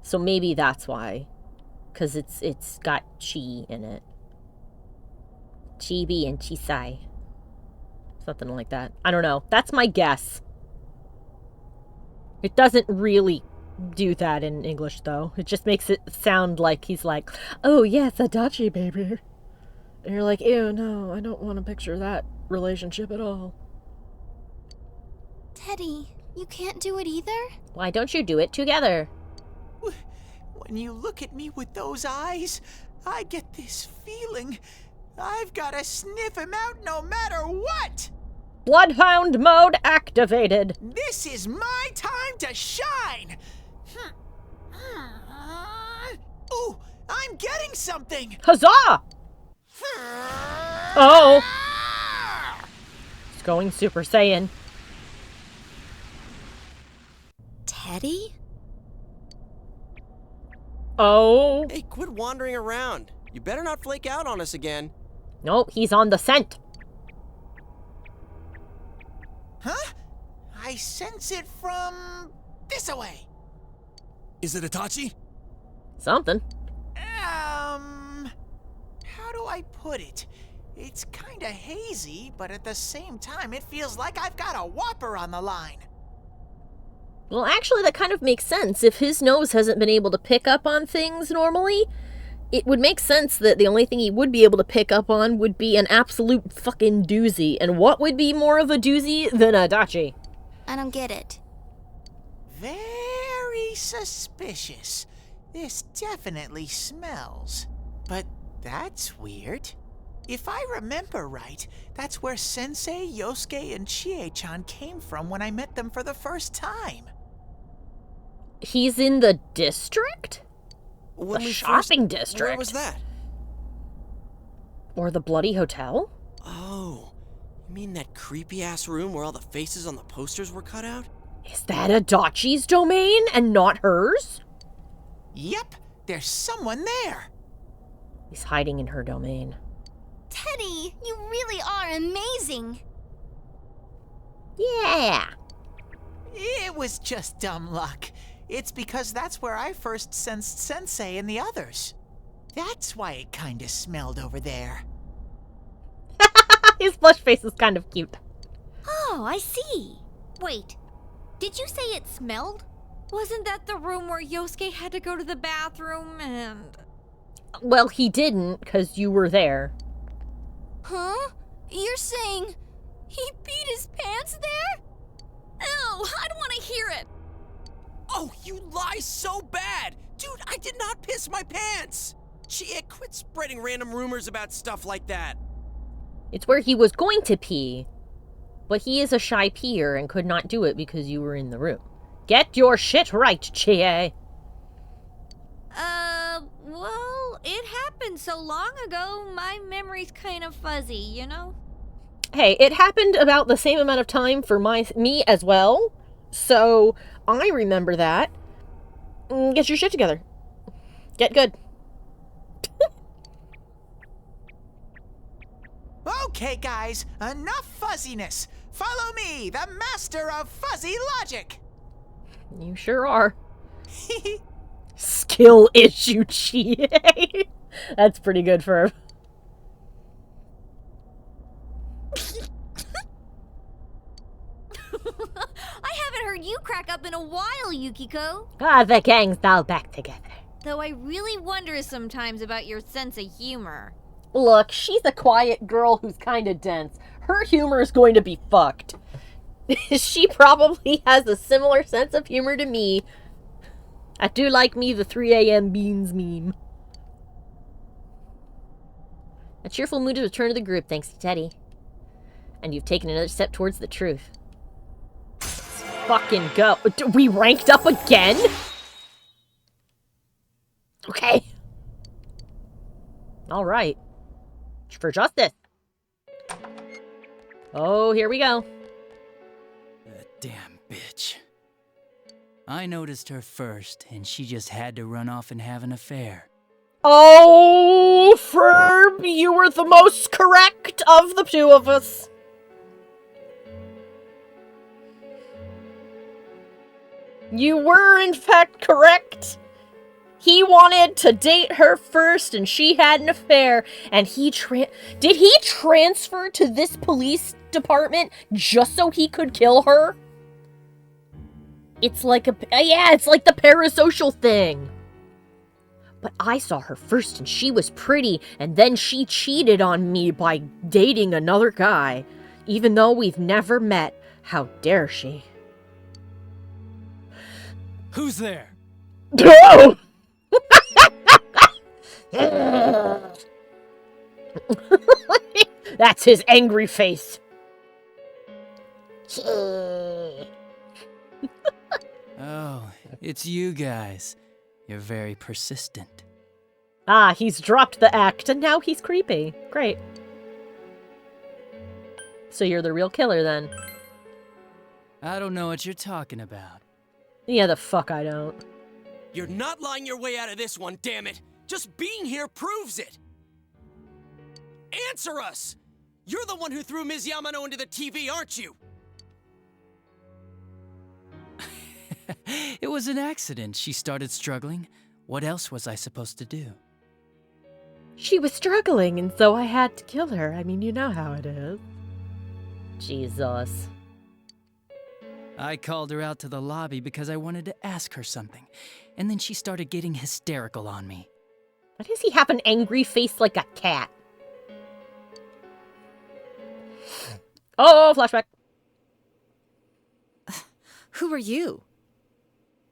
So maybe that's why, because it's got chi in it. Chibi and Chisai. Something like that. I don't know. That's my guess. It doesn't really do that in English, though. It just makes it sound like he's like, oh, yes, Adachi baby. And you're like, ew, no, I don't want to picture that relationship at all. Teddy, you can't do it either? Why don't you do it together? When you look at me with those eyes, I get this feeling I've got to sniff him out no matter what! Bloodhound mode activated! This is my time to shine! Ooh, I'm getting something! Huzzah! Oh! It's going Super Saiyan. Teddy? Oh. Hey, quit wandering around. You better not flake out on us again. Nope, he's on the scent. Huh? I sense it from this away. Is it Itachi? Something. How do I put it? It's kinda hazy, but at the same time, it feels like I've got a whopper on the line. Well, actually, that kind of makes sense. If his nose hasn't been able to pick up on things normally, it would make sense that the only thing he would be able to pick up on would be an absolute fucking doozy. And what would be more of a doozy than a Dachi? I don't get it. Very suspicious. This definitely smells. But that's weird. If I remember right, that's where Sensei, Yosuke, and Chie-chan came from when I met them for the first time. He's in the district? When the we shopping district? Where was that? Or the bloody hotel? Oh, you mean that creepy-ass room where all the faces on the posters were cut out? Is that Adachi's domain and not hers? Yep, there's someone there. He's hiding in her domain. Teddy, you really are amazing. Yeah. It was just dumb luck. It's because that's where I first sensed Sensei and the others. That's why it kinda smelled over there. His blush face is kind of cute. Oh, I see. Wait, did you say it smelled? Wasn't that the room where Yosuke had to go to the bathroom and... Well, he didn't, because you were there. Huh? You're saying he peed his pants there? Ew, I don't want to hear it. Oh, you lie so bad! Dude, I did not piss my pants! Chie, quit spreading random rumors about stuff like that. It's where he was going to pee, but he is a shy peer and could not do it because you were in the room. Get your shit right, Chie. Well, it happened so long ago, my memory's kind of fuzzy, you know? Hey, it happened about the same amount of time for me as well, so I remember that. Get your shit together. Get good. Okay, guys, enough fuzziness. Follow me, the master of fuzzy logic. You sure are. Skill issue, Chie. That's pretty good for him. I haven't heard you crack up in a while, Yukiko. The gang's all back together. Though I really wonder sometimes about your sense of humor. Look, she's a quiet girl who's kinda dense. Her humor is going to be fucked. She probably has a similar sense of humor to me. I do like me the 3 a.m. beans meme. A cheerful mood has returned to the group, thanks to Teddy. And you've taken another step towards the truth. Let's fucking go. We ranked up again? Okay. Alright. For justice. Oh, here we go. That damn bitch. I noticed her first, and she just had to run off and have an affair. Oh, Ferb, you were the most correct of the two of us. You were, in fact, correct. He wanted to date her first, and she had an affair, and did he transfer to this police department just so he could kill her? It's like it's like the parasocial thing. But I saw her first and she was pretty, and then she cheated on me by dating another guy. Even though we've never met, how dare she? Who's there? No! That's his angry face. Oh, it's you guys. You're very persistent. Ah, he's dropped the act, and now he's creepy. Great. So you're the real killer, then? I don't know what you're talking about. Yeah, the fuck I don't. You're not lying your way out of this one, damn it! Just being here proves it! Answer us! You're the one who threw Ms. Yamano into the TV, aren't you? It was an accident. She started struggling. What else was I supposed to do? She was struggling, and so I had to kill her. I mean, you know how it is. Jesus. I called her out to the lobby because I wanted to ask her something, and then she started getting hysterical on me. Why does he have an angry face like a cat? Oh, flashback. Who are you?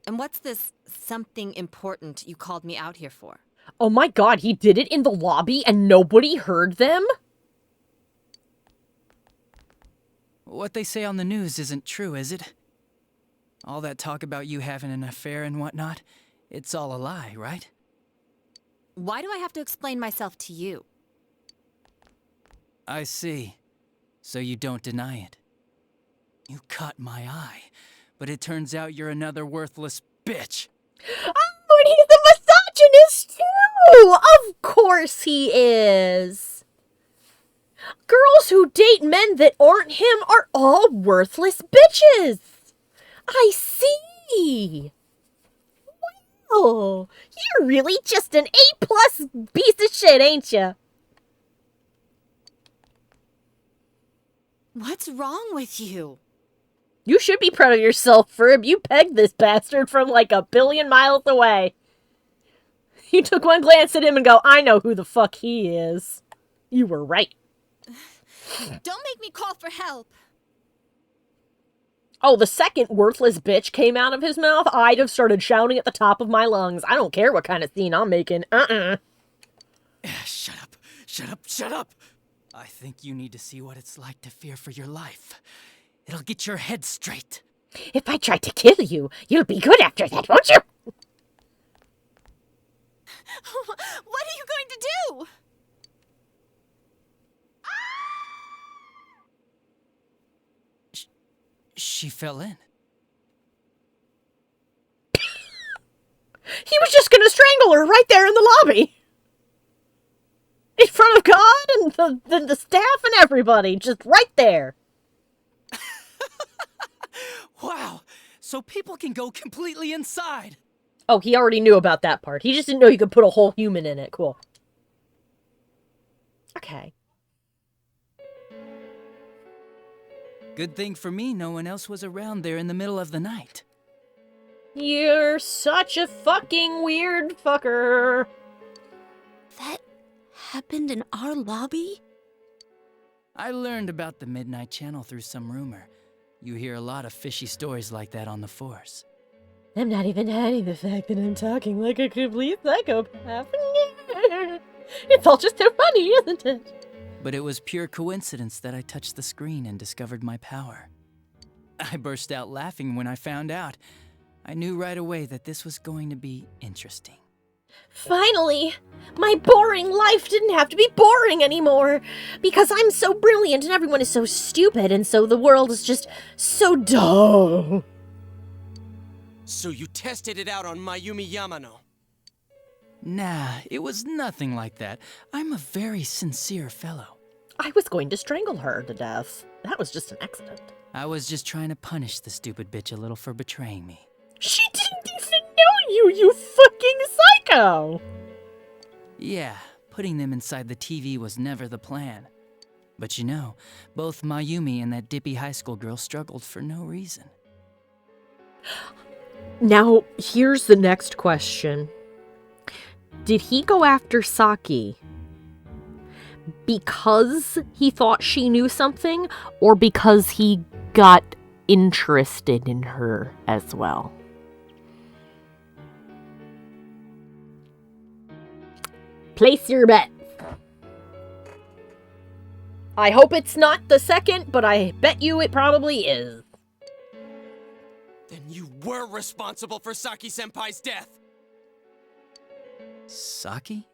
And what's this something important you called me out here for? Oh my god, he did it in the lobby and nobody heard them? What they say on the news isn't true, is it? All that talk about you having an affair and whatnot, it's all a lie, right? Why do I have to explain myself to you? I see. So you don't deny it. You caught my eye, but it turns out you're another worthless bitch. Oh, and he's a misogynist too! Of course he is. Girls who date men that aren't him are all worthless bitches. I see. Well, you're really just an A+ piece of shit, ain't you? What's wrong with you? You should be proud of yourself, Ferb. You pegged this bastard from like 1 billion miles away. You took one glance at him and go, I know who the fuck he is. You were right. Don't make me call for help. Oh, the second worthless bitch came out of his mouth, I'd have started shouting at the top of my lungs. I don't care what kind of scene I'm making. Shut up. Shut up. Shut up. I think you need to see what it's like to fear for your life. It'll get your head straight. If I tried to kill you, you'll be good after that, won't you? What are you going to do? She fell in. He was just gonna strangle her right there in the lobby. In front of God and the staff and everybody. Just right there. Wow, so people can go completely inside. Oh, he already knew about that part. He just didn't know you could put a whole human in it. Cool. Okay. Good thing for me, no one else was around there in the middle of the night. You're such a fucking weird fucker. That happened in our lobby? I learned about the Midnight Channel through some rumor. You hear a lot of fishy stories like that on the force. I'm not even hiding the fact that I'm talking like a complete psychopath. It's all just so funny, isn't it? But it was pure coincidence that I touched the screen and discovered my power. I burst out laughing when I found out. I knew right away that this was going to be interesting. Finally! My boring life didn't have to be boring anymore! Because I'm so brilliant and everyone is so stupid, and so the world is just so dull. So you tested it out on Mayumi Yamano? Nah, it was nothing like that. I'm a very sincere fellow. I was going to strangle her to death. That was just an accident. I was just trying to punish the stupid bitch a little for betraying me. She didn't even know you, you fucking psycho! Yeah, putting them inside the TV was never the plan. But you know, both Mayumi and that dippy high school girl struggled for no reason. Now, here's the next question. Did he go after Saki because he thought she knew something, or because he got interested in her as well? Place your bet. I hope it's not the second, but I bet you it probably is. Then you were responsible for Saki-senpai's death! Saki?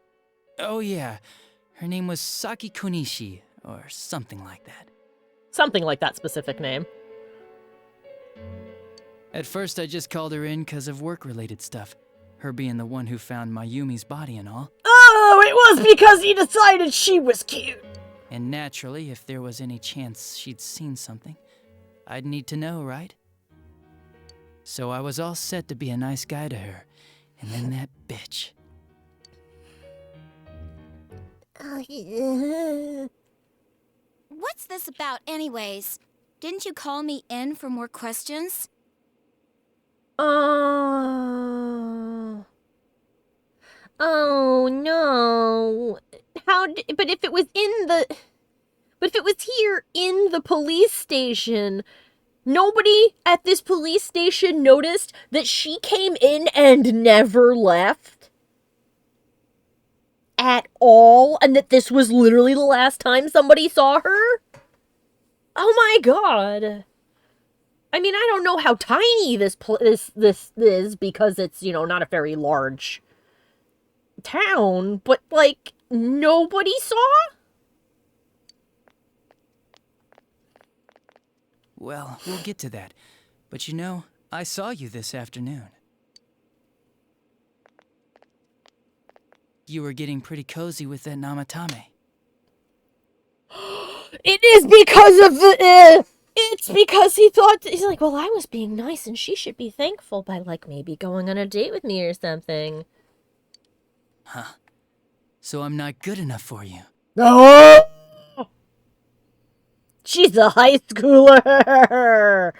Oh yeah, her name was Saki Konishi, or something like that. Something like that specific name. At first I just called her in because of work-related stuff. Her being the one who found Mayumi's body and all. Oh, it was because he decided she was cute! And naturally, if there was any chance she'd seen something, I'd need to know, right? So I was all set to be a nice guy to her, and then that bitch. What's this about anyways? Didn't you call me in for more questions? Oh no. But if it was here in the police station, nobody at this police station noticed that she came in and never left at all, and that this was literally the last time somebody saw her? Oh my god. I mean, I don't know how tiny this is, because it's, you know, not a very large town, but like nobody saw? Well, we'll get to that. But you know, I saw you this afternoon. You were getting pretty cozy with that Namatame. It is because of the... It's because he thought... He's like, well, I was being nice and she should be thankful by, like, maybe going on a date with me or something. Huh. So I'm not good enough for you. No! She's a high schooler!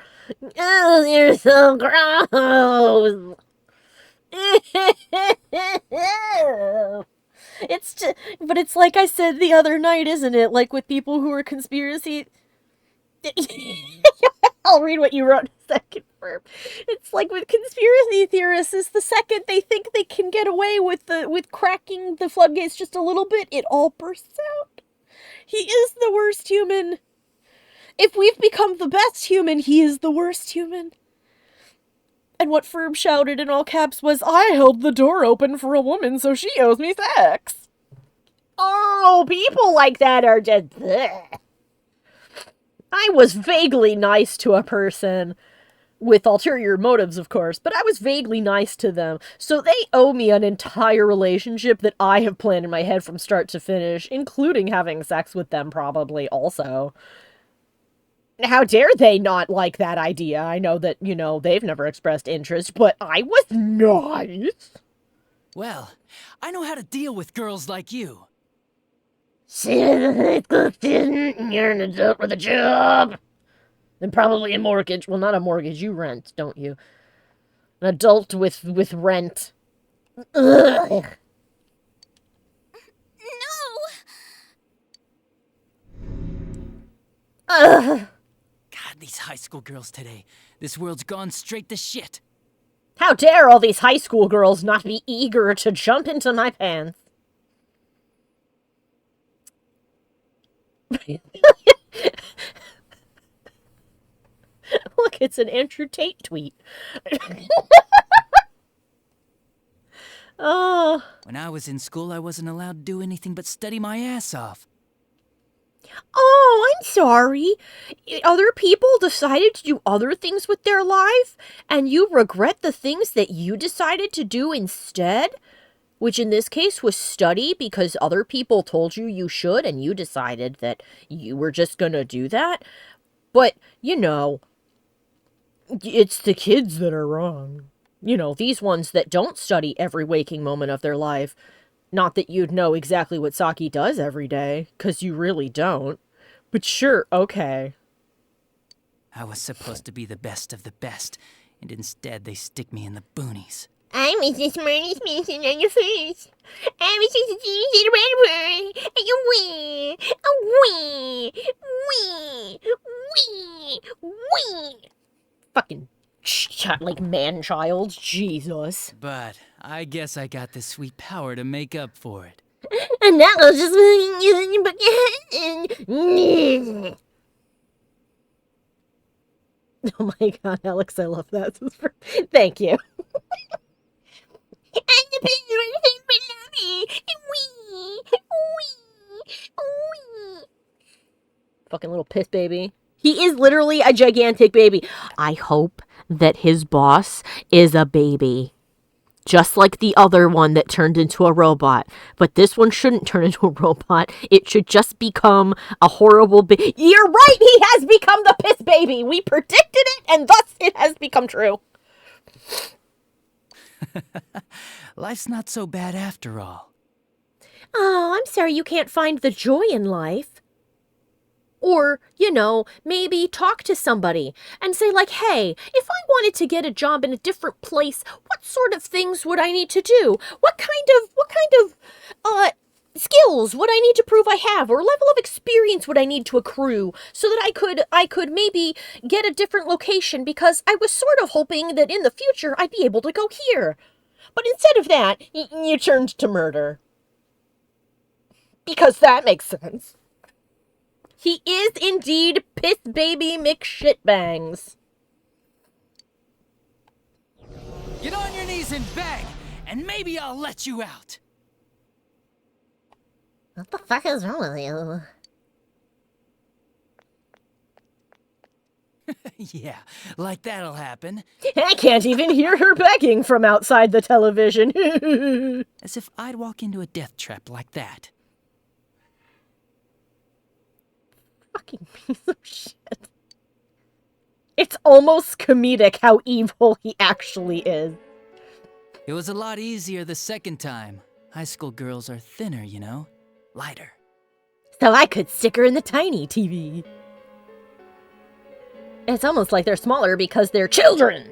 Oh, you're so gross! It's just, but it's like I said the other night, isn't it? Like with people who are conspiracy... I'll read what you wrote in a second. It's like with conspiracy theorists, is the second they think they can get away with cracking the floodgates just a little bit, it all bursts out. He is the worst human. If we've become the best human, he is the worst human. And what Ferb shouted in all caps was, "I held the door open for a woman, so she owes me sex." Oh, people like that are just... bleh. I was vaguely nice to a person, with ulterior motives, of course, but I was vaguely nice to them, so they owe me an entire relationship that I have planned in my head from start to finish, including having sex with them, probably, also. How dare they not like that idea? I know that, they've never expressed interest, but I was nice. Well, I know how to deal with girls like you. You're an adult with a job. And probably a mortgage. Well, not a mortgage. You rent, don't you? An adult with rent. Ugh. Ugh. God, these high school girls today. This world's gone straight to shit. How dare all these high school girls not be eager to jump into my pants? Look, it's an Andrew Tate tweet. Oh. When I was in school, I wasn't allowed to do anything but study my ass off. Oh, I'm sorry. Other people decided to do other things with their life, and you regret the things that you decided to do instead? Which in this case was study because other people told you you should, and you decided that you were just gonna do that? But, it's the kids that are wrong. These ones that don't study every waking moment of their life. Not that you'd know exactly what Saki does every day, because you really don't. But sure, okay. I was supposed to be the best of the best, and instead they stick me in the boonies. I was the smartest person on your face. I was just a genius in a red word. And you wee, wee. Fucking man-child. Jesus. But I guess I got the sweet power to make up for it. And that was just... Oh my god, Alex, I love that. Thank you. Fucking little piss baby. He is literally a gigantic baby. I hope that his boss is a baby. Just like the other one that turned into a robot. But this one shouldn't turn into a robot. It should just become a horrible baby. You're right! He has become the piss baby! We predicted it, and thus it has become true. Life's not so bad after all. Oh, I'm sorry you can't find the joy in life. Or, maybe talk to somebody and say like, hey, if I wanted to get a job in a different place, what sort of things would I need to do? What kind of skills would I need to prove I have? Or level of experience would I need to accrue so that I could maybe get a different location because I was sort of hoping that in the future I'd be able to go here. But instead of that, you turned to murder. Because that makes sense. He is indeed Piss Baby McShitbangs. Get on your knees and beg, and maybe I'll let you out. What the fuck is wrong with you? Yeah, like that'll happen. I can't even hear her begging from outside the television. As if I'd walk into a death trap like that. Fucking piece of shit. It's almost comedic how evil he actually is. It was a lot easier the second time. High school girls are thinner, lighter. So I could stick her in the tiny TV. It's almost like they're smaller because they're children.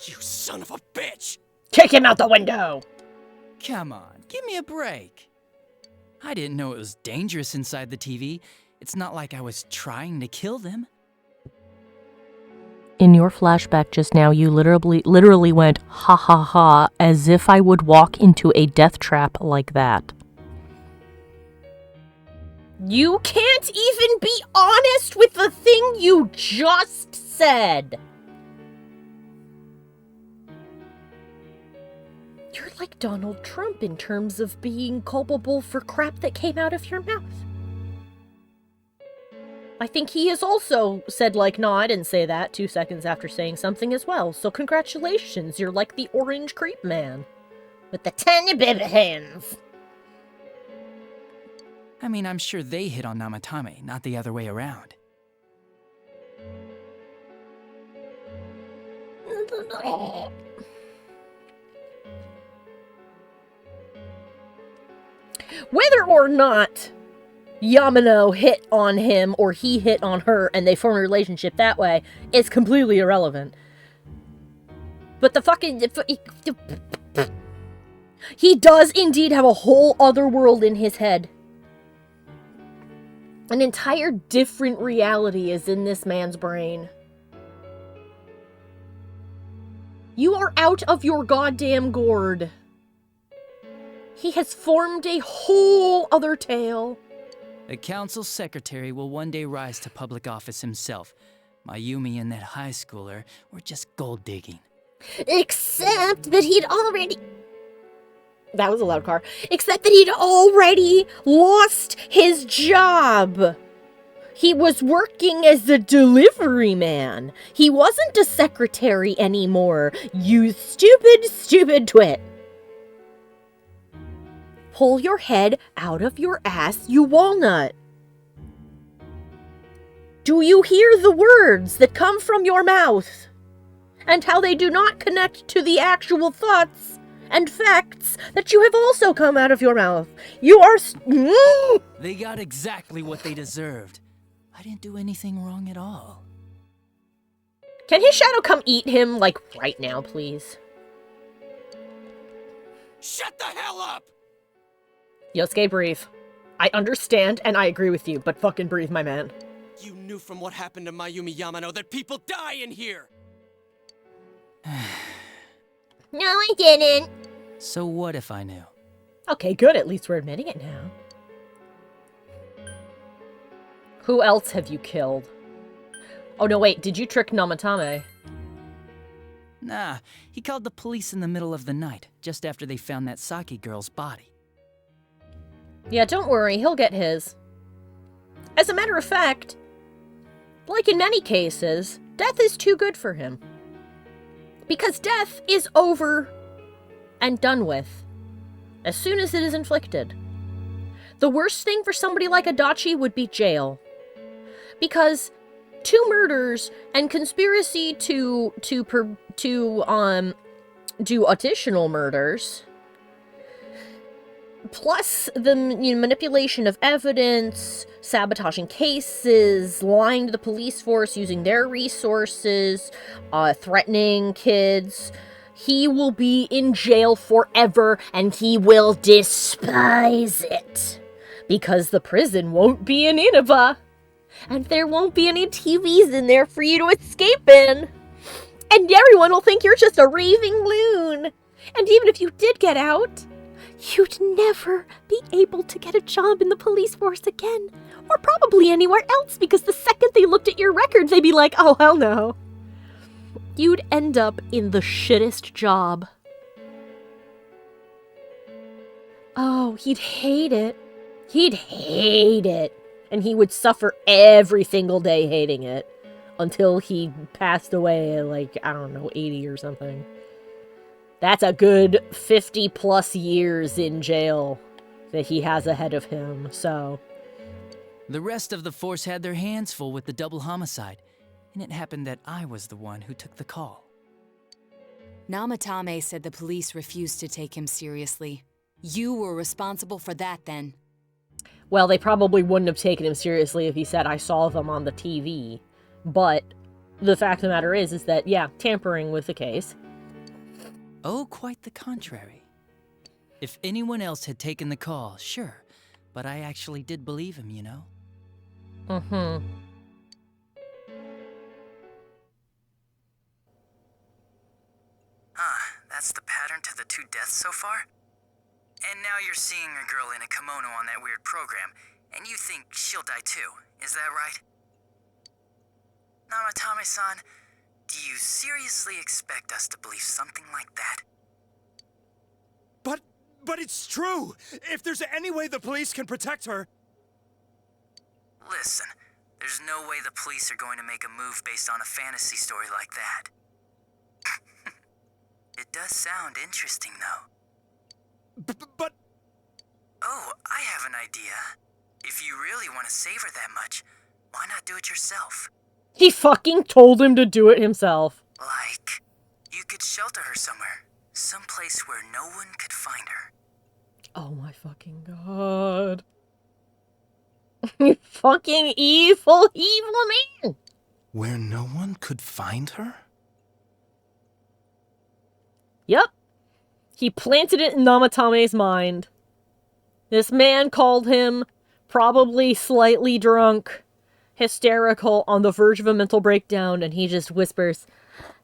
You son of a bitch! Kick him out the window! Come on, give me a break. I didn't know it was dangerous inside the TV. It's not like I was trying to kill them. In your flashback just now, you literally went, ha ha ha, as if I would walk into a death trap like that. You can't even be honest with the thing you just said. like Donald Trump in terms of being culpable for crap that came out of your mouth. I think he has also said, like, no, I didn't say that 2 seconds after saying something as well. So congratulations, you're like the orange creep man. With the tiny baby hands. I mean, I'm sure they hit on Namatame, not the other way around. Whether or not Yamano hit on him or he hit on her and they formed a relationship that way is completely irrelevant. But the fucking... He does indeed have a whole other world in his head. An entire different reality is in this man's brain. You are out of your goddamn gourd. He has formed a whole other tale. A council secretary will one day rise to public office himself. Mayumi and that high schooler were just gold digging. Except that he'd already... That was a loud car. Except that he'd already lost his job. He was working as a delivery man. He wasn't a secretary anymore. You stupid, stupid twit. Pull your head out of your ass, you walnut. Do you hear the words that come from your mouth? And how they do not connect to the actual thoughts and facts that you have also come out of your mouth. You are... They got exactly what they deserved. I didn't do anything wrong at all. Can his shadow come eat him, like, right now, please? Shut the hell up! Yosuke, breathe. I understand and I agree with you, but fucking breathe, my man. You knew from what happened to Mayumi Yamano that people die in here! No, I didn't. So what if I knew? Okay, good. At least we're admitting it now. Who else have you killed? Oh, no, wait. Did you trick Namatame? Nah, he called the police in the middle of the night, just after they found that Saki girl's body. Yeah, don't worry. He'll get his. As a matter of fact, like in many cases, death is too good for him. Because death is over and done with as soon as it is inflicted. The worst thing for somebody like Adachi would be jail. Because 2 murders and conspiracy to do additional murders, plus the manipulation of evidence, sabotaging cases, lying to the police force, using their resources, threatening kids. He will be in jail forever, and he will despise it. Because the prison won't be in Inaba, and there won't be any TVs in there for you to escape in. And everyone will think you're just a raving loon. And even if you did get out, you'd never be able to get a job in the police force again. Or probably anywhere else, because the second they looked at your record, they'd be like, oh, hell no. You'd end up in the shittest job. Oh, he'd hate it. He'd hate it. And he would suffer every single day hating it. Until he passed away at, like, I don't know, 80 or something. That's a good 50 plus years in jail that he has ahead of him, so. The rest of the force had their hands full with the double homicide, and it happened that I was the one who took the call. Namatame said the police refused to take him seriously. You were responsible for that then. Well, they probably wouldn't have taken him seriously if he said, I saw them on the TV. But the fact of the matter is that, yeah, tampering with the case. Oh, quite the contrary. If anyone else had taken the call, sure. But I actually did believe him, you know? Mm-hmm. That's the pattern to the 2 deaths so far? And now you're seeing a girl in a kimono on that weird program, and you think she'll die too, is that right? Namatame-san, do you seriously expect us to believe something like that? But it's true! If there's any way the police can protect her... Listen, there's no way the police are going to make a move based on a fantasy story like that. It does sound interesting, though. But... Oh, I have an idea. If you really want to save her that much, why not do it yourself? He fucking told him to do it himself. Like, you could shelter her somewhere. Someplace where no one could find her. Oh my fucking god. You fucking evil, evil man! Where no one could find her? Yep. He planted it in Namatame's mind. This man called him probably slightly drunk, hysterical, on the verge of a mental breakdown, and he just whispers,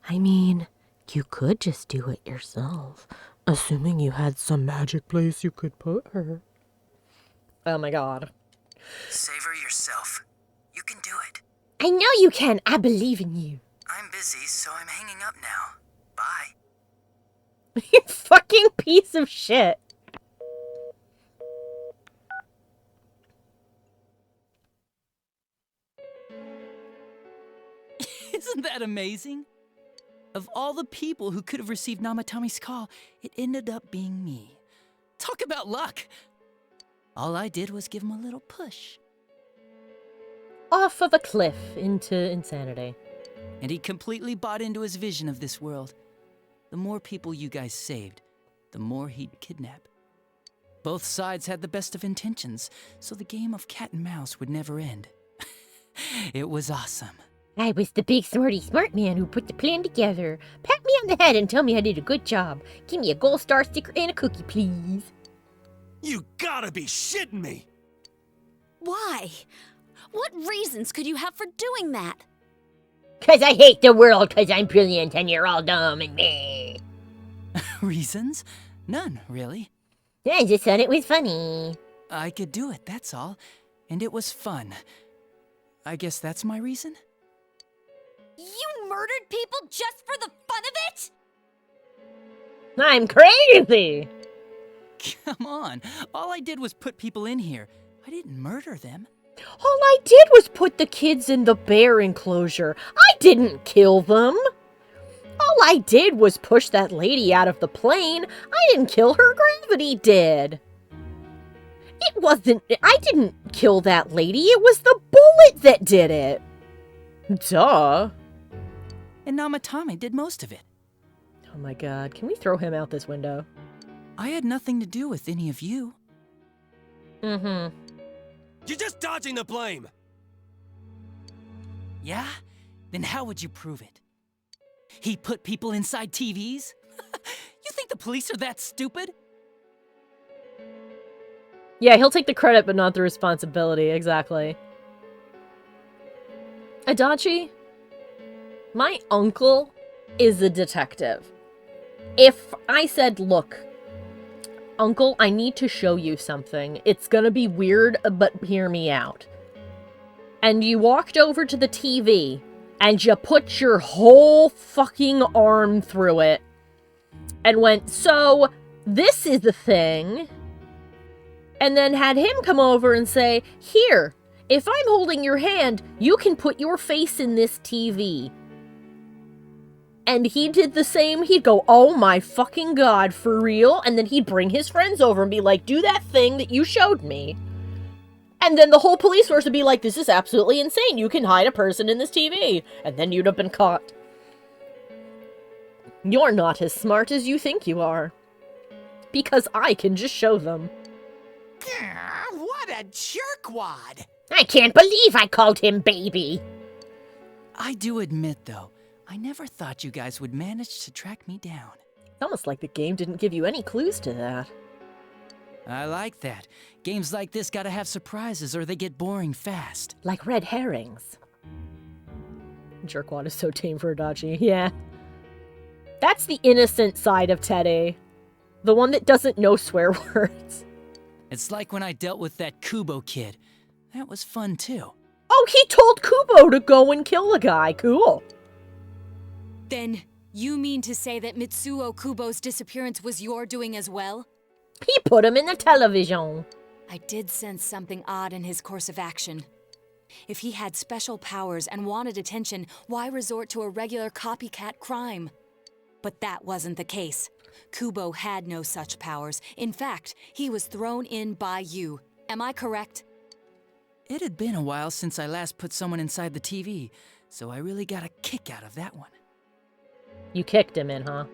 I mean, you could just do it yourself, assuming you had some magic place you could put her. Oh my god. Save her yourself. You can do it. I know you can. I believe in you. I'm busy, so I'm hanging up now. Bye. You fucking piece of shit. Isn't that amazing? Of all the people who could have received Namatame's call, it ended up being me. Talk about luck! All I did was give him a little push. Off of a cliff into insanity. And he completely bought into his vision of this world. The more people you guys saved, the more he'd kidnap. Both sides had the best of intentions, so the game of cat and mouse would never end. It was awesome. I was the big smarty smart man who put the plan together. Pat me on the head and tell me I did a good job. Give me a gold star sticker and a cookie, please. You gotta be shitting me! Why? What reasons could you have for doing that? 'Cause I hate the world, 'cause I'm brilliant and you're all dumb and meh. Reasons? None, really. I just thought it was funny. I could do it, that's all. And it was fun. I guess that's my reason? You murdered people just for the fun of it? I'm crazy! Come on. All I did was put people in here. I didn't murder them. All I did was put the kids in the bear enclosure. I didn't kill them. All I did was push that lady out of the plane. I didn't kill her, gravity did. I didn't kill that lady. It was the bullet that did it. Duh. And Namatame did most of it. Oh my god, can we throw him out this window? I had nothing to do with any of you. Mm-hmm. You're just dodging the blame! Yeah? Then how would you prove it? He put people inside TVs? You think the police are that stupid? Yeah, he'll take the credit but not the responsibility, exactly. Adachi, my uncle is a detective. If I said, look, Uncle, I need to show you something. It's gonna be weird, but hear me out. And you walked over to the TV, and you put your whole fucking arm through it, and went, so, this is the thing, and then had him come over and say, here, if I'm holding your hand, you can put your face in this TV. And he did the same. He'd go, oh my fucking god, for real? And then he'd bring his friends over and be like, do that thing that you showed me. And then the whole police force would be like, this is absolutely insane. You can hide a person in this TV. And then you'd have been caught. You're not as smart as you think you are. Because I can just show them. What a jerkwad! I can't believe I called him baby. I do admit, though, I never thought you guys would manage to track me down. It's almost like the game didn't give you any clues to that. I like that. Games like this gotta have surprises or they get boring fast. Like red herrings. Jerkwad is so tame for Adachi. Yeah. That's the innocent side of Teddy. The one that doesn't know swear words. It's like when I dealt with that Kubo kid. That was fun, too. Oh, he told Kubo to go and kill the guy. Cool. Then, you mean to say that Mitsuo Kubo's disappearance was your doing as well? He put him in the television. I did sense something odd in his course of action. If he had special powers and wanted attention, why resort to a regular copycat crime? But that wasn't the case. Kubo had no such powers. In fact, he was thrown in by you. Am I correct? It had been a while since I last put someone inside the TV, so I really got a kick out of that one. You kicked him in, huh?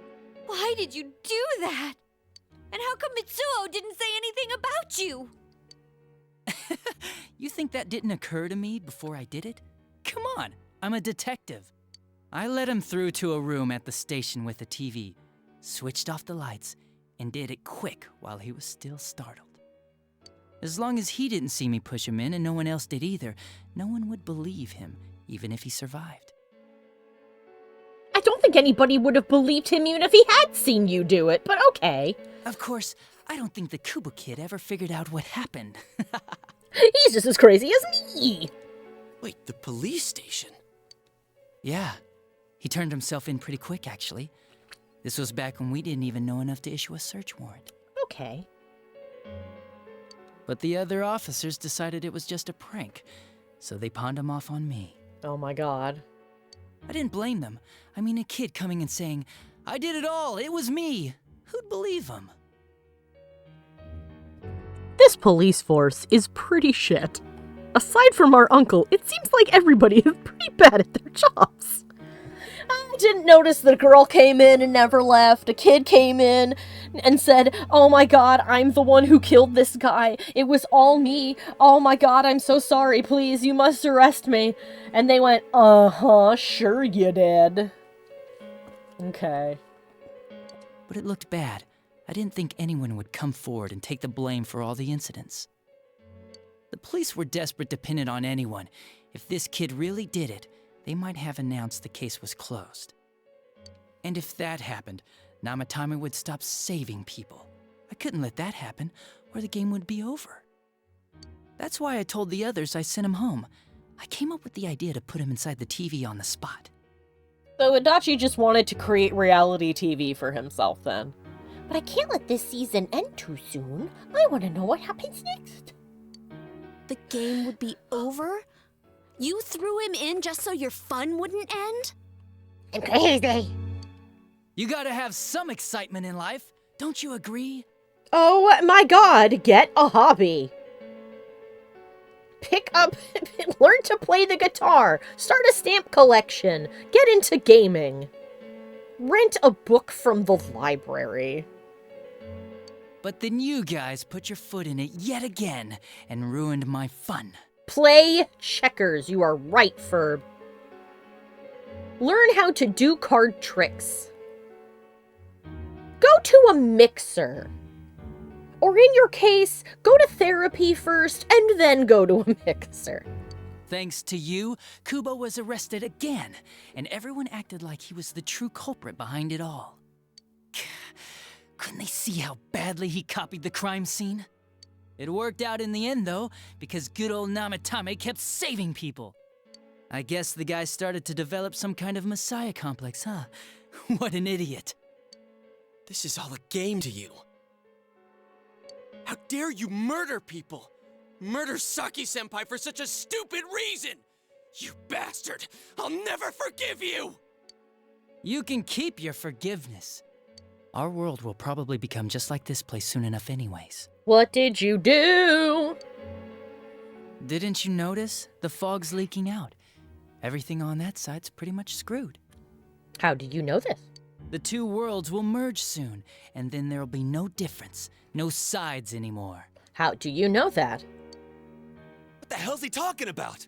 Why did you do that? And how come Mitsuo didn't say anything about you? You think that didn't occur to me before I did it? Come on, I'm a detective. I led him through to a room at the station with a TV, switched off the lights, and did it quick while he was still startled. As long as he didn't see me push him in and no one else did either, no one would believe him, even if he survived. I don't think anybody would have believed him even if he had seen you do it, but okay. Of course, I don't think the Kubo kid ever figured out what happened. He's just as crazy as me. Wait, the police station? Yeah, he turned himself in pretty quick, actually. This was back when we didn't even know enough to issue a search warrant. Okay. But the other officers decided it was just a prank, so they pawned him off on me. Oh my god. I didn't blame them. I mean, a kid coming and saying, "I did it all, it was me." Who'd believe him? This police force is pretty shit. Aside from our uncle, it seems like everybody is pretty bad at their jobs. I didn't notice the girl came in and never left. A kid came in and said, "Oh my god, I'm the one who killed this guy. It was all me. Oh my god, I'm so sorry. Please, you must arrest me." And they went, "Uh-huh, sure you did." Okay. But it looked bad. I didn't think anyone would come forward and take the blame for all the incidents. The police were desperate to pin it on anyone. If this kid really did it, they might have announced the case was closed. And if that happened, Namatame would stop saving people. I couldn't let that happen, or the game would be over. That's why I told the others I sent him home. I came up with the idea to put him inside the TV on the spot. So Adachi just wanted to create reality TV for himself then. But I can't let this season end too soon. I want to know what happens next. The game would be over? You threw him in just so your fun wouldn't end? I'm crazy. You gotta have some excitement in life, don't you agree? Oh my god, get a hobby. Pick up, learn to play the guitar, start a stamp collection, get into gaming. Rent a book from the library. But then you guys put your foot in it yet again and ruined my fun. Play checkers, you are right, Ferb. Learn how to do card tricks. Go to a mixer. Or in your case, go to therapy first and then go to a mixer. Thanks to you, Kubo was arrested again, and everyone acted like he was the true culprit behind it all. Couldn't they see how badly he copied the crime scene? It worked out in the end, though, because good old Namatame kept saving people. I guess the guy started to develop some kind of messiah complex, huh? What an idiot. This is all a game to you. How dare you murder people? Murder Saki-senpai for such a stupid reason! You bastard! I'll never forgive you! You can keep your forgiveness. Our world will probably become just like this place soon enough anyways. What did you do? Didn't you notice? The fog's leaking out. Everything on that side's pretty much screwed. How do you know this? The two worlds will merge soon, and then there'll be no difference, no sides anymore. How do you know that? What the hell's he talking about?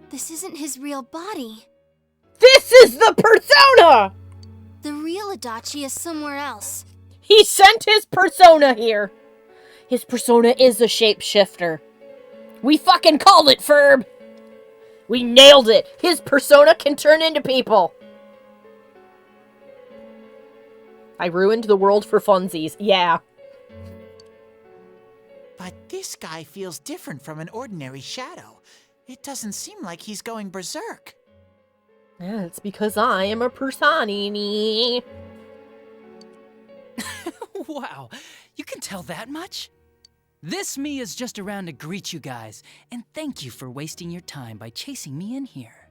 This isn't his real body. This is the persona! The real Adachi is somewhere else. He sent his persona here. His persona is a shapeshifter. We fucking called it, Ferb. We nailed it. His persona can turn into people. I ruined the world for funsies. Yeah. But this guy feels different from an ordinary shadow. It doesn't seem like he's going berserk. It's because I am a personini. Wow, you can tell that much? This me is just around to greet you guys, and thank you for wasting your time by chasing me in here.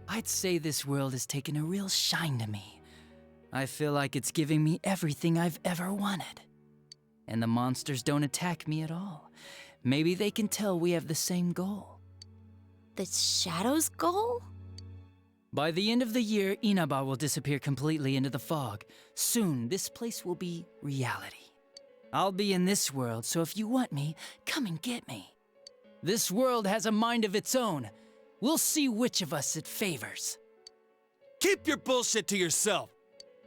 I'd say this world has taken a real shine to me. I feel like it's giving me everything I've ever wanted. And the monsters don't attack me at all. Maybe they can tell we have the same goal. The Shadow's goal? By the end of the year, Inaba will disappear completely into the fog. Soon, this place will be reality. I'll be in this world, so if you want me, come and get me. This world has a mind of its own. We'll see which of us it favors. Keep your bullshit to yourself.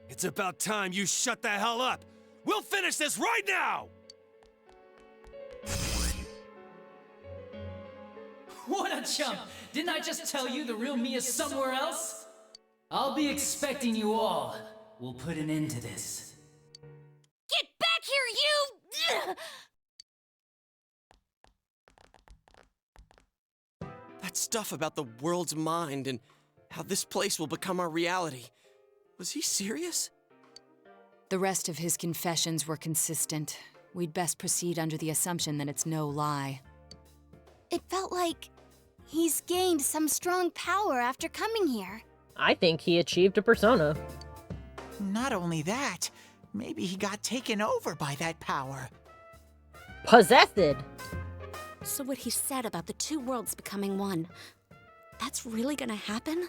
It's about time you shut the hell up. We'll finish this right now! What a chump! Didn't I just tell you the real me is somewhere else? I'll be expecting you all. We'll put an end to this. Get back here, you! That stuff about the world's mind and how this place will become our reality. Was he serious? The rest of his confessions were consistent. We'd best proceed under the assumption that it's no lie. It felt like he's gained some strong power after coming here. I think he achieved a persona. Not only that, maybe he got taken over by that power. Possessed! So what he said about the two worlds becoming one, that's really gonna happen?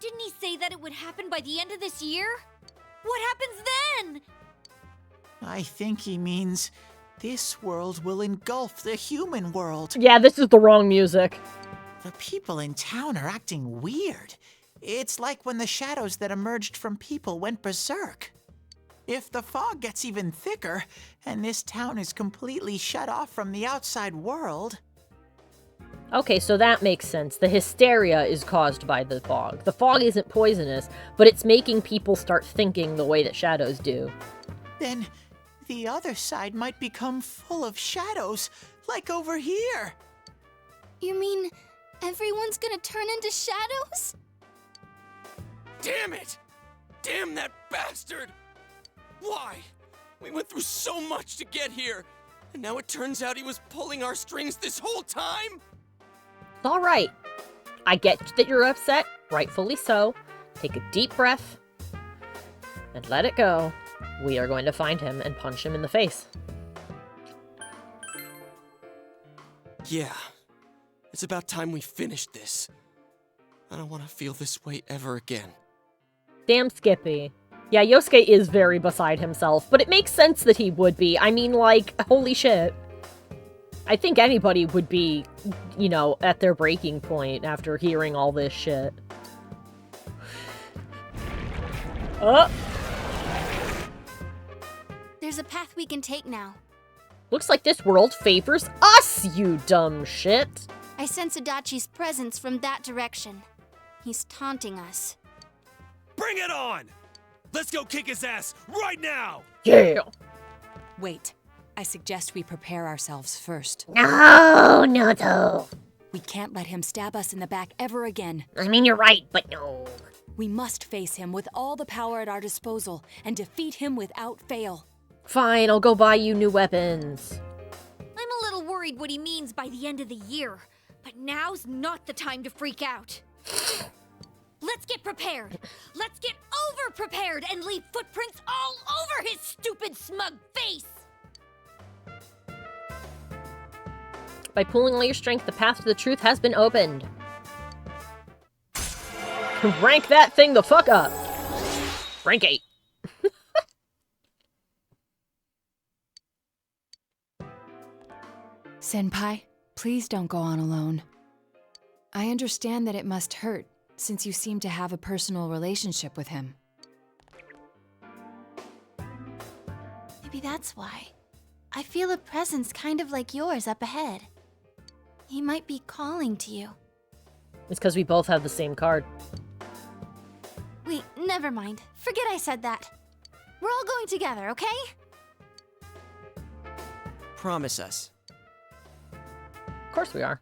Didn't he say that it would happen by the end of this year? What happens then? I think he means this world will engulf the human world. Yeah, this is the wrong music. The people in town are acting weird. It's like when the shadows that emerged from people went berserk. If the fog gets even thicker, and this town is completely shut off from the outside world... Okay, so that makes sense. The hysteria is caused by the fog. The fog isn't poisonous, but it's making people start thinking the way that shadows do. Then the other side might become full of shadows, like over here. You mean everyone's gonna turn into shadows? Damn it! Damn that bastard! Why? We went through so much to get here, and now it turns out he was pulling our strings this whole time? All right. I get that you're upset, rightfully so. Take a deep breath and let it go. We are going to find him and punch him in the face. Yeah. It's about time we finished this. I don't want to feel this way ever again. Damn Skippy. Yeah, Yosuke is very beside himself, but it makes sense that he would be. I mean, like, holy shit. I think anybody would be, you know, at their breaking point after hearing all this shit. Oh! There's a path we can take now. Looks like this world favors us, you dumb shit! I sense Adachi's presence from that direction. He's taunting us. Bring it on! Let's go kick his ass right now! Yeah! Wait. I suggest we prepare ourselves first. No, no. We can't let him stab us in the back ever again. I mean, you're right, but no. We must face him with all the power at our disposal and defeat him without fail. Fine, I'll go buy you new weapons. I'm a little worried what he means by the end of the year, but now's not the time to freak out. Let's get prepared. Let's get over-prepared and leave footprints all over his stupid, smug face. By pulling all your strength, the path to the truth has been opened. Rank that thing the fuck up. Rank 8. Senpai, please don't go on alone. I understand that it must hurt, since you seem to have a personal relationship with him. Maybe that's why. I feel a presence kind of like yours up ahead. He might be calling to you. It's because we both have the same card. Wait, never mind. Forget I said that. We're all going together, okay? Promise us. Of course we are.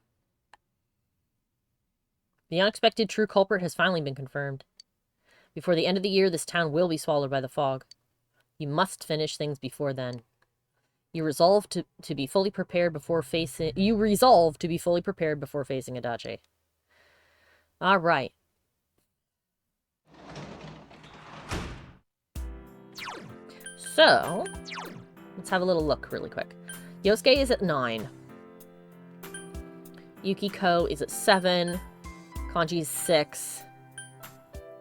The unexpected true culprit has finally been confirmed. Before the end of the year, this town will be swallowed by the fog. You must finish things before then. You resolve to be fully prepared before facing... You resolve to be fully prepared before facing Adachi. Alright. So, let's have a little look really quick. Yosuke is at 9. Yukiko is at 7. Kanji's 6.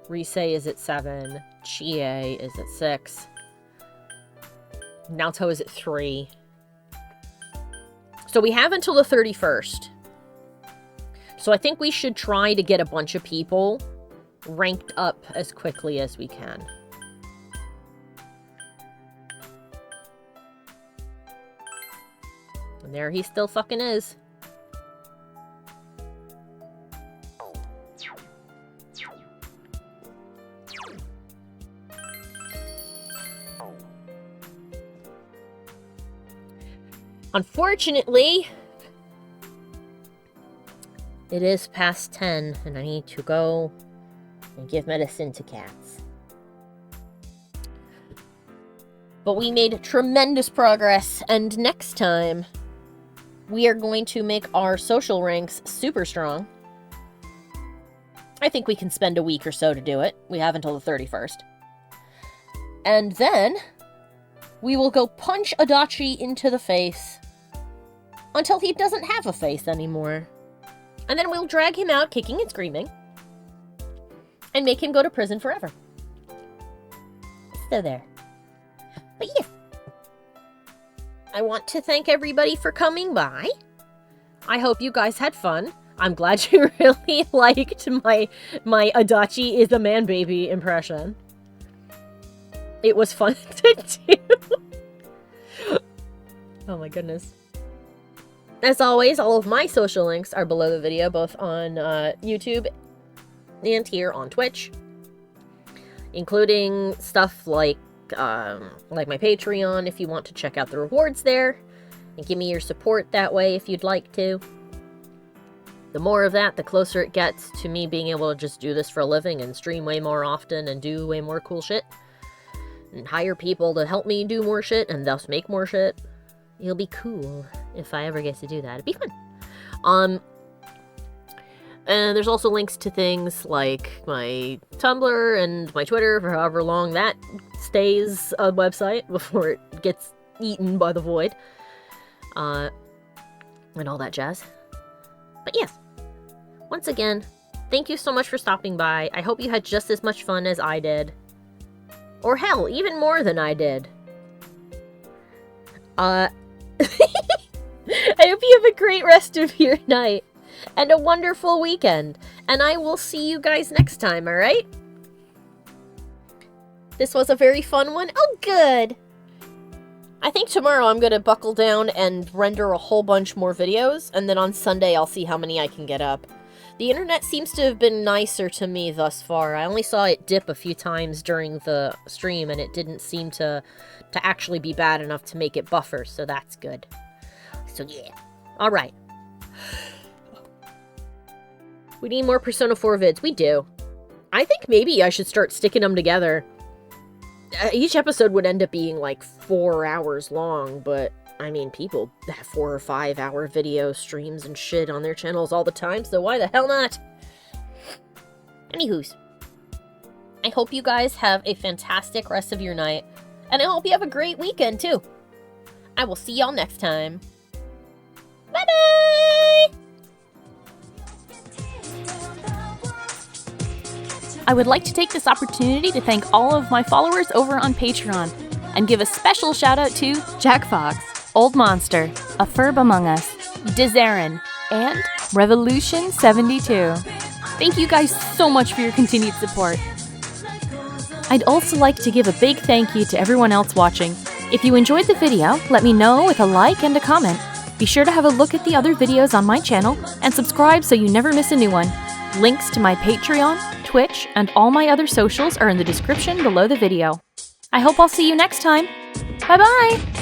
Rise is at 7. Chie is at 6. Naoto is at 3. So we have until the 31st. So I think we should try to get a bunch of people ranked up as quickly as we can. And there he still fucking is. Unfortunately, it is past 10 and I need to go and give medicine to cats. But we made tremendous progress, and next time we are going to make our social ranks super strong. I think we can spend a week or so to do it. We have until the 31st. And then we will go punch Adachi into the face until he doesn't have a face anymore. And then we'll drag him out kicking and screaming and make him go to prison forever. So there. But yeah. I want to thank everybody for coming by. I hope you guys had fun. I'm glad you really liked my Adachi is a man baby impression. It was fun to do. Oh my goodness. As always, all of my social links are below the video, both on YouTube and here on Twitch, including stuff like my Patreon if you want to check out the rewards there and give me your support that way if you'd like to. The more of that, the closer it gets to me being able to just do this for a living and stream way more often and do way more cool shit and hire people to help me do more shit and thus make more shit. It'll be cool if I ever get to do that. It'd be fun. And there's also links to things like my Tumblr and my Twitter for however long that stays a website before it gets eaten by the void. And all that jazz. But yes, once again, thank you so much for stopping by. I hope you had just as much fun as I did. Or hell, even more than I did. I hope you have a great rest of your night and a wonderful weekend. And I will see you guys next time, alright? This was a very fun one. Oh, good! I think tomorrow I'm gonna buckle down and render a whole bunch more videos, and then on Sunday I'll see how many I can get up. The internet seems to have been nicer to me thus far. I only saw it dip a few times during the stream, and it didn't seem to actually be bad enough to make it buffer, so that's good. So yeah. Alright. We need more Persona 4 vids. We do. I think maybe I should start sticking them together. Each episode would end up being like 4 hours long, but I mean, people have 4 or 5 hour video streams and shit on their channels all the time, so why the hell not? Anywho's, I hope you guys have a fantastic rest of your night, and I hope you have a great weekend too. I will see y'all next time. Bye-bye! I would like to take this opportunity to thank all of my followers over on Patreon, and give a special shout out to Jack Fox, Old Monster, A Ferb Among Us, Dizarin, and Revolution72. Thank you guys so much for your continued support. I'd also like to give a big thank you to everyone else watching. If you enjoyed the video, let me know with a like and a comment. Be sure to have a look at the other videos on my channel, and subscribe so you never miss a new one. Links to my Patreon, Twitch, and all my other socials are in the description below the video. I hope I'll see you next time. Bye-bye!